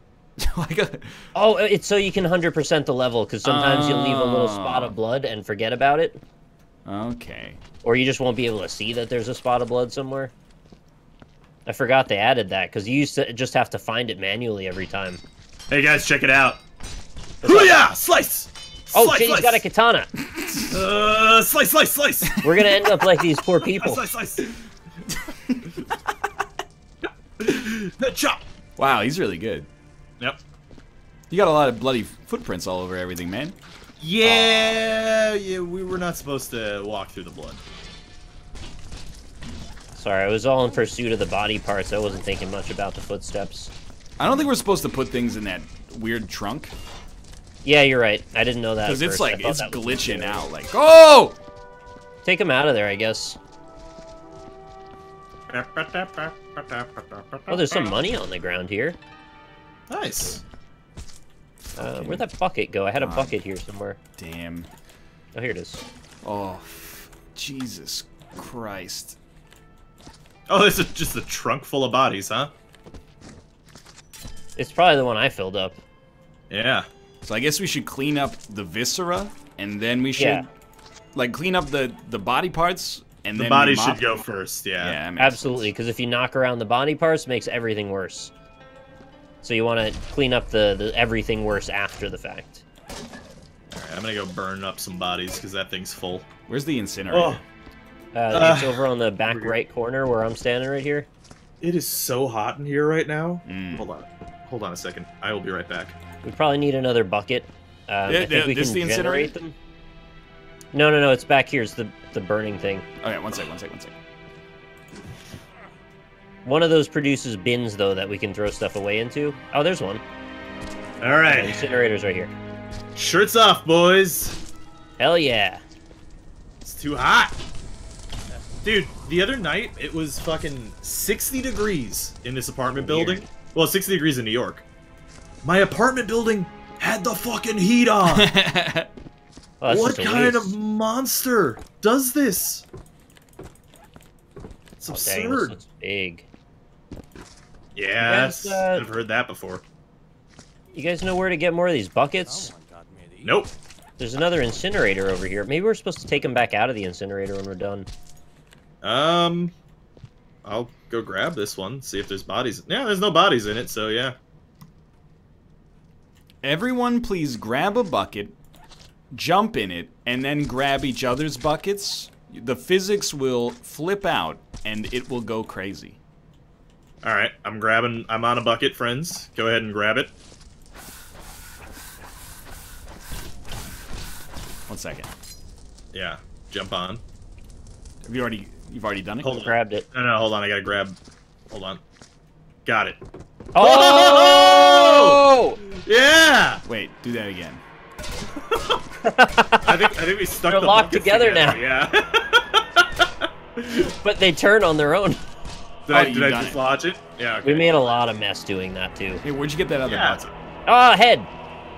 Oh, it's so you can 100% the level, because sometimes you'll leave a little spot of blood and forget about it. Okay. Or you just won't be able to see that there's a spot of blood somewhere. I forgot they added that, because you used to just have to find it manually every time. Hey guys, check it out. Hoo-yah! Slice! Oh, slice, shit, he's got a katana. Slice, slice, slice! We're gonna end up like these poor people. Slice, slice, Chop! Wow, he's really good. Yep. You got a lot of bloody footprints all over everything, man. Yeah, we were not supposed to walk through the blood. Sorry, I was all in pursuit of the body parts. I wasn't thinking much about the footsteps. I don't think we're supposed to put things in that weird trunk. Yeah, you're right. I didn't know that. Because it's like, it's glitching out. Like, oh! Take him out of there, I guess. Oh, there's some money on the ground here. Nice. Where'd that bucket go? I had a bucket here somewhere. Damn. Oh, here it is. Oh, Jesus Christ. Oh, this is just a trunk full of bodies, huh? It's probably the one I filled up. Yeah. So I guess we should clean up the viscera, and then we should, like, clean up the body parts, and then the body should go first. Yeah, absolutely. Because if you knock around the body parts, it makes everything worse. So you want to clean up the everything worse after the fact. All right, I'm gonna go burn up some bodies because that thing's full. Where's the incinerator? It's over on the back right corner where I'm standing right here. It is so hot in here right now. Hold on a second. I will be right back. We probably need another bucket. I think we can generate them. No, it's back here. It's the burning thing. Okay, one sec. One of those produces bins, though, that we can throw stuff away into. Oh, there's one. All right. The incinerator's right here. Shirts off, boys. Hell yeah. It's too hot. Dude, the other night, it was fucking 60 degrees in this apartment building. Well, 60 degrees in New York. My apartment building had the fucking heat on. Well, what kind of monster does this? It's absurd. Dang, this looks big. Yeah, I've heard that before. You guys know where to get more of these buckets? Nope. There's another incinerator over here. Maybe we're supposed to take them back out of the incinerator when we're done. I'll go grab this one, see if there's bodies. Yeah, there's no bodies in it, so yeah. Everyone please grab a bucket, jump in it, and then grab each other's buckets. The physics will flip out, and it will go crazy. Alright, I'm on a bucket, friends. Go ahead and grab it. 1 second. Yeah, jump on. You've already done it? Hold on. Grabbed it. No, hold on, I gotta grab. Hold on. Got it. Oh! Yeah! Wait, do that again. I think we stuck They're the locked buckets together now. Yeah. But they turn on their own. Did I dislodge it? Yeah, okay. We made a lot of mess doing that, too. Hey, where'd you get that other bucket? Oh, head!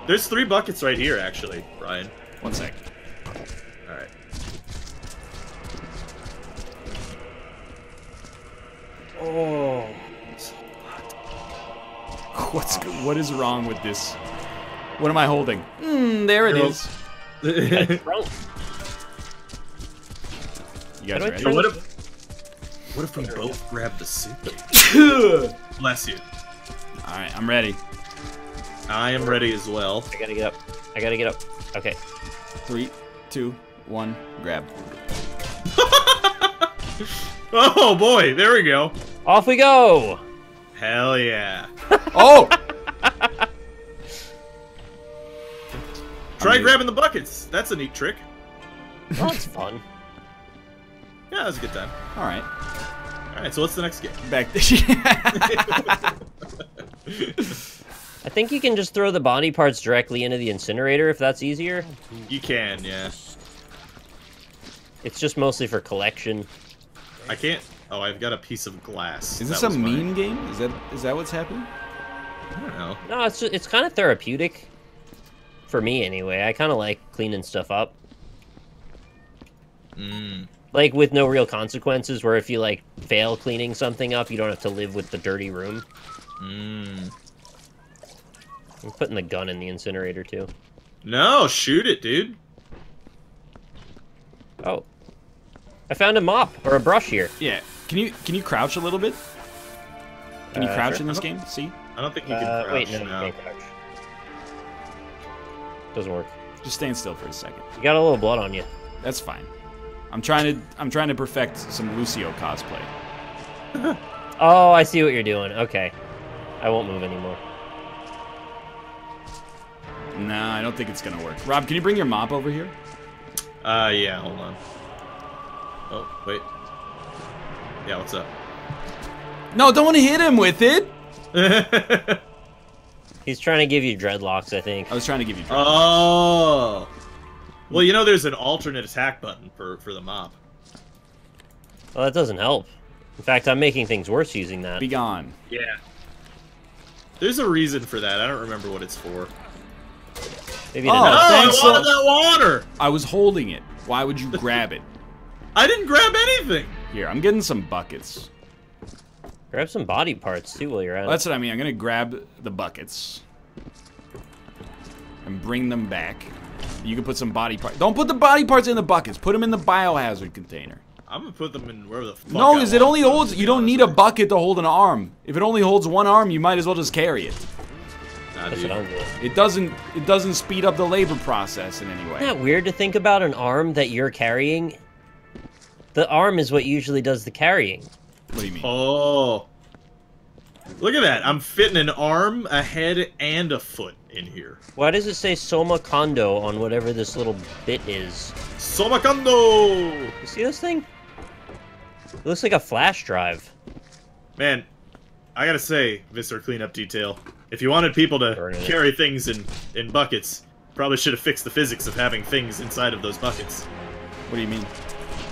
There's 3 buckets right here, actually, Brian. 1 sec. Alright. Oh. What is wrong with this? What am I holding? There it is. You guys ready? So what if we both grab the soup? Bless you. Alright, I'm ready. I am ready as well. I gotta get up. Okay. 3, 2, 1, grab. Oh boy, there we go. Off we go! Hell yeah. Oh! Try grabbing the buckets. That's a neat trick. Well, that's fun. Yeah, that was a good time. All right. All right, so what's the next game? Back to I think you can just throw the body parts directly into the incinerator if that's easier. You can, yeah. It's just mostly for collection. I can't. Oh, I've got a piece of glass. Is this a meme game? Is that what's happening? I don't know. No, it's kind of therapeutic. For me, anyway. I kind of like cleaning stuff up. Like, with no real consequences, where if you, like, fail cleaning something up, you don't have to live with the dirty room. I'm putting the gun in the incinerator, too. No, shoot it, dude. Oh. I found a mop, or a brush here. Yeah. Can you crouch a little bit? Can you crouch in this game? See? I don't think you can crouch. Wait, no, you can't crouch. Doesn't work. Just stand still for a second. You got a little blood on you. That's fine. I'm trying to perfect some Lucio cosplay. Oh, I see what you're doing. Okay. I won't move anymore. Nah, I don't think it's gonna work. Rob, can you bring your mop over here? Yeah, hold on. Oh, wait. Yeah, what's up? No, don't hit him with it! He's trying to give you dreadlocks, I think. I was trying to give you dreadlocks. Oh! Well, you know there's an alternate attack button for the mop. Well, that doesn't help. In fact, I'm making things worse using that. Be gone. Yeah. There's a reason for that. I don't remember what it's for. Maybe thanks. I wanted that water! I was holding it. Why would you grab it? I didn't grab anything! Here, I'm getting some buckets. Grab some body parts, too, while you're at it. That's what I mean. I'm gonna grab the buckets. And bring them back. You can put some body parts. Don't put the body parts in the buckets. Put them in the biohazard container. I'm gonna put them in where the fuck No, because it only holds... You don't need a bucket to hold an arm. If it only holds one arm, you might as well just carry it. Nah, That's what I'm doing. It doesn't speed up the labor process in any way. Isn't that weird to think about an arm that you're carrying? The arm is what usually does the carrying. What do you mean? Oh. Look at that. I'm fitting an arm, a head, and a foot in here. Why does it say Soma Kondo on whatever this little bit is? Somakando! You see this thing? It looks like a flash drive. Man, I gotta say, Mr. Cleanup Detail, if you wanted people to carry things in buckets, probably should have fixed the physics of having things inside of those buckets. What do you mean?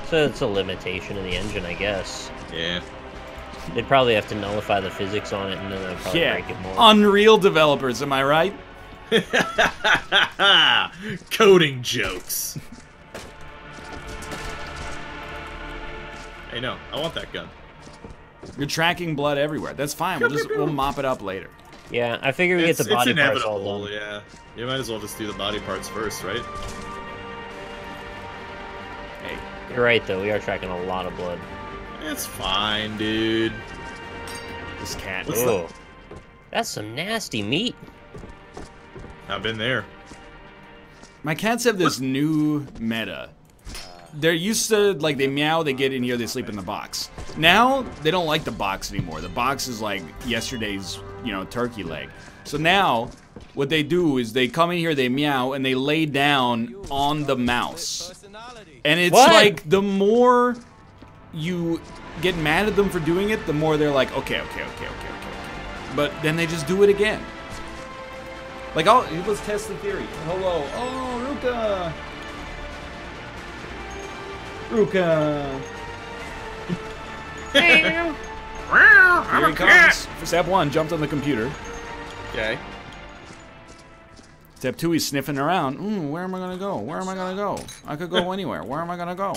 So it's a limitation in the engine, I guess. Yeah. They'd probably have to nullify the physics on it, and then they'd probably break it more. Unreal developers, am I right? Coding jokes. Hey, no, I want that gun. You're tracking blood everywhere. That's fine. We'll mop it up later. Yeah, I figure we get the body parts all done. Yeah, you might as well just do the body parts first, right? Hey, you're right though. We are tracking a lot of blood. It's fine, dude. This cat. Oh, that's some nasty meat. I've been there. My cats have this new meta. They're used to, like, they meow, they get in here, they sleep in the box. Now, they don't like the box anymore. The box is like yesterday's, turkey leg. So now, what they do is they come in here, they meow, and they lay down on the mouse. And it's like, the more you get mad at them for doing it, the more they're like, okay. But then they just do it again. Like, let's test the theory. Hello. Oh, Ruka. Ruka. Here he comes. Step 1, jumped on the computer. Okay. Step 2, he's sniffing around. Where am I gonna go? Where am I gonna go? I could go anywhere. Where am I gonna go?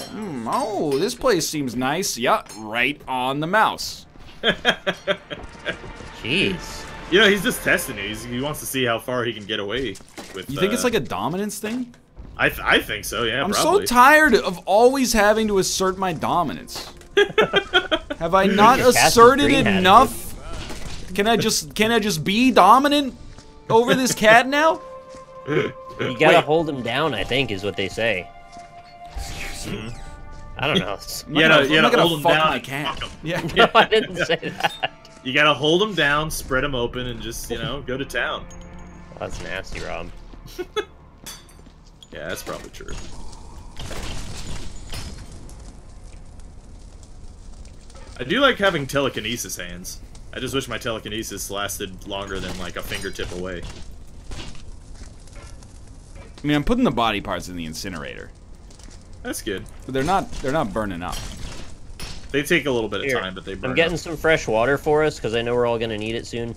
Oh, this place seems nice. Yeah, right on the mouse. Jeez. He's just testing it. He wants to see how far he can get away with. You think it's like a dominance thing? I think so, yeah, I'm probably. so tired of always having to assert my dominance. Have I not asserted enough? Can I just be dominant over this cat now? You gotta hold him down, I think, is what they say. I don't know. You gotta hold him down. My cat. Yeah. No, I didn't say that. You gotta hold him down, spread him open, and just, go to town. That's nasty, Rob. Yeah, that's probably true. I do like having telekinesis hands. I just wish my telekinesis lasted longer than like a fingertip away. I mean, I'm putting the body parts in the incinerator. That's good. But they're not burning up. They take a little bit of time, but they burn I'm getting up. some fresh water for us, because I know we're all going to need it soon.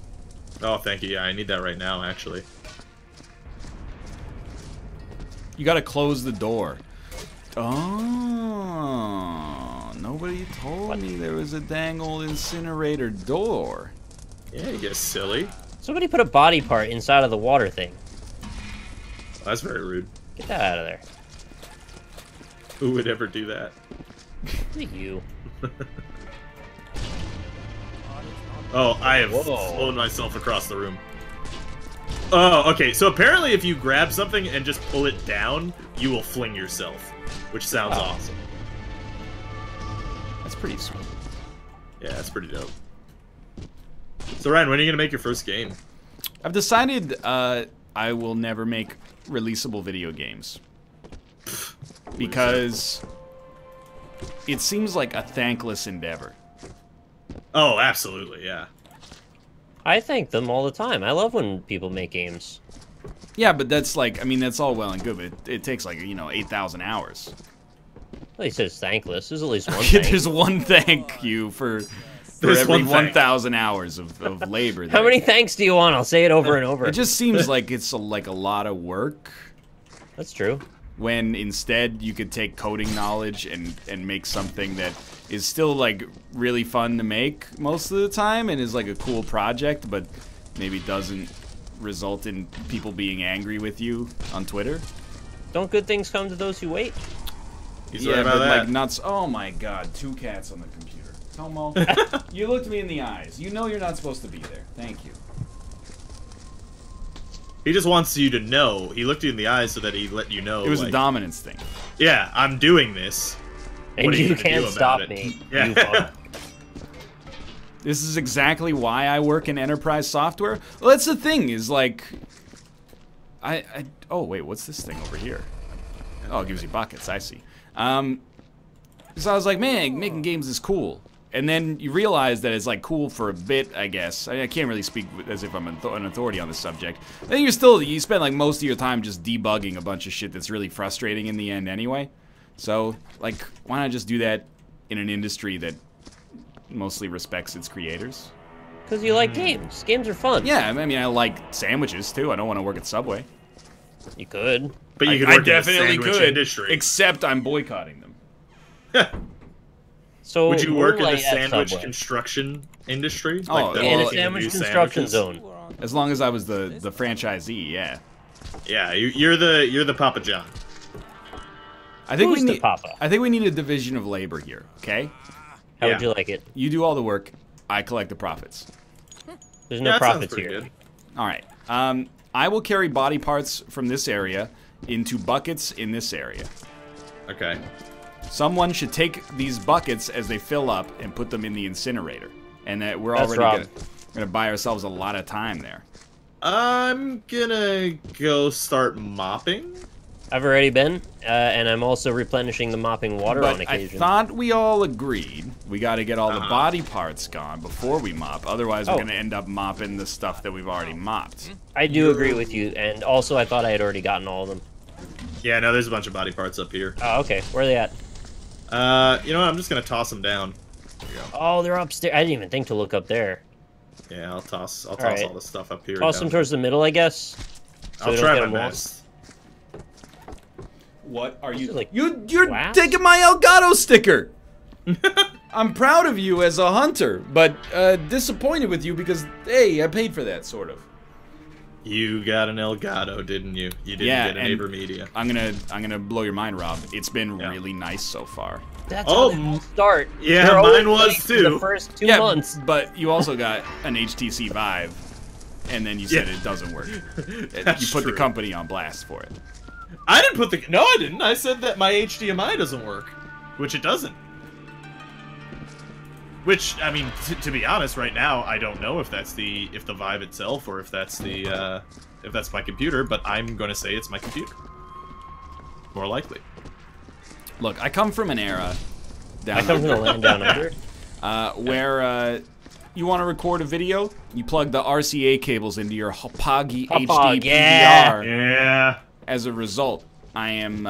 Oh, thank you. Yeah, I need that right now, actually. You gotta close the door. Oh, nobody told me there was a dang old incinerator door. Yeah, you get silly. Somebody put a body part inside of the water thing. That's very rude. Get that out of there. Who would ever do that? You. Oh, I have flown myself across the room. Oh, okay. So apparently if you grab something and just pull it down, you will fling yourself. Which sounds awesome. That's pretty sweet. Yeah, that's pretty dope. So Ryan, when are you going to make your first game? I've decided I will never make releasable video games. Because it seems like a thankless endeavor. Oh, absolutely, yeah. I thank them all the time. I love when people make games. Yeah, but that's like, I mean, that's all well and good, but it takes like, you know, 8,000 hours. Well, he says thankless. There's at least one thank. There's one thank you for every 1,000 hours of labor. How many thanks do you want? I'll say it over and over. It just seems like it's like a lot of work. That's true. When instead you could take coding knowledge and make something that is still like really fun to make most of the time and is like a cool project, but maybe doesn't result in people being angry with you on Twitter. Don't good things come to those who wait? Yeah, but like nuts. Oh my God, 2 cats on the computer. Tomo, you looked me in the eyes. You know you're not supposed to be there. Thank you. He just wants you to know. He looked you in the eyes so that he let you know. It was like, a dominance thing. Yeah, I'm doing this. And you can't stop me. Yeah. This is exactly why I work in enterprise software. Well, that's the thing, is like... oh, wait, what's this thing over here? Oh, it gives you buckets, I see. So I was like, man, making games is cool. And then you realize that it's like cool for a bit, I guess. I can't really speak as if I'm an authority on this subject. Then you spend like most of your time just debugging a bunch of shit that's really frustrating in the end anyway. So, like, why not just do that in an industry that mostly respects its creators? Because you like games. Games are fun. Yeah, I mean, I like sandwiches too. I don't want to work at Subway. You could. But you could work in the sandwich industry. Except I'm boycotting them. So would you work in the sandwich construction industry? Oh, like in a sandwich construction zone. As long as I was the franchisee, yeah. Yeah, you're the Papa John. I think Who's the Papa? I think we need a division of labor here. Okay. How would you like it? You do all the work. I collect the profits. There's no profits here. Good. All right. I will carry body parts from this area into buckets in this area. Okay. Someone should take these buckets as they fill up and put them in the incinerator. And that we're already gonna buy ourselves a lot of time there. I'm gonna go start mopping. I've already been, and I'm also replenishing the mopping water on occasion. I thought we all agreed we got to get all the body parts gone before we mop. Otherwise, we're going to end up mopping the stuff that we've already mopped. I do agree with you, and also I thought I had already gotten all of them. Yeah, no, there's a bunch of body parts up here. Oh, okay. Where are they at? You know what? I'm just going to toss them down. There you go. Oh, they're upstairs. I didn't even think to look up there. Yeah, I'll toss all the stuff up here. Toss them towards the middle, I guess. So I'll try my best. What are you? Like you're taking my Elgato sticker. I'm proud of you as a hunter, but disappointed with you because hey, I paid for that sort of. You got an Elgato, didn't you? You didn't get a Neighbor Media. I'm gonna blow your mind, Rob. It's been really nice so far. That's how they start. Yeah, They're mine was too. The first 2 months. But you also got an HTC Vive, and then you said it doesn't work. You put the company on blast for it. I didn't put the... No, I didn't. I said that my HDMI doesn't work. Which it doesn't. Which, I mean, to be honest, right now, I don't know if that's the Vive itself or if that's the, if that's my computer, but I'm gonna say it's my computer. More likely. Look, I come from an era... I come from the land down under. where you want to record a video, you plug the RCA cables into your Hauppauge HD PVR. Yeah. As a result, I'm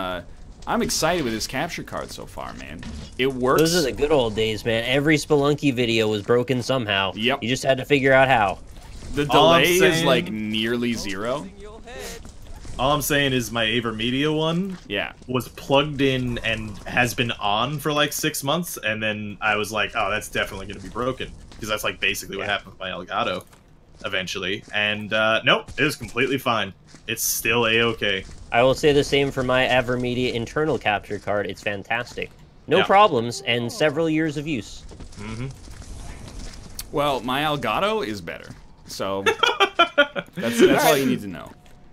excited with this capture card so far, man. It works. Those are the good old days, man. Every Spelunky video was broken somehow. Yep. You just had to figure out how. The delay is like nearly 0. All I'm saying is my Avermedia one was plugged in and has been on for like 6 months, and then I was like, oh, that's definitely going to be broken. Because that's like basically what happened with my Elgato eventually. And nope, it was completely fine. It's still A-okay. I will say the same for my Avermedia internal capture card. It's fantastic. No problems, and several years of use. Well, my Elgato is better. So that's all you need to know.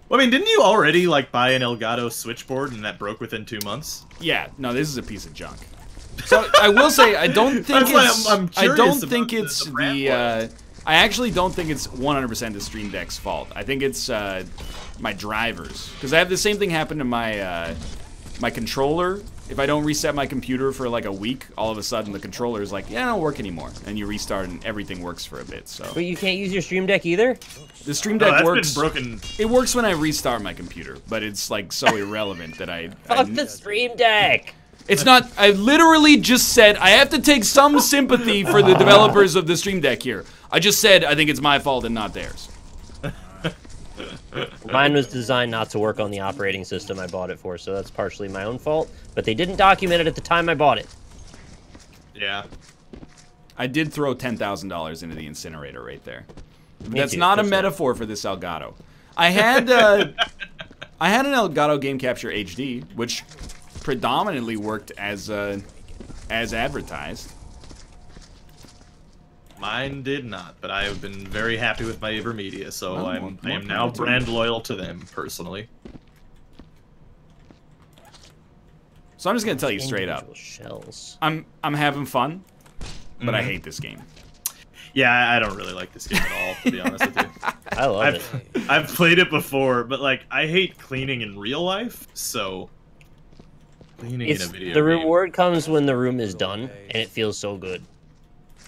Well, I mean, didn't you already like buy an Elgato switchboard and that broke within 2 months? Yeah, no, this is a piece of junk. So I will say I don't think I actually don't think it's 100% the Stream Deck's fault. I think it's my drivers, because I have the same thing happen to my my controller. If I don't reset my computer for like a week, all of a sudden the controller is like, yeah, it don't work anymore, and you restart and everything works for a bit. So. But you can't use your Stream Deck either? The Stream Deck works. Been broken. It works when I restart my computer, but it's like so irrelevant that I. Fuck the Stream Deck. It's not. I literally just said I have to take some sympathy for the developers of the Stream Deck here. I just said I think it's my fault and not theirs. Mine was designed not to work on the operating system I bought it for, so that's partially my own fault. But they didn't document it at the time I bought it. Yeah. I did throw $10,000 into the incinerator right there. That's not a metaphor for this Elgato. I had an Elgato Game Capture HD, which predominantly worked as advertised. Mine did not, but I have been very happy with my Avermedia, so I am now brand loyal to them personally. So I'm just gonna tell you straight up. Shells. I'm having fun, but I hate this game. Yeah, I don't really like this game at all, to be honest with you. I love it. I've played it before, but like I hate cleaning in real life, so cleaning in a video the game. reward comes when the room is done, and it feels so good.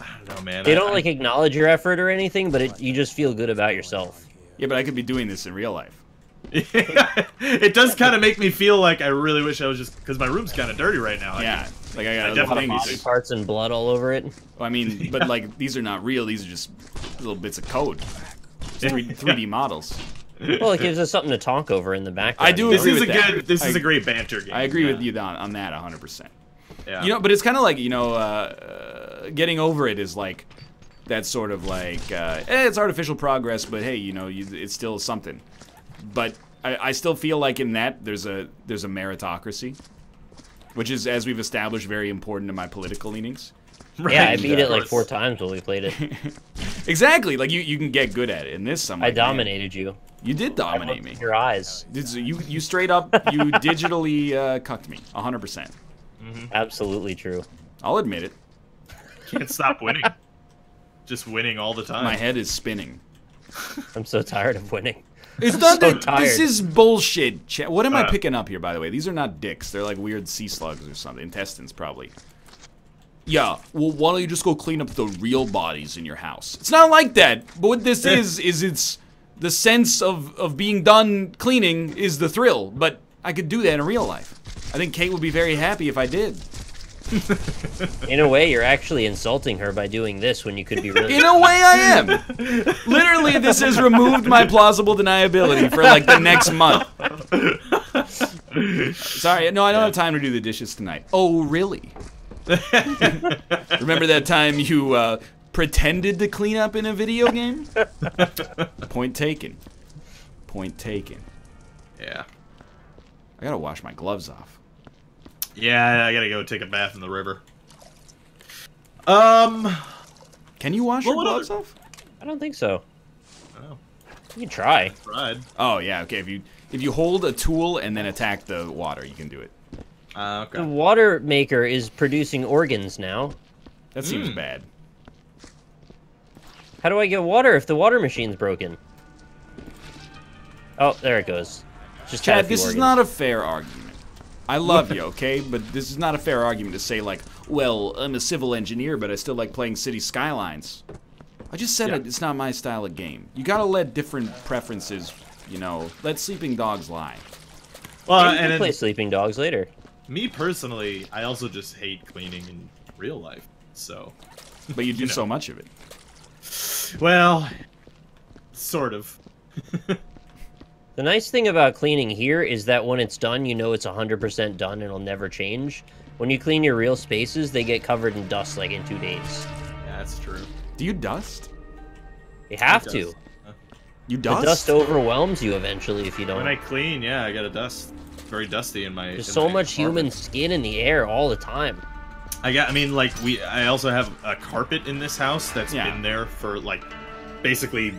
I don't know, man. They don't like acknowledge your effort or anything, but you just feel good about yourself. Yeah, but I could be doing this in real life. It does kind of make me feel like I really wish I was just, because my room's kind of dirty right now. Yeah, like I got a lot of body parts and blood all over it. Well, I mean, but like these are not real. These are just little bits of code. 3D models. Well, it gives us something to talk over in the background. I do agree with that. This is a great banter game. I agree with you on that 100%. Yeah. You know, but it's kind of like, you know, getting over it is like that sort of like, it's artificial progress, but hey, you know, it's still something. But I still feel like in that there's a meritocracy, which is, as we've established, very important to my political leanings. Right. Yeah, I beat it like 4 times when we played it. Exactly, like you can get good at it. In this, I dominated you. You did dominate me. Your eyes. You straight up, you digitally cucked me, 100%. Absolutely true. I'll admit it. Can't stop winning. Just winning all the time. My head is spinning. I'm so tired of winning. It's not so that this is bullshit. What am I picking up here, by the way? These are not dicks. They're like weird sea slugs or something. Intestines, probably. Yeah, well, why don't you just go clean up the real bodies in your house? It's not like that. But what this is it's the sense of being done cleaning is the thrill. But I could do that in real life. I think Kate would be very happy if I did. In a way, you're actually insulting her by doing this when you could be really... In a way, I am. Literally, this has removed my plausible deniability for like the next month. Sorry, no, I don't have time to do the dishes tonight. Oh, really? Remember that time you pretended to clean up in a video game? Point taken. Point taken. Yeah. I gotta wash my gloves off. Yeah, I gotta go take a bath in the river. Can you wash your gloves off? I don't think so. Oh. You can try. I tried. Oh yeah, okay. If you hold a tool and then attack the water, you can do it. Okay. The water maker is producing organs now. That seems bad. How do I get water if the water machine's broken? Oh, there it goes. Just Chad, this is not a fair argument. I love you, okay? But this is not a fair argument to say, like, well, I'm a civil engineer, but I still like playing City Skylines. I just said it's not my style of game. You gotta let different preferences, you know, let sleeping dogs lie. Well, and play sleeping dogs later. Me personally, I also just hate cleaning in real life, so. But you do so much of it. Well, sort of. The nice thing about cleaning here is that when it's done, you know it's 100% done and it'll never change. When you clean your real spaces, they get covered in dust like in 2 days. Yeah, that's true. Do you dust? You have to. You dust? The dust overwhelms you eventually if you don't. When I clean, yeah, I gotta dust. It's very dusty in my. There's so much human skin in the air all the time. I mean, like, I also have a carpet in this house that's been there for, like, basically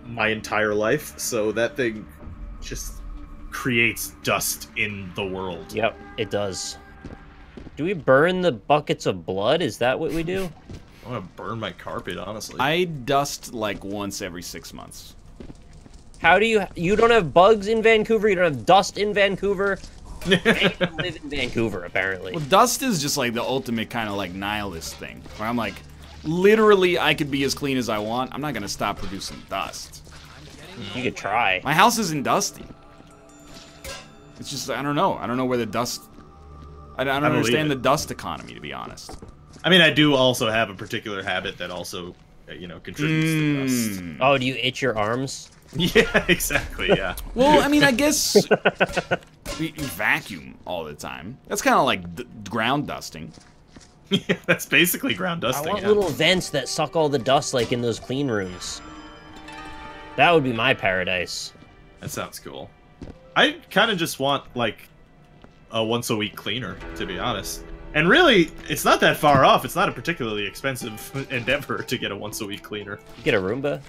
my entire life, so that thing just creates dust in the world. Yep, it does. Do we burn the buckets of blood? Is that what we do? I want to burn my carpet, honestly. I dust, like, once every 6 months. How do you don't have bugs in Vancouver? You don't have dust in Vancouver? You live in Vancouver, apparently. Well, dust is just like the ultimate kind of like nihilist thing, where I'm like, literally, I could be as clean as I want. I'm not gonna stop producing dust. You could try. My house isn't dusty. It's just I don't know. I don't know where the dust. I don't understand the dust economy, to be honest. I mean, I do also have a particular habit that also, you know, contributes to dust. Oh, do you itch your arms? Yeah, exactly. Yeah. Well, I mean, I guess you vacuum all the time. That's kind of like ground dusting. Yeah, that's basically ground dusting. I want little vents that suck all the dust, like in those clean rooms. That would be my paradise. That sounds cool. I kind of just want like a once-a-week cleaner, to be honest. And really, it's not that far off. It's not a particularly expensive endeavor to get a once-a-week cleaner. You get a Roomba.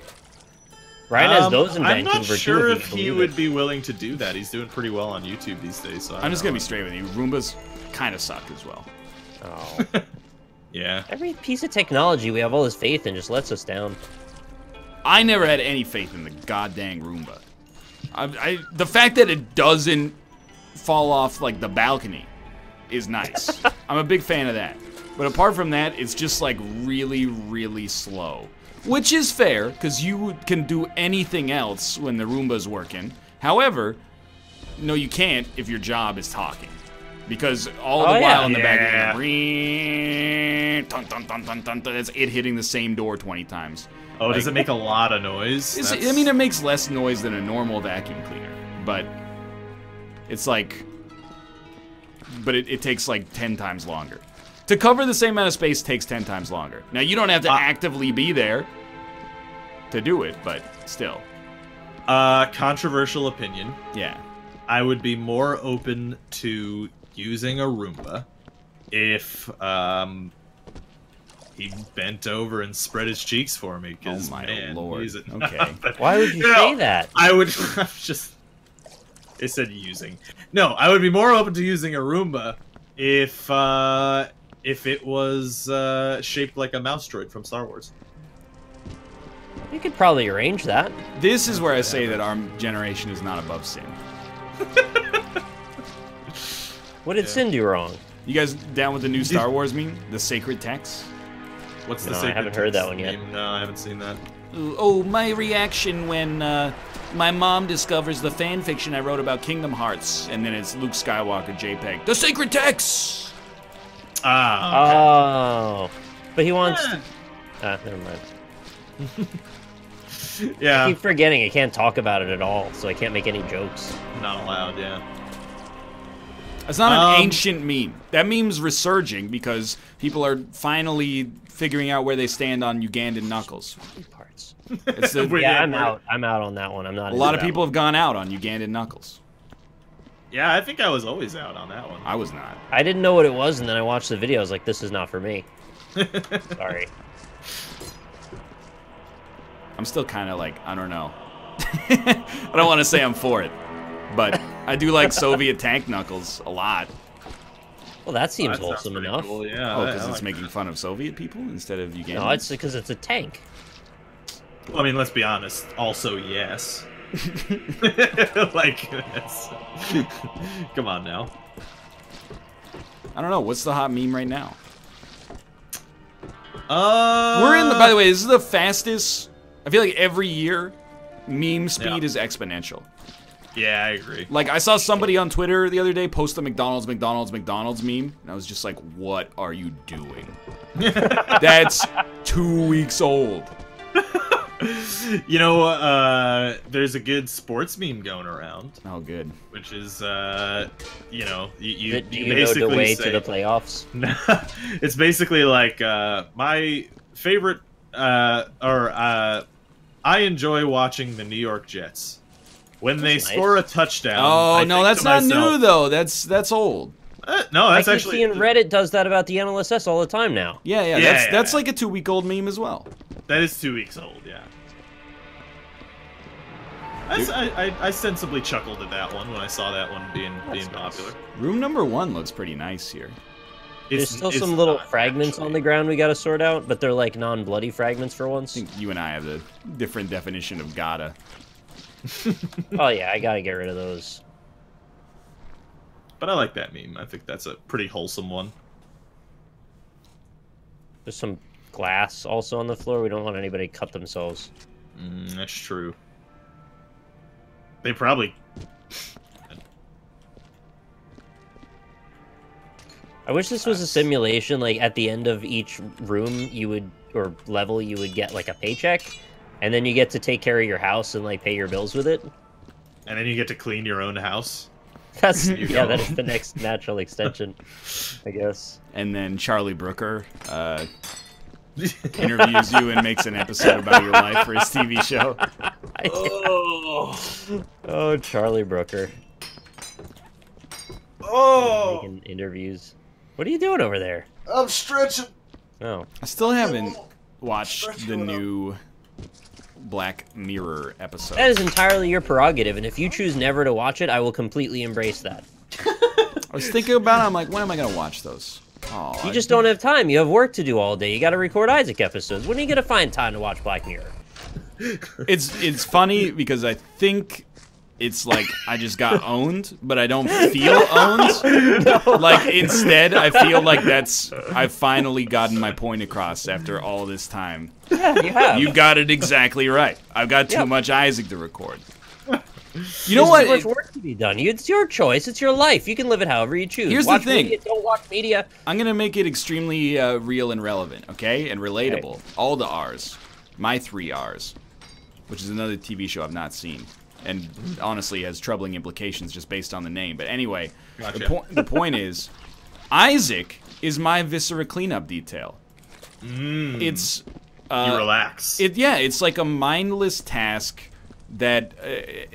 Ryan has those in Vancouver, I'm not sure too, if he would be willing to do that. He's doing pretty well on YouTube these days. So I'm just going to be straight with you. Roombas kind of suck as well. Oh. Yeah. Every piece of technology we have all this faith in just lets us down. I never had any faith in the goddamn Roomba. The fact that it doesn't fall off, like, the balcony is nice. I'm a big fan of that. But apart from that, it's just, like, really, really slow. Which is fair, because you can do anything else when the Roomba's working. However, no, you can't if your job is talking. Because all the while in the background, that's it hitting the same door 20 times. Oh, does it make a lot of noise? I mean, it makes less noise than a normal vacuum cleaner. But it's like... But it takes like 10 times longer. To cover the same amount of space takes 10 times longer. Now, you don't have to actively be there to do it, but still. Controversial opinion. Yeah. I would be more open to using a Roomba if he bent over and spread his cheeks for me. Oh my lord. Okay. Why would you say that? I would just... It said using. No, I would be more open to using a Roomba if it was shaped like a mouse droid from Star Wars. You could probably arrange that. This is where I say that our generation is not above sin. What did sin do wrong? You guys down with the new Star Wars meme? The sacred text? What's the sacred text? I haven't heard that one yet. No, I haven't seen that. Oh, my reaction when my mom discovers the fan fiction I wrote about Kingdom Hearts, and then it's Luke Skywalker JPEG. The sacred text! Ah. Okay. Oh. But he wants... never mind. Yeah. I keep forgetting I can't talk about it at all, so I can't make any jokes. Not allowed, yeah. It's not an ancient meme. That meme's resurging because people are finally figuring out where they stand on Ugandan knuckles. Parts. Yeah, I'm out. I'm out on that one. I'm not. A lot of people have gone out on Ugandan knuckles. Yeah, I think I was always out on that one. I was not. I didn't know what it was, and then I watched the video. I was like, "This is not for me." Sorry. I'm still kind of like, I don't know. I don't want to say I'm for it, but I do like Soviet tank knuckles a lot. Well, that seems wholesome enough. Cool. Yeah. Oh, because it's making fun of Soviet people instead of Ugandans? No, it's because it's a tank. Well, I mean, let's be honest. Also, yes. Like, come on now. I don't know. What's the hot meme right now? We're in the. By the way, this is the fastest. I feel like every year, meme speed is exponential. Yeah, I agree. Like, I saw somebody on Twitter the other day post a McDonald's meme, and I was just like, what are you doing? That's 2 weeks old. You know, there's a good sports meme going around. Oh, good. Which is, you know, you basically know the way say, to the playoffs? It's basically like, my favorite, I enjoy watching the New York Jets. When they score a touchdown. Oh, no, that's not new, though. That's old. No, that's I keep actually. seeing Reddit does that about the NLSS all the time now. Yeah, that's like a 2-week-old meme as well. That is 2 weeks old, yeah. I sensibly chuckled at that one when I saw that one being popular. Room number 1 looks pretty nice here. There's still some little fragments on the ground we gotta sort out, but they're like non-bloody fragments for once. I think you and I have a different definition of gotta. Oh yeah, I gotta get rid of those. But I like that meme. I think that's a pretty wholesome one. There's some glass also on the floor. We don't want anybody to cut themselves. That's true. They probably... I wish this was a simulation, like at the end of each room or level you would get like a paycheck, and then you get to take care of your house and like pay your bills with it. And then you get to clean your own house. That's that is the next natural extension, I guess. And then Charlie Brooker interviews you and makes an episode about your life for his TV show. Oh, Charlie Brooker. Oh, making interviews. What are you doing over there? I'm stretching. Oh, I still haven't watched the new Black Mirror episode. that is entirely your prerogative, and if you choose never to watch it, I will completely embrace that. I was thinking about it. I'm like, when am I gonna watch those? Oh, You just don't have time. You have work to do all day. You got to record Isaac episodes. When are you gonna find time to watch Black Mirror? It's funny because I think it's like I just got owned, but I don't feel owned. Like instead, I feel like I've finally gotten my point across after all this time. Yeah, you have. You got it exactly right. I've got too much Isaac to record. You know what? There's too much work to be done. It's your choice. It's your life. You can live it however you choose. Here's watch the thing. Media, don't watch media. I'm gonna make it extremely real and relevant, okay, and relatable. Okay. All the R's, my 3 R's, which is another TV show I've not seen, and honestly has troubling implications just based on the name. But anyway, Gotcha. the point is, Isaac is my viscera cleanup detail. It's you relax. It's like a mindless task that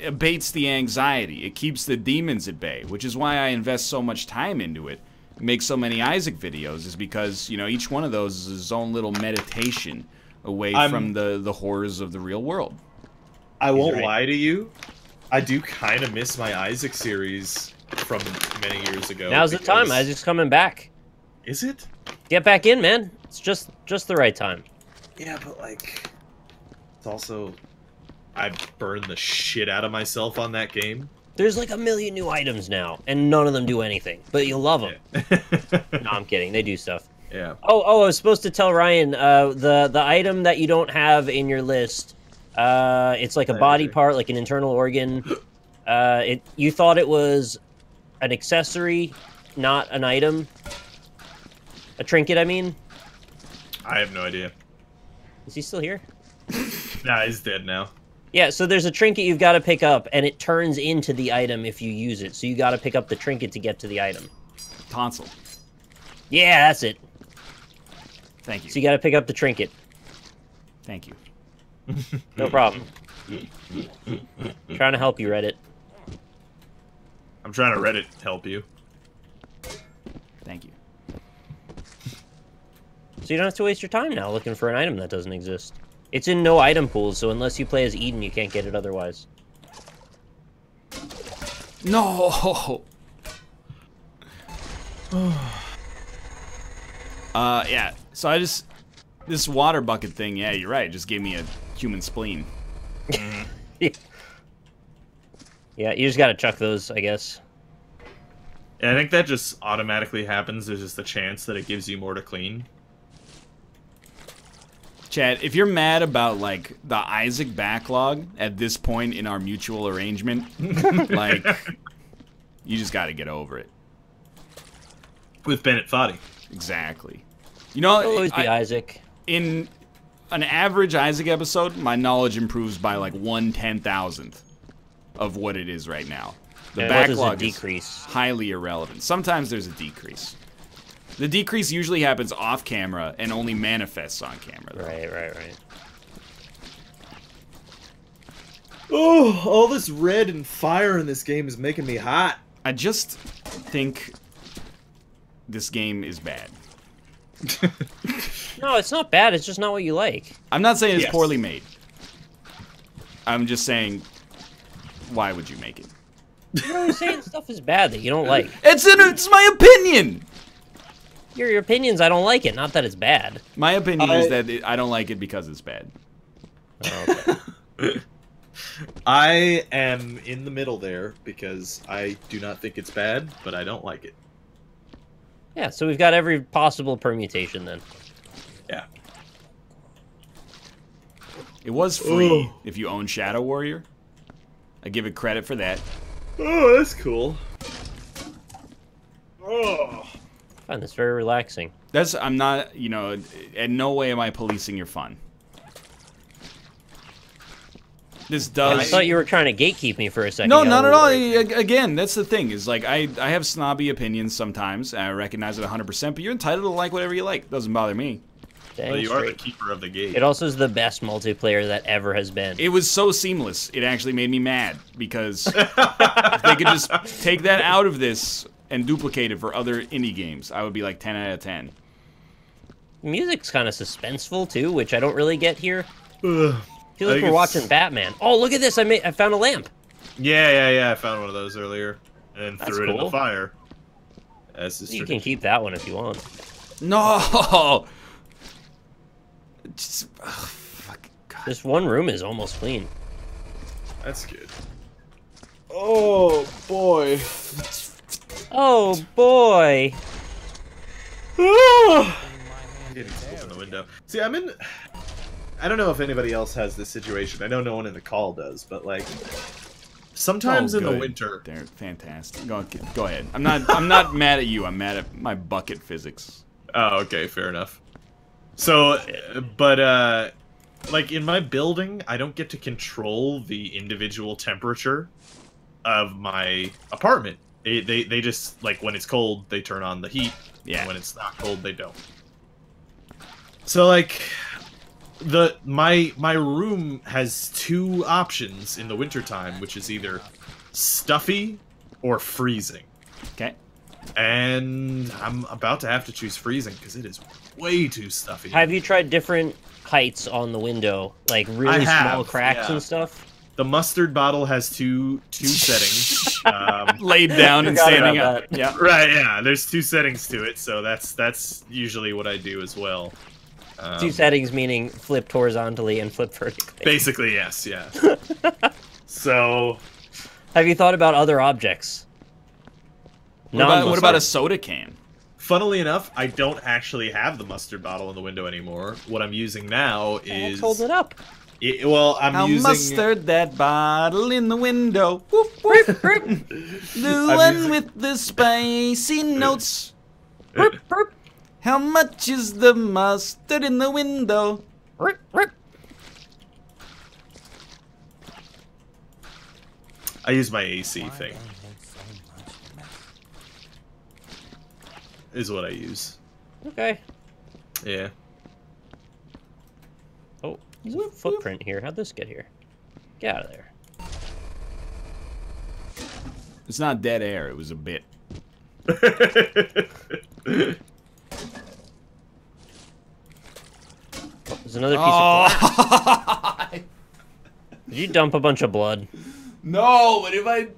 abates the anxiety. It keeps the demons at bay, which is why I invest so much time into it. Make so many Isaac videos is because, you know, each one of those is his own little meditation away from the horrors of the real world. I won't lie to you. I do kind of miss my Isaac series from many years ago. Now's the time. Isaac's coming back. Is it? Get back in, man. It's just the right time. Yeah, but like, it's also, I burned the shit out of myself on that game. There's like 1 million new items now, and none of them do anything, but you'll love them. No, I'm kidding. They do stuff. Yeah. Oh, I was supposed to tell Ryan, the item that you don't have in your list, it's like a body part, like an internal organ. You thought it was an accessory, not an item. A trinket, I mean. I have no idea. Is he still here? Nah, he's dead now. Yeah, so there's a trinket you've got to pick up, and it turns into the item if you use it. So you got to pick up the trinket to get to the item. Tonsil. Yeah, that's it. Thank you. So you got to pick up the trinket. Thank you. No problem. Trying to help you, Reddit. I'm trying to Reddit help you. Thank you. So you don't have to waste your time now looking for an item that doesn't exist. It's in no item pools, so unless you play as Eden, you can't get it otherwise. No. Yeah. So this water bucket thing. Yeah, you're right. It just gave me a human spleen. Yeah, you just gotta chuck those, I guess. Yeah, I think that just automatically happens. There's just a chance that it gives you more to clean. Chad, if you're mad about, like, the Isaac backlog at this point in our mutual arrangement, like, you just got to get over it. With Bennett Foddy. Exactly. You know, It'll always be Isaac. In an average Isaac episode, my knowledge improves by, like, 1/10,000th of what it is right now. The backlog is highly irrelevant. Sometimes there's a decrease. The decrease usually happens off camera and only manifests on camera, though. Right. Oh, all this red and fire in this game is making me hot. I just think this game is bad. No, it's not bad. It's just not what you like. I'm not saying it's poorly made. I'm just saying, why would you make it? You're always saying stuff is bad that you don't like. It's my opinion! Your opinion's I don't like it, not that it's bad. My opinion is that I don't like it because it's bad. Oh, okay. I am in the middle there because I do not think it's bad, but I don't like it. Yeah, so we've got every possible permutation then. Yeah. It was free if you own Shadow Warrior. I give it credit for that. Oh, that's cool. Oh. I find this very relaxing. I'm not, you know, in no way am I policing your fun. This does... I thought you were trying to gatekeep me for a second. No, not at all. Again, that's the thing, is like, I have snobby opinions sometimes, and I recognize it 100%, but you're entitled to like whatever you like. Doesn't bother me. Well, you are the keeper of the gate. It also is the best multiplayer that ever has been. It was so seamless, it actually made me mad, because if they could just take that out of this and duplicate it for other indie games, I would be like 10 out of 10. Music's kind of suspenseful, too, which I don't really get here. Feels like we're watching Batman. Oh, look at this! I found a lamp. Yeah. I found one of those earlier, and then threw it in the fire. You can keep that one if you want. No. Just, fuck. God. This one room is almost clean. That's good. Oh boy. Oh boy. Getting smoke in the window. See, I'm in. I don't know if anybody else has this situation. I know no one in the call does, but like sometimes in the winter, they're fantastic. Go ahead. I'm not mad at you. I'm mad at my bucket physics. Oh, okay, fair enough. So, but like in my building, I don't get to control the individual temperature of my apartment. They just, like, when it's cold, they turn on the heat. Yeah. And when it's not cold, they don't. So, like, my room has two options in the wintertime, which is either stuffy or freezing. Okay. And I'm about to have to choose freezing because it is way too stuffy. Have you tried different heights on the window, like really small cracks and stuff? The mustard bottle has two settings. Laid down and standing up. Yeah. Right, yeah. There's two settings to it, so that's usually what I do as well. Two settings meaning flipped horizontally and flipped vertically. Basically, yes, yeah. So... Have you thought about other objects? What about a soda can? Funnily enough, I don't actually have the mustard bottle in the window anymore. What I'm using now is... Hold it up. I'm using... mustard that bottle in the window. Whoop, whoop. The one with the spicy notes. How much is the mustard in the window? I use my AC thing. Is what I use. Okay. Yeah. Oh, there's a footprint here. How'd this get here? Get out of there. It's not dead air. It was a bit. There's another piece of glass. Did you dump a bunch of blood? No, but if I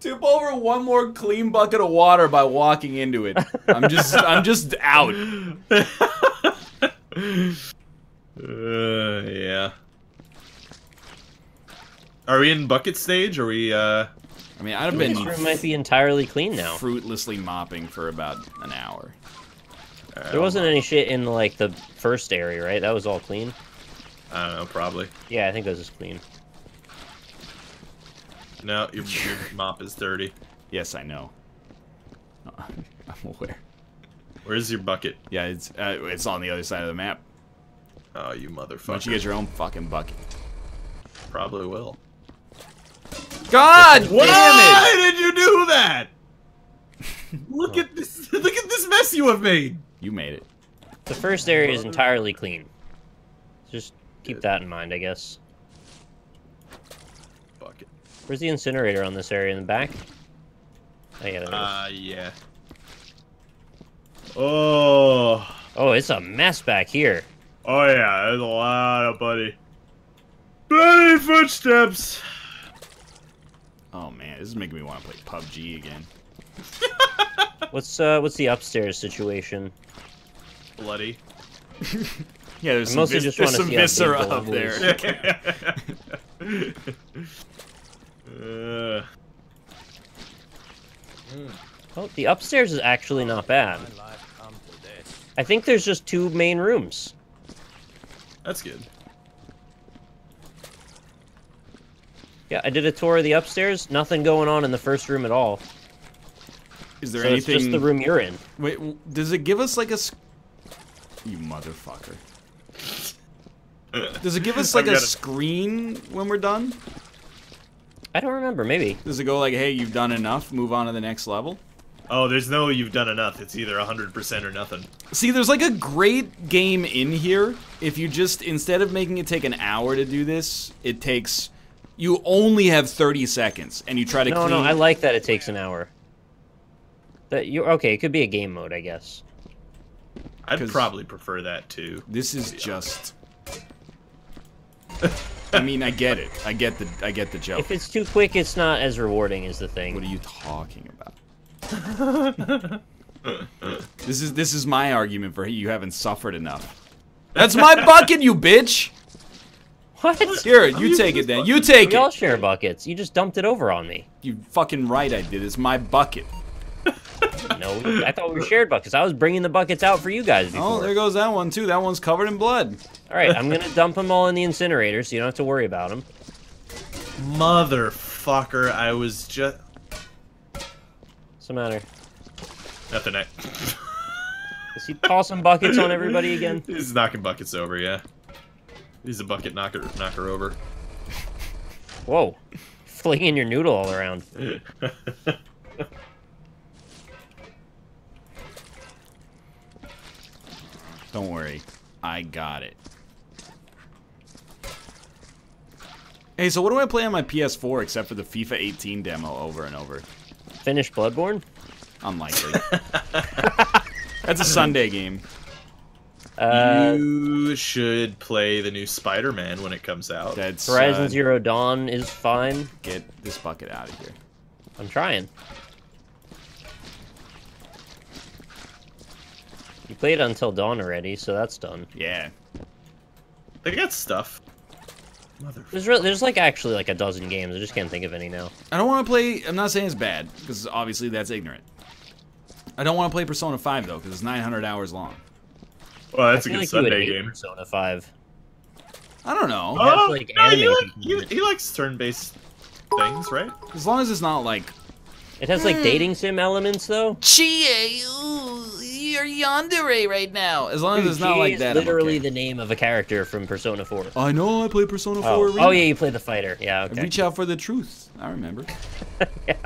tip over one more clean bucket of water by walking into it, I'm just out. Yeah. Are we in bucket stage? Or are we? I mean, I've been. This room might be entirely clean now. Fruitlessly mopping for about an hour. There wasn't any shit in like the first area, right? That was all clean. I don't know, probably. Yeah, I think this is clean. No, your mop is dirty. Yes, I know. I'm aware. Where's your bucket? Yeah, it's on the other side of the map. Oh, you motherfucker. Why don't you get your own fucking bucket? Probably will. God damn it! Why did you do that? Look at this! Look at this mess you have made. You made it. The first area is entirely clean. Just keep that in mind, I guess. Bucket. Where's the incinerator on this area in the back? Oh, yeah, there it is. Yeah. Oh. Oh, it's a mess back here. Oh yeah, there's a lot of bloody footsteps. Oh man, this is making me want to play PUBG again. What's the upstairs situation? Bloody. Yeah, there's some, there's some viscera up there. Oh, the upstairs is actually not bad. I think there's just 2 main rooms. That's good. Yeah, I did a tour of the upstairs. Nothing going on in the first room at all. Is there so anything? It's just the room you're in. Wait, does it give us like a? You motherfucker. Does it give us like a screen when we're done? I don't remember. Maybe. Does it go like, "Hey, you've done enough. Move on to the next level"? Oh, there's no you've done enough. It's either 100% or nothing. See, there's like a great game in here. If you just, instead of making it take an hour to do this, it takes, you only have 30 seconds, and you try to clean. No, I like that it takes an hour. Okay, it could be a game mode, I guess. I'd probably prefer that too. This is just... I mean, I get it. I get the joke. If it's too quick, it's not as rewarding as the thing. What are you talking about? This is my argument for you haven't suffered enough. That's my bucket, you bitch! What? Here, you take it then. You take it! We all share buckets. You just dumped it over on me. You fucking right I did. It's my bucket. No, I thought we shared buckets. I was bringing the buckets out for you guys before. Oh, there goes that one too. That one's covered in blood. Alright, I'm gonna dump them all in the incinerator so you don't have to worry about them. Motherfucker, I was just... What's the matter? Nothing. Is he tossing buckets on everybody again? He's knocking buckets over, yeah. He's a bucket knocker over. Whoa. Flinging your noodle all around. Don't worry. I got it. Hey, so what do I play on my PS4 except for the FIFA 18 demo over and over? Finish Bloodborne? Unlikely. That's a Sunday game. You should play the new Spider-Man when it comes out. That's, Horizon Zero Dawn is fine. Get this bucket out of here. I'm trying. You played Until Dawn already, so that's done. Yeah. They got stuff. There's like actually like a dozen games. I just can't think of any now. I don't want to play... I'm not saying it's bad, because obviously that's ignorant. I don't want to play Persona 5, though, because it's 900 hours long. Well, that's a good like Sunday game. Persona 5. I don't know. Oh, like no, anime he likes turn-based things, right? As long as it's not like... It has like dating sim elements, though. Chie, you're yandere right now. As long as it's not like that. Literally the name of a character from Persona 4. I know, I play Persona 4. Oh, yeah, you play the fighter. Yeah, okay. Reach out for the truth. I remember. Yeah.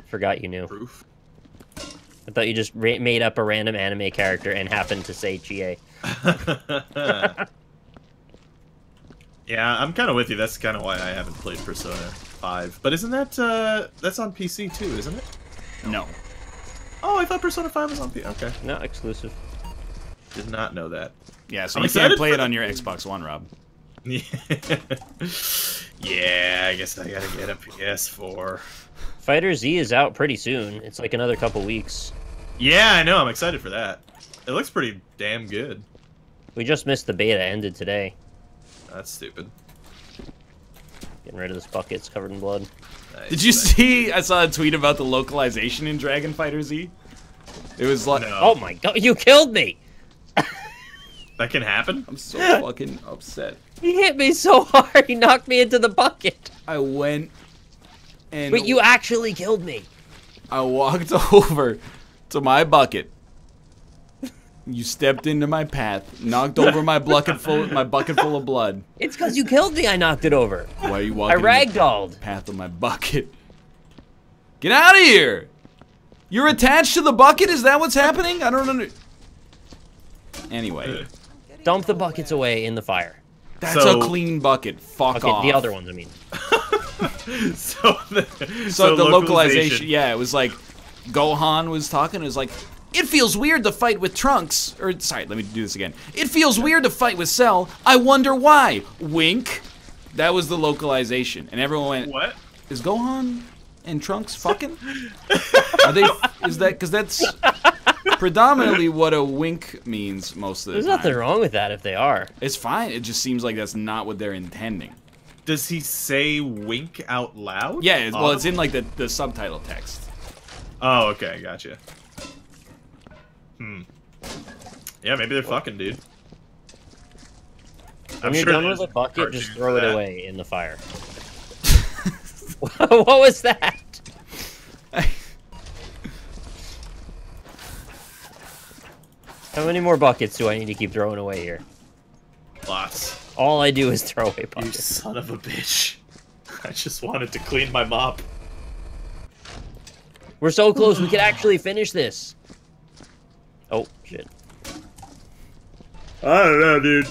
Forgot you knew. Proof. I thought you just made up a random anime character and happened to say Chie. Yeah, I'm kind of with you. That's kind of why I haven't played Persona 5. But isn't that, that's on PC too, isn't it? No. Oh, I thought Persona 5 was on PC. Okay. Not exclusive. Did not know that. Yeah, so you can't play it on your Xbox One, Rob. Yeah, I guess I gotta get a PS4. Fighter Z is out pretty soon. It's like another couple weeks. Yeah, I know. I'm excited for that. It looks pretty damn good. We just missed the beta. Ended today. That's stupid. Getting rid of this bucket. It's covered in blood. Nice. Did you see? I saw a tweet about the localization in Dragon Fighter Z. It was like, No. Oh my god! You killed me. That can happen? I'm so fucking upset. He hit me so hard, he knocked me into the bucket. I went and... But you actually killed me. I walked over to my bucket. You stepped into my path, knocked over my bucket full of blood. It's because you killed me I knocked it over. Why are you walking I ragdolled. the path of my bucket? Get out of here! You're attached to the bucket? Is that what's happening? I don't understand. Anyway. Dump the buckets away in the fire. That's a clean bucket. Fuck off. The other ones, I mean. So the localization, yeah, it was like Gohan was talking. It was like, it feels weird to fight with Trunks. Or sorry, let me do this again. It feels weird to fight with Cell. I wonder why. Wink. That was the localization, and everyone went, "What? Is Gohan and Trunks fucking? Are they? Is that because that's predominantly what a wink means most of the time. There's nothing wrong with that if they are. It's fine. It just seems like that's not what they're intending. Does he say wink out loud? Yeah, well, it's in like the subtitle text. Oh, okay, gotcha. Yeah, maybe they're fucking, dude. When you're done with the bucket, just throw it away in the fire. What was that? How many more buckets do I need to keep throwing away here? Lots. All I do is throw away You buckets. son of a bitch. I just wanted to clean my mop. We're so close, we could actually finish this. Oh, shit. I don't know, dude.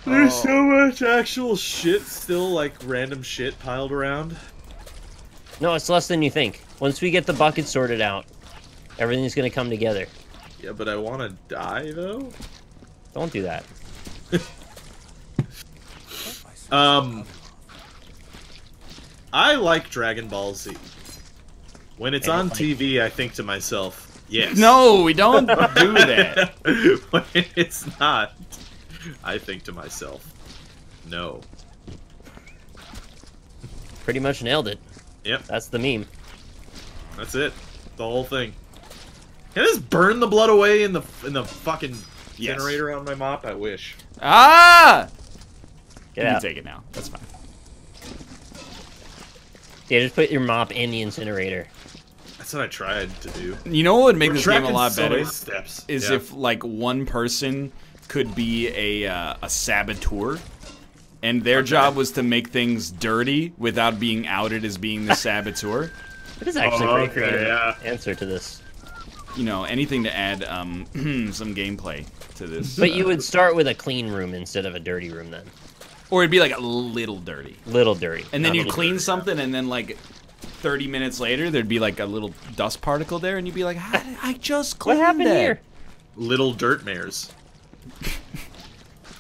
There's so much actual shit still, like, random shit piled around. No, it's less than you think. Once we get the bucket sorted out, everything's gonna come together. Yeah, but I want to die, though. Don't do that. I like Dragon Ball Z. When it's on TV, I think to myself, yes. No, we don't do that. When it's not, I think to myself, no. Pretty much nailed it. Yep. That's the meme. That's it. The whole thing. Can I just burn the blood away in the fucking generator on my mop? I wish. Ah! Get you out. can take it now. That's fine. Yeah, just put your mop in the incinerator. That's what I tried to do. You know what would make this game a lot better? Steps. Is if like one person could be a saboteur, and their job was to make things dirty without being outed as being the saboteur. That is actually a pretty creative answer to this. You know, anything to add some gameplay to this. But you would start with a clean room instead of a dirty room then. Or it'd be like a little dirty. Little dirty. And then you'd clean something, and then like 30 minutes later, there'd be like a little dust particle there, and you'd be like, I just cleaned What happened here? Little dirt mares.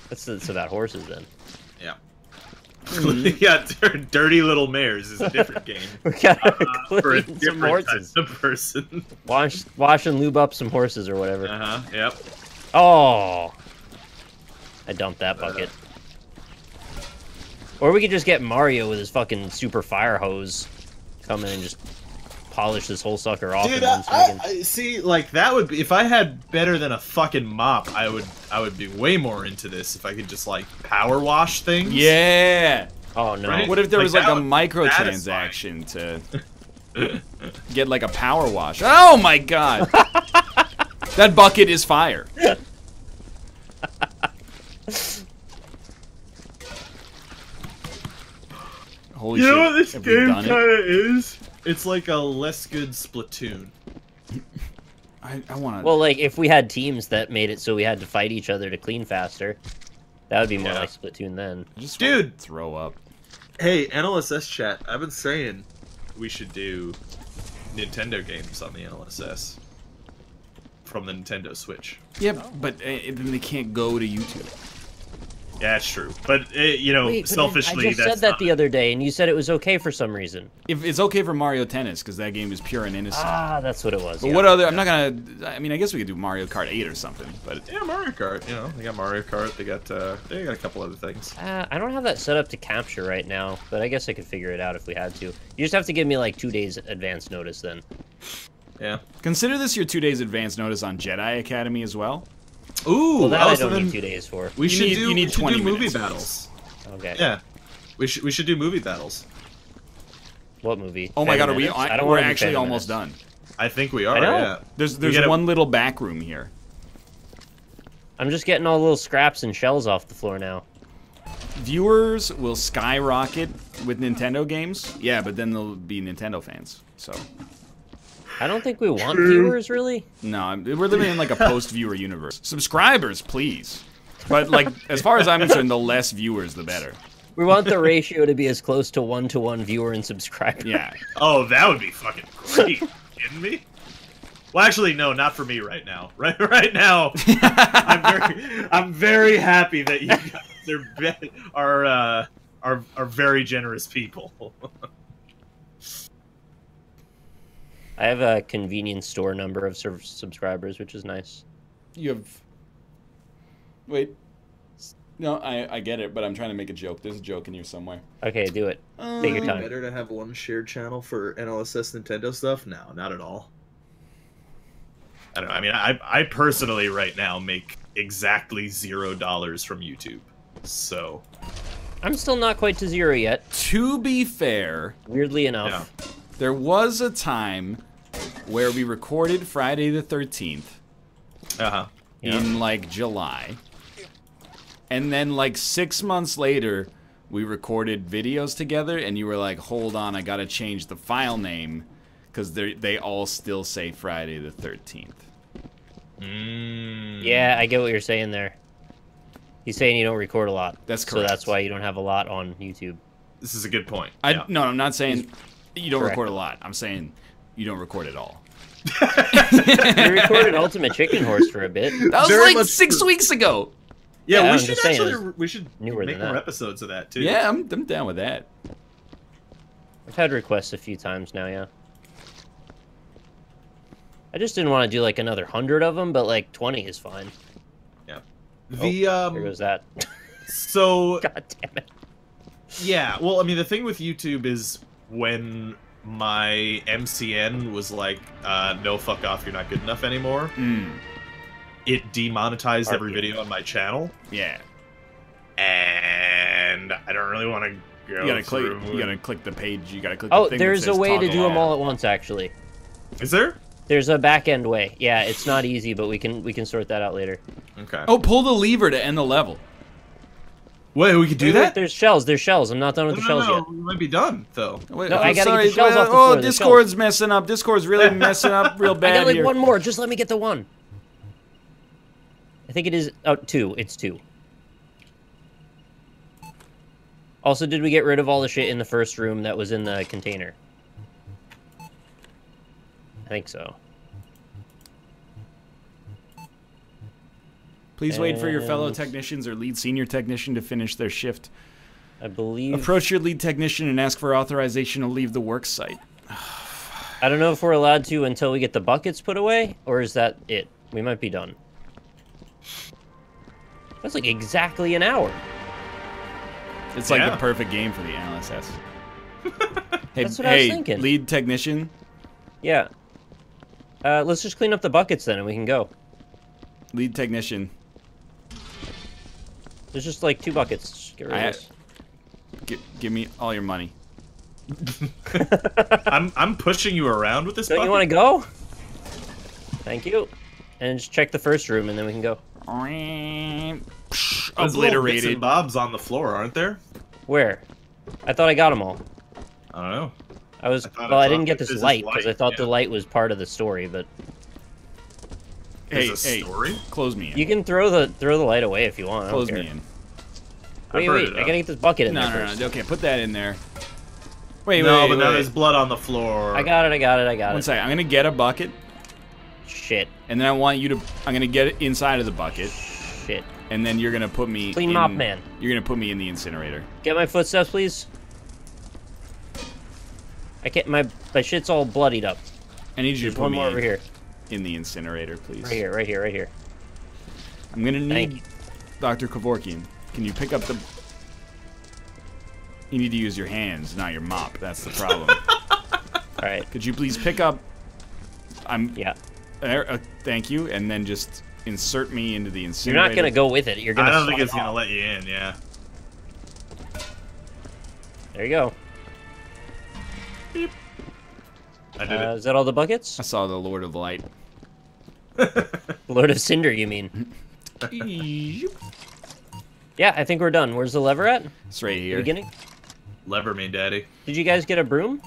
That's about horses then. Yeah. Yeah, dirty little mares is a different game. We gotta For a clean some different horses. type of person. Wash and lube up some horses or whatever. Yep. Oh! I dumped that bucket. Or we could just get Mario with his fucking super fire hose. Come in and just polish this whole sucker off Dude, in 1 second. I see, like, that would be... If I had better than a fucking mop, I would be way more into this if I could just, like, power wash things. Yeah! Oh, no. Right? What if there was like a that microtransaction to get like a power wash? Oh my god! That bucket is fire. Holy shit. You know what this Have we game done it? kind of is? It's like a less good Splatoon. I want to... Well, like, if we had teams that made it so we had to fight each other to clean faster, that would be more like Splatoon then. just Dude! Throw up. Hey, NLSS chat, I've been saying we should do Nintendo games on the NLSS. From the Nintendo Switch. Yeah, but then they can't go to YouTube. Yeah, that's true. But, you know, Wait, but selfishly, I just that's said that not... the other day, and you said it was okay for some reason. If it's okay for Mario Tennis, because that game is pure and innocent. Ah, that's what it was. But what other... I'm not gonna... I mean, I guess we could do Mario Kart 8 or something, but... Yeah, Mario Kart, you know. They got Mario Kart, they got a couple other things. I don't have that set up to capture right now, but I guess I could figure it out if we had to. You just have to give me like 2 days advance notice then. Yeah. Consider this your 2 days advance notice on Jedi Academy as well. Ooh, well, that I don't need 2 days for. We should do. You need 20 movie minutes. battles. Okay. Yeah, we should do movie battles. What movie? Oh my god, we're wanna do actually 10 almost minutes. done. I think we are. I know. Yeah. There's gotta- one little back room here. I'm just getting all the little scraps and shells off the floor now. Viewers will skyrocket with Nintendo games. Yeah, but then they'll be Nintendo fans. So I don't think we want viewers, really. no, we're living in like a post-viewer universe. Subscribers, please. But like, as far as I'm concerned, the less viewers, the better. We want the ratio to be as close to 1-to-1 viewer and subscriber. Yeah. Oh, that would be fucking great. You kidding me? Well, actually, no, not for me right now. Right now, I'm very happy that you guys are very generous people. I have a convenience store number of subscribers, which is nice. You have... Wait. No, I get it, but I'm trying to make a joke. There's a joke in here somewhere. Okay, do it. Take your time. Better to have one shared channel for NLSS Nintendo stuff? No, not at all. I don't know. I mean, I personally right now make exactly $0 from YouTube. So I'm still not quite to 0 yet. To be fair, Weirdly enough. there was a time where we recorded Friday the 13th in like July. And then like 6 months later, we recorded videos together and you were like, hold on, I gotta change the file name because they all still say Friday the 13th. Yeah, I get what you're saying there. He's saying you don't record a lot. That's correct. So that's why you don't have a lot on YouTube. this is a good point. No, I'm not saying you don't correct. record a lot. I'm saying you don't record at all. We recorded Ultimate Chicken Horse for a bit. That was Very like much 6 weeks ago. Yeah, I'm we just should saying, actually we should newer make than more that. episodes of that too. Yeah, I'm down with that. I've had requests a few times now, yeah. I just didn't want to do like another 100 of them, but like 20 is fine. Yeah. There goes that. So God damn it. yeah, well, I mean, the thing with YouTube is when my MCN was like, no, fuck off, you're not good enough anymore. It demonetized every video on my channel. Yeah. And I don't really want to go You gotta through. click. You gotta click the page. You gotta click. Oh, the thing that there's a says way to toggle do them on. all at once, actually. Is there? There's a back end way. Yeah, it's not easy, but we can sort that out later. Okay. Oh, pull the lever to end the level. Wait, we could do that? There's shells. There's shells. I'm not done with the shells yet. We might be done though. Wait, No, I'm I gotta sorry. get the shells off the Oh, floor, the Discord's messing up. Discord's really messing up real I bad got like here. one more. Just let me get the one. I think it is. Oh, 2. It's 2. Also, did we get rid of all the shit in the first room that was in the container? I think so. Please wait for your fellow And- technicians or lead senior technician to finish their shift. I believe. Approach your lead technician and ask for authorization to leave the work site. I don't know if we're allowed to until we get the buckets put away, or is that it? We might be done. That's like exactly an hour. It's like Yeah. the perfect game for the NLSS. Hey, That's what I was hey, thinking. lead technician, Yeah. Let's just clean up the buckets then, and we can go. lead technician. There's just like 2 buckets. Just get rid of this. Give me all your money. I'm pushing you around with this. Don't you want to go? Thank you. And just check the first room, and then we can go. There's little bits Obliterated. and bobs on the floor, aren't there? Where? I thought I got them all. I don't know. I was. thought Well, I I didn't saw- get this there's this light because I light, thought yeah. the light was part of the story. But Hey, There's a hey, story? close me in. you can throw the light away if you want. I don't Close care. me in. Wait, burned wait! it I up. gotta get this bucket in No, there no, first. no. Okay, put that in there. Wait, No, wait, but now wait. there's blood on the floor. I got it. I got it. I got One it. second. I'm gonna get a bucket, Shit. and then I want you to. I'm gonna get it inside of the bucket, Shit. and then you're gonna put me. Clean in, mop man. You're gonna put me in the incinerator. Get my footsteps, please. I can't. My shit's all bloodied up. I need you There's to put one me more over here. in the incinerator, please. Right here. Right here. Right here. I'm gonna Thank need you. Dr. Kevorkian. Can you pick up the? You need to use your hands, not your mop. That's the problem. All right. Could you please pick up? Yeah. Thank you, and then just insert me into the incinerator. You're not gonna go with it. You're gonna. I don't think it's gonna let you in. Yeah. There you go. Beep. I did it. Is that all the buckets? I saw the Lord of Light. Lord of Cinder, you mean? Yeah, I think we're done. Where's the lever at? It's right here. Beginning. Lever me, daddy. Did you guys get a broom?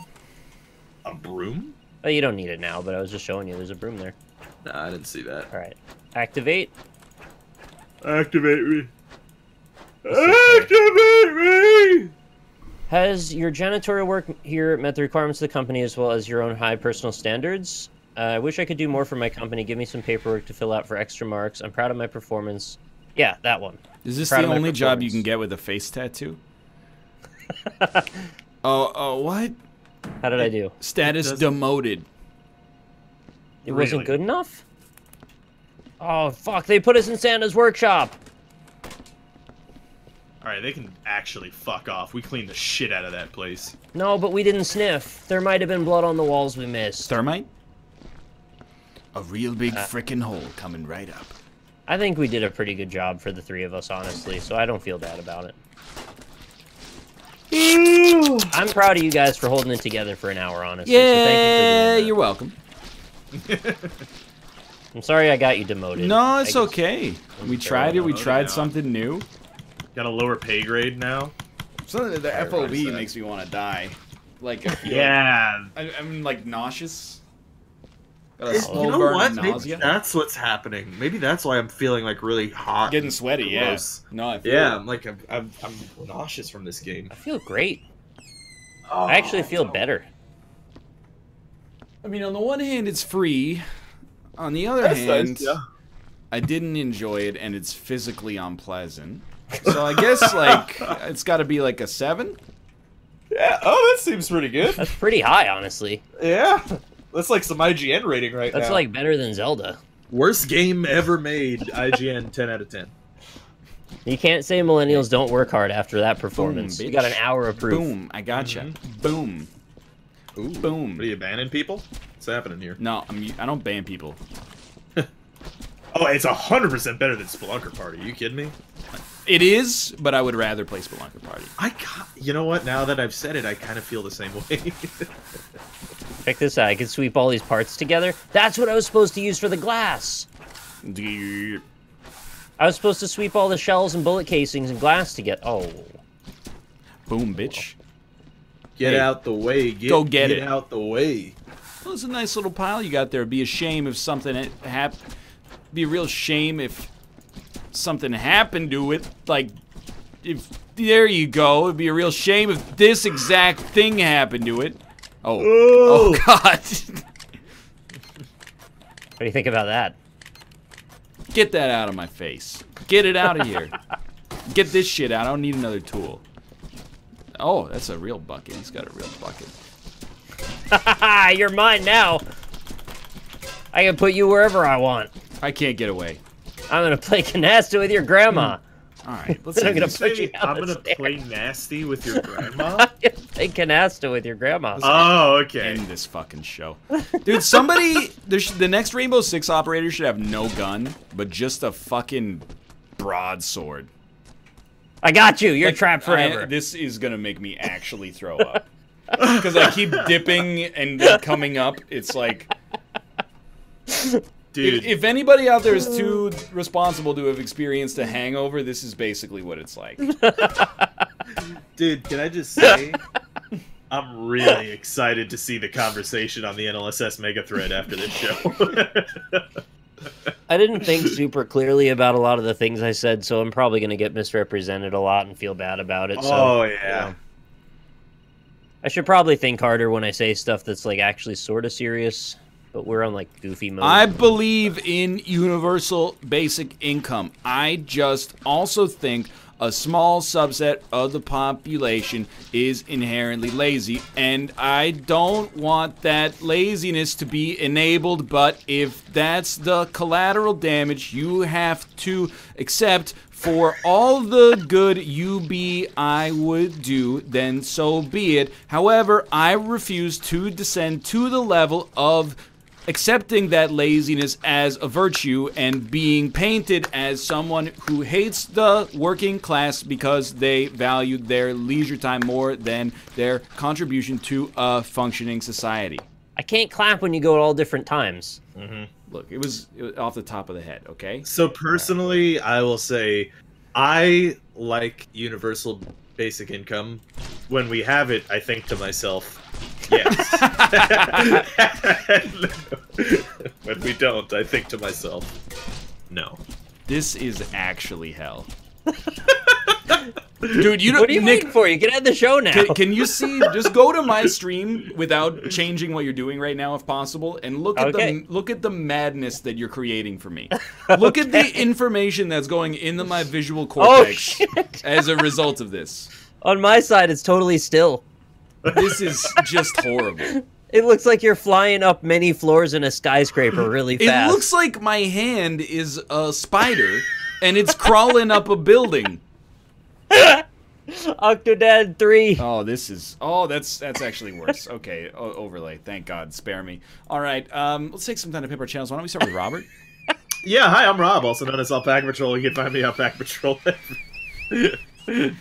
A broom? Oh, you don't need it now, but I was just showing you. There's a broom there. Nah, I didn't see that. All right. Activate. Activate me. Activate me! Has your janitorial work here met the requirements of the company as well as your own high personal standards? I wish I could do more for my company. Give me some paperwork to fill out for extra marks. I'm proud of my performance. Yeah, that one. Is this the only job you can get with a face tattoo? What? How did I do? Status demoted. It wasn't good enough? Oh, fuck. They put us in Santa's workshop. Alright, they can actually fuck off. We cleaned the shit out of that place. No, but we didn't sniff. There might have been blood on the walls we missed. Thermite? A real big frickin' hole coming right up. I think we did a pretty good job for the three of us, honestly, so I don't feel bad about it. I'm proud of you guys for holding it together for an hour, honestly. Yeah, so thank you for doing that. You're welcome. I'm sorry I got you demoted. No, it's okay. We tried it. We tried something new. Got a lower pay grade now. Something that the FOV makes me want to die. Like, yeah. I'm like nauseous. You know what? Maybe that's what's happening. Maybe that's why I'm feeling like really hot. Getting sweaty, yeah. No, I feel I'm like I'm nauseous from this game. I feel great. I actually feel better. I mean, on the one hand, it's free. On the other hand, nice, yeah. I didn't enjoy it, and it's physically unpleasant. So I guess like it's got to be like a 7. Yeah. Oh, that seems pretty good. That's pretty high, honestly. Yeah. That's like some IGN rating right now. That's like better than Zelda. Worst game ever made. IGN 10 out of 10. You can't say millennials don't work hard after that performance. Boom, you got an hour of proof. Boom, I gotcha. Boom. Ooh. Boom. What are you banning people? What's happening here? No, I don't ban people. Oh, it's 100% better than Spelunker Party. Are you kidding me? It is, but I would rather play Spelunker Party. You know what? Now that I've said it, I kind of feel the same way. Check this out. I can sweep all these parts together. That's what I was supposed to use for the glass. I was supposed to sweep all the shells and bullet casings and glass together. Oh. Boom, bitch. Get out the way. Go get it. Out the way. Well, it's a nice little pile you got there. It'd be a shame if something happened. Be a real shame if something happened to it. Like, if there you go. It'd be a real shame if this exact thing happened to it. Oh God. What do you think about that? Get that out of my face. Get it out of here. Get this shit out. I don't need another tool. Oh, that's a real bucket. He's got a real bucket. You're mine now. I can put you wherever I want. I can't get away. I'm gonna play canasta with your grandma. All right, let's. I'm gonna put you down. I'm gonna play nasty with your grandma. I'm gonna play canasta with your grandma. Oh, okay. End this fucking show, dude. Somebody, the next Rainbow Six operator should have no gun, but just a fucking broadsword. I got you. You're trapped forever. This is gonna make me actually throw up because I keep dipping and then coming up. It's like. Dude. If anybody out there is too responsible to have experienced a hangover, this is basically what it's like. Dude, can I just say, I'm really excited to see the conversation on the NLSS mega thread after this show. I didn't think super clearly about a lot of the things I said, so I'm probably going to get misrepresented a lot and feel bad about it. So, oh, yeah. I should probably think harder when I say stuff that's like actually sort of serious. But we're on, like, goofy mode. I believe in universal basic income. I just also think a small subset of the population is inherently lazy. And I don't want that laziness to be enabled. But if that's the collateral damage you have to accept for all the good I would do, then so be it. However, I refuse to descend to the level of accepting that laziness as a virtue and being painted as someone who hates the working class because they valued their leisure time more than their contribution to a functioning society. I can't clap when you go at all different times. Look, it was off the top of the head, okay? So personally, I will say I like universal basic income. When we have it, I think to myself, yes. When we don't, I think to myself, no. This is actually hell. Dude, you don't. What are you waiting for? You can end the show now. Can you see? Just go to my stream without changing what you're doing right now, if possible, and look at the madness that you're creating for me. Look at the information that's going into my visual cortex as a result of this. On my side, it's totally still. This is just horrible. It looks like you're flying up many floors in a skyscraper really fast. It looks like my hand is a spider, and it's crawling up a building. Octodad 3. Oh, this is... Oh, that's actually worse. Okay, overlay. Thank God. Spare me. All right, let's take some time to pip our channels. Why don't we start with Robert? Yeah, hi, I'm Rob, also known as Alpaca Patrol. You can find me Alpaca Patrol. You can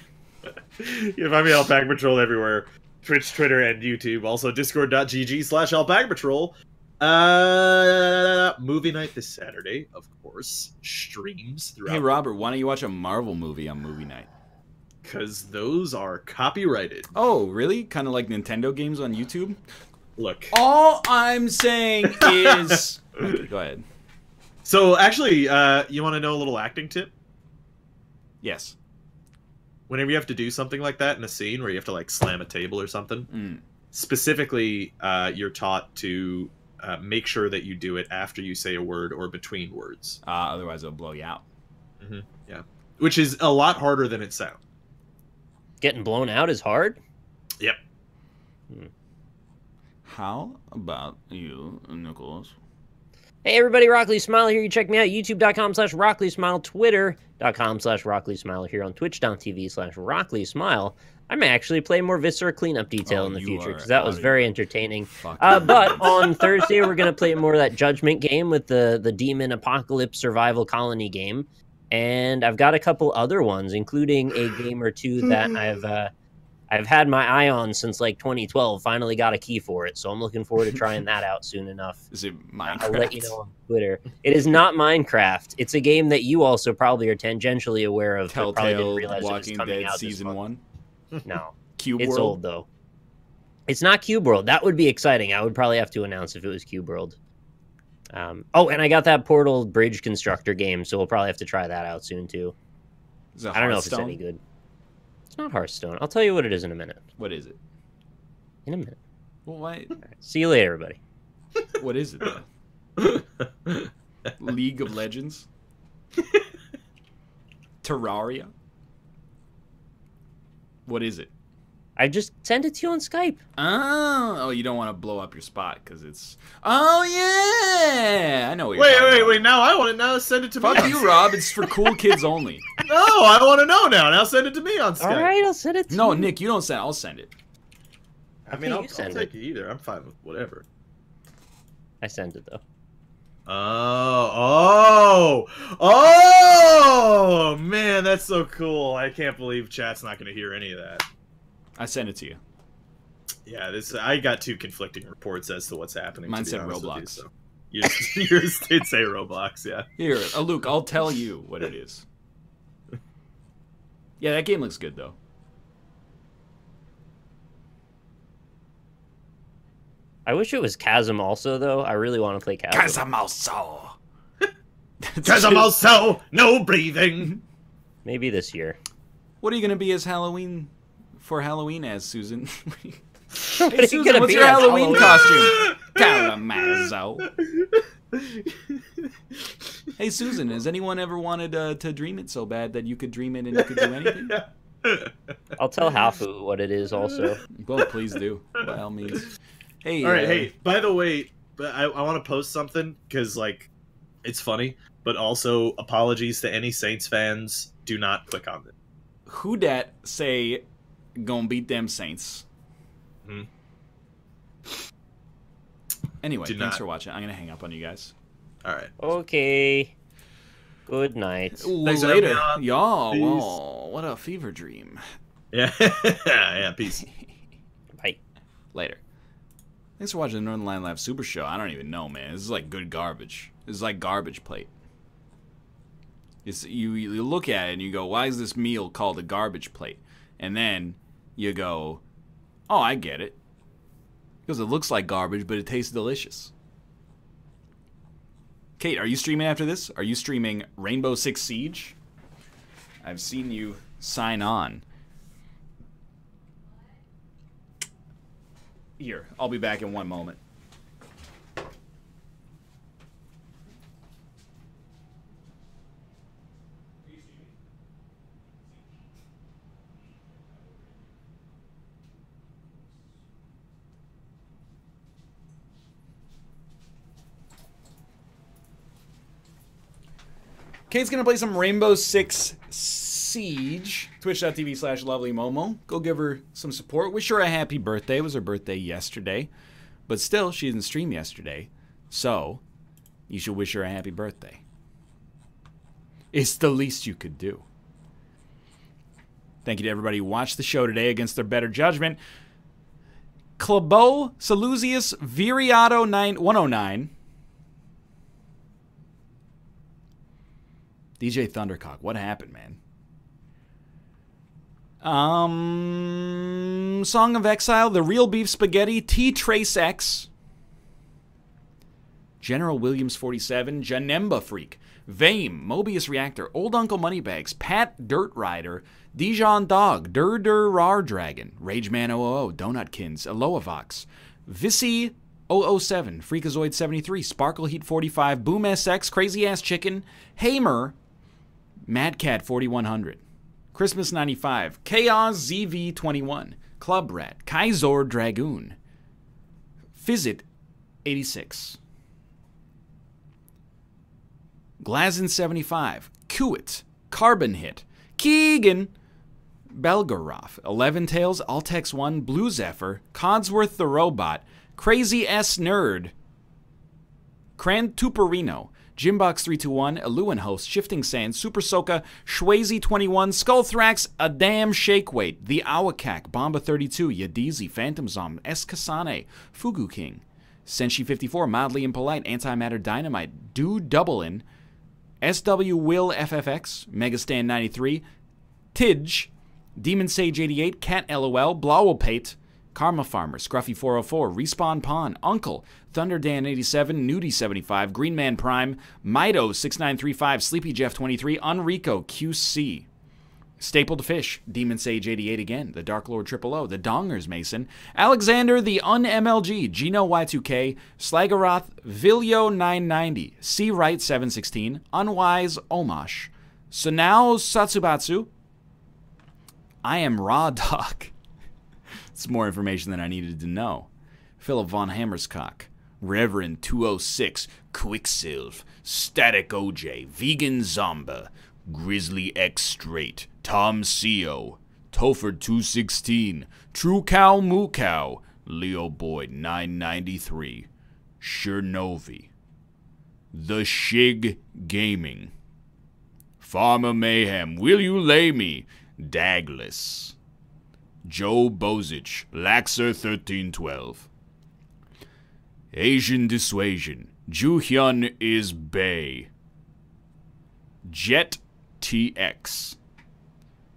find me Alpaca Patrol everywhere. Twitch, Twitter, and YouTube. Also, discord.gg/Alpaca Patrol. Movie night this Saturday, of course. Streams throughout. Hey, Robert, why don't you watch a Marvel movie on movie night? Because those are copyrighted. Oh, really? Kind of like Nintendo games on YouTube? Look. All I'm saying is... Okay, go ahead. So, actually, you want to know a little acting tip? Yes. Whenever you have to do something like that in a scene where you have to, like, slam a table or something, specifically, you're taught to make sure that you do it after you say a word or between words. Otherwise, it'll blow you out. Yeah. Which is a lot harder than it sounds. Getting blown out is hard? Yep. How about you, Nicholas? Hey everybody, Rockley Smile here. You check me out, youtube.com/Rockley Smile, twitter.com/Rockley Smile, here on twitch.tv/Rockley Smile. I may actually play more Viscera cleanup detail in the future, because that was very entertaining. But on Thursday, we're going to play more of that Judgment game with the Demon Apocalypse Survival Colony game. And I've got a couple other ones, including a game or two that I've had my eye on since like 2012. Finally got a key for it, so I'm looking forward to trying that out soon enough. Is it Minecraft? I'll let you know on Twitter. It is not Minecraft. It's a game that you also probably are tangentially aware of. Telltale Walking Dead Season 1? No. Cube It's World? old, though. It's not Cube World. That would be exciting. I would probably have to announce if it was Cube World. Oh, and I got that Portal Bridge Constructor game, so we'll probably have to try that out soon, too. I don't know if it's any good. It's not Hearthstone. I'll tell you what it is in a minute. What is it? In a minute. Well, why? Right. See you later, everybody. What is it, though? League of Legends? Terraria? What is it? I just sent it to you on Skype. Oh, you don't want to blow up your spot because it's... Oh, yeah! I know what you're talking about. Wait, now I want to now send it to me. Fuck you, Rob. It's for cool kids only. No, I want to know now. Now send it to me on Skype. All right, I'll send it to you. No, Nick, you don't send it. I'll send it. I mean, I'll take it either. I'm fine with whatever. I sent it, though. Oh, man, that's so cool. I can't believe chat's not going to hear any of that. I sent it to you. Yeah, I got two conflicting reports as to what's happening. Mine said Roblox. You, so. Yours did say Roblox, yeah. Here, Luke, I'll tell you what it is. Yeah, that game looks good, though. I wish it was Chasm also, though. I really want to play Chasm. Chasm also. Chasm also, no breathing. Maybe this year. What are you going to be as Halloween... For Halloween as Susan. Hey, Susan, what's your Halloween costume? Calamazzo. Hey, Susan, has anyone ever wanted to dream it so bad that you could dream it and you could do anything? I'll tell Hafu what it is also. Well, please do, by all means. Hey, all right, hey, by the way, I want to post something, because, like, it's funny, but also apologies to any Saints fans. Do not click on it. Who dat say... Gonna beat them Saints. Anyway, thanks for watching. I'm going to hang up on you guys. All right. Okay. Good night. Later. Y'all. Whoa, what a fever dream. Yeah. Yeah, peace. Bye. Later. Thanks for watching the Northernlion Live Super Show. I don't even know, man. This is like good garbage. This is like garbage plate. You look at it and you go, why is this meal called a garbage plate? And then you go, oh, I get it. Because it looks like garbage, but it tastes delicious. Kate, are you streaming after this? Are you streaming Rainbow Six Siege? I've seen you sign on. Here, I'll be back in one moment. Kate's going to play some Rainbow Six Siege. Twitch.tv/LovelyMomo. Go give her some support. Wish her a happy birthday. It was her birthday yesterday. But still, she didn't stream yesterday. So, you should wish her a happy birthday. It's the least you could do. Thank you to everybody who watched the show today against their better judgment. Clabo, Salusius, Viriato 109. DJ Thundercock, what happened, man? Song of Exile, The Real Beef Spaghetti, T-Trace X, General Williams 47, Janemba Freak, Vame, Mobius Reactor, Old Uncle Moneybags, Pat Dirt Rider, Dijon Dog, Rar Dragon, Rageman 000, Donutkins, Aloavox, Vissy 007, Freakazoid 73, Sparkle Heat 45, Boom SX, Crazy Ass Chicken, Hamer, Madcat 4100, Christmas 95, Chaos ZV 21, Club Rat, Kaizor Dragoon, Fizzit 86, Glazin 75, Kuit, Carbon Hit, Keegan, Belgaroff, 11 Tails, Altex 1, Blue Zephyr, Codsworth the Robot, Crazy S Nerd, Cran Tuperino, Jimbox 321, Eluan Host, Shifting Sand, Super Soka, Shwazy 21, Skullthrax, A Damn Shake Weight, The Awakak, Bomba 32, Yadizi, Phantom Zom, Eskasane, Fugu King, Senshi 54, Mildly Impolite, Antimatter Dynamite, Dude Double-In, SW Will FFX, Megastan 93, Tidge, Demon Sage 88, Cat LOL, Blowelpate, Karma Farmer, Scruffy 404, Respawn Pawn, Uncle, Thunderdan 87, Nudie 75, Green Man Prime, Mido 6935, Sleepy Jeff 23, Unrico QC, Stapled Fish, Demon Sage 88 again, The Dark Lord 000, The Dongers Mason, Alexander the Un-MLG, Gino Y2K, Slagaroth, Vilio 990, C Right 716, Unwise Omosh, Sunao Satsubatsu, I am Raw Dog. It's more information than I needed to know. Philip von Hammerscock, Reverend 206, Quicksilve, Static OJ, Vegan Zomba, Grizzly X Straight, Tom CO, Topher 216, True Cow Moo Cow, Leo Boy 993, Chernovi, The Shig Gaming, Farmer Mayhem, Will You Lay Me, Dagless, Joe Bozich, Laxer 1312, Asian Dissuasion, Juhyun is Bay, Jet TX,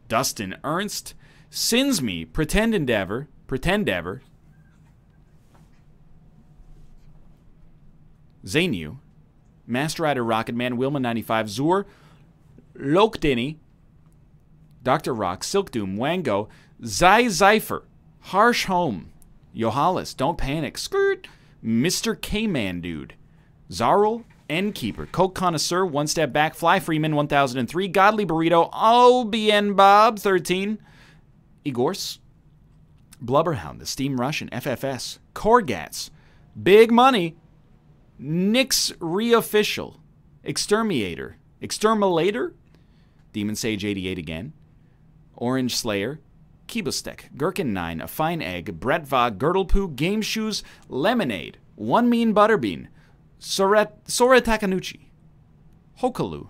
Dustin Ernst, Sinsme, Pretend Ever, Zainu, Master Rider Rocketman, Wilma 95, Zur, Lokdini, Dr. Rock, Silk Doom, Wango, Zai Zypher, Harsh Home, Yohalis, Don't Panic, Skirt, Mr. K-Man Dude, Zarl, Endkeeper, Coke Connoisseur, One Step Back, Fly Freeman 1003, Godly Burrito, OBN Bob 13, Igors, Blubberhound, The Steam Russian, FFS, Korgats, Big Money, Nix Reofficial, Exterminator, Demon Sage 88 again, Orange Slayer, Kibostek, Gherkin 9, A Fine Egg, Brett Vog, Girdlepoo, Game Shoes, Lemonade, One Mean Butterbean, Sora Takanuchi, Hokalu,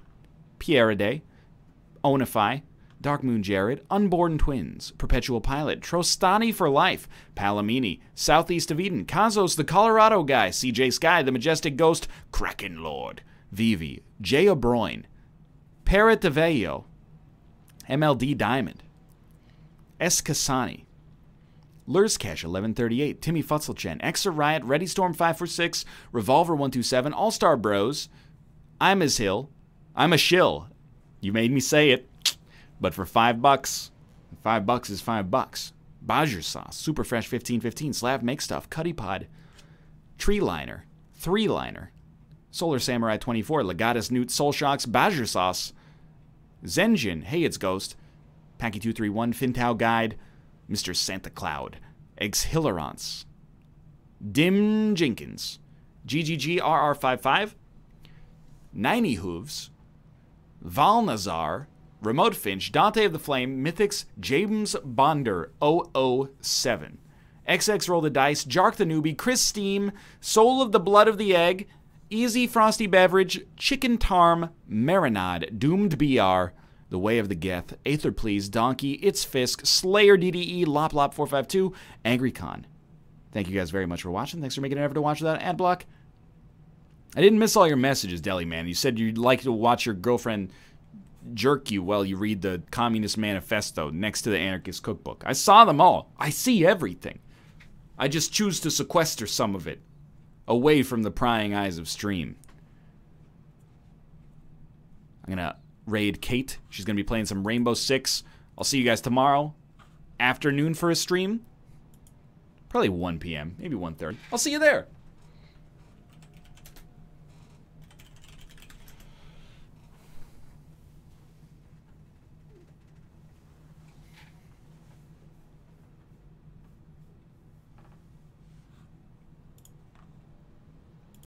Pierre Day, Onify, Dark Moon Jared, Unborn Twins, Perpetual Pilot, Trostani for Life, Palamini, Southeast of Eden, Kazos the Colorado Guy, CJ Sky, The Majestic Ghost, Kraken Lord, Vivi, Jay O'Broin, Parrot DeVeo, MLD Diamond, S. Kasani, Lurscash 1138, Timmy Futzelchen, Exer Riot, Ready Storm 546, Revolver 127, All Star Bros, I'm as Hill, I'm a shill. You made me say it. But for $5, $5 is $5. Bajer Sauce, Super Fresh 1515, Slav Make Stuff, Cuddy Pod, Tree Liner, Three Liner, Solar Samurai 24, Legatus Newt, Soul Shocks, Bajer Sauce, Zenjin, Hey It's Ghost, Packy 231, Fintao Guide, Mr. Santa Cloud, Exhilarance, Dim Jenkins, GGGRR55, 90 Hooves, Valnazar, Remote Finch, Dante of the Flame, Mythics, James Bonder 007, XX Roll the Dice, Jark the Newbie, Chris Steam, Soul of the Blood of the Egg, Easy Frosty Beverage, Chicken Tarm, Marinade, Doomed BR, The Way of the Geth, Aether Please, Donkey, It's Fisk, Slayer DDE, Lop452, Angry Con. Thank you guys very much for watching. Thanks for making an effort to watch without ad block. I didn't miss all your messages, Deli Man. You said you'd like to watch your girlfriend jerk you while you read the Communist Manifesto next to the Anarchist Cookbook. I saw them all. I see everything. I just choose to sequester some of it away from the prying eyes of stream. I'm going to raid Kate. She's going to be playing some Rainbow Six. I'll see you guys tomorrow afternoon for a stream. Probably 1 p.m., maybe 1:30. I'll see you there.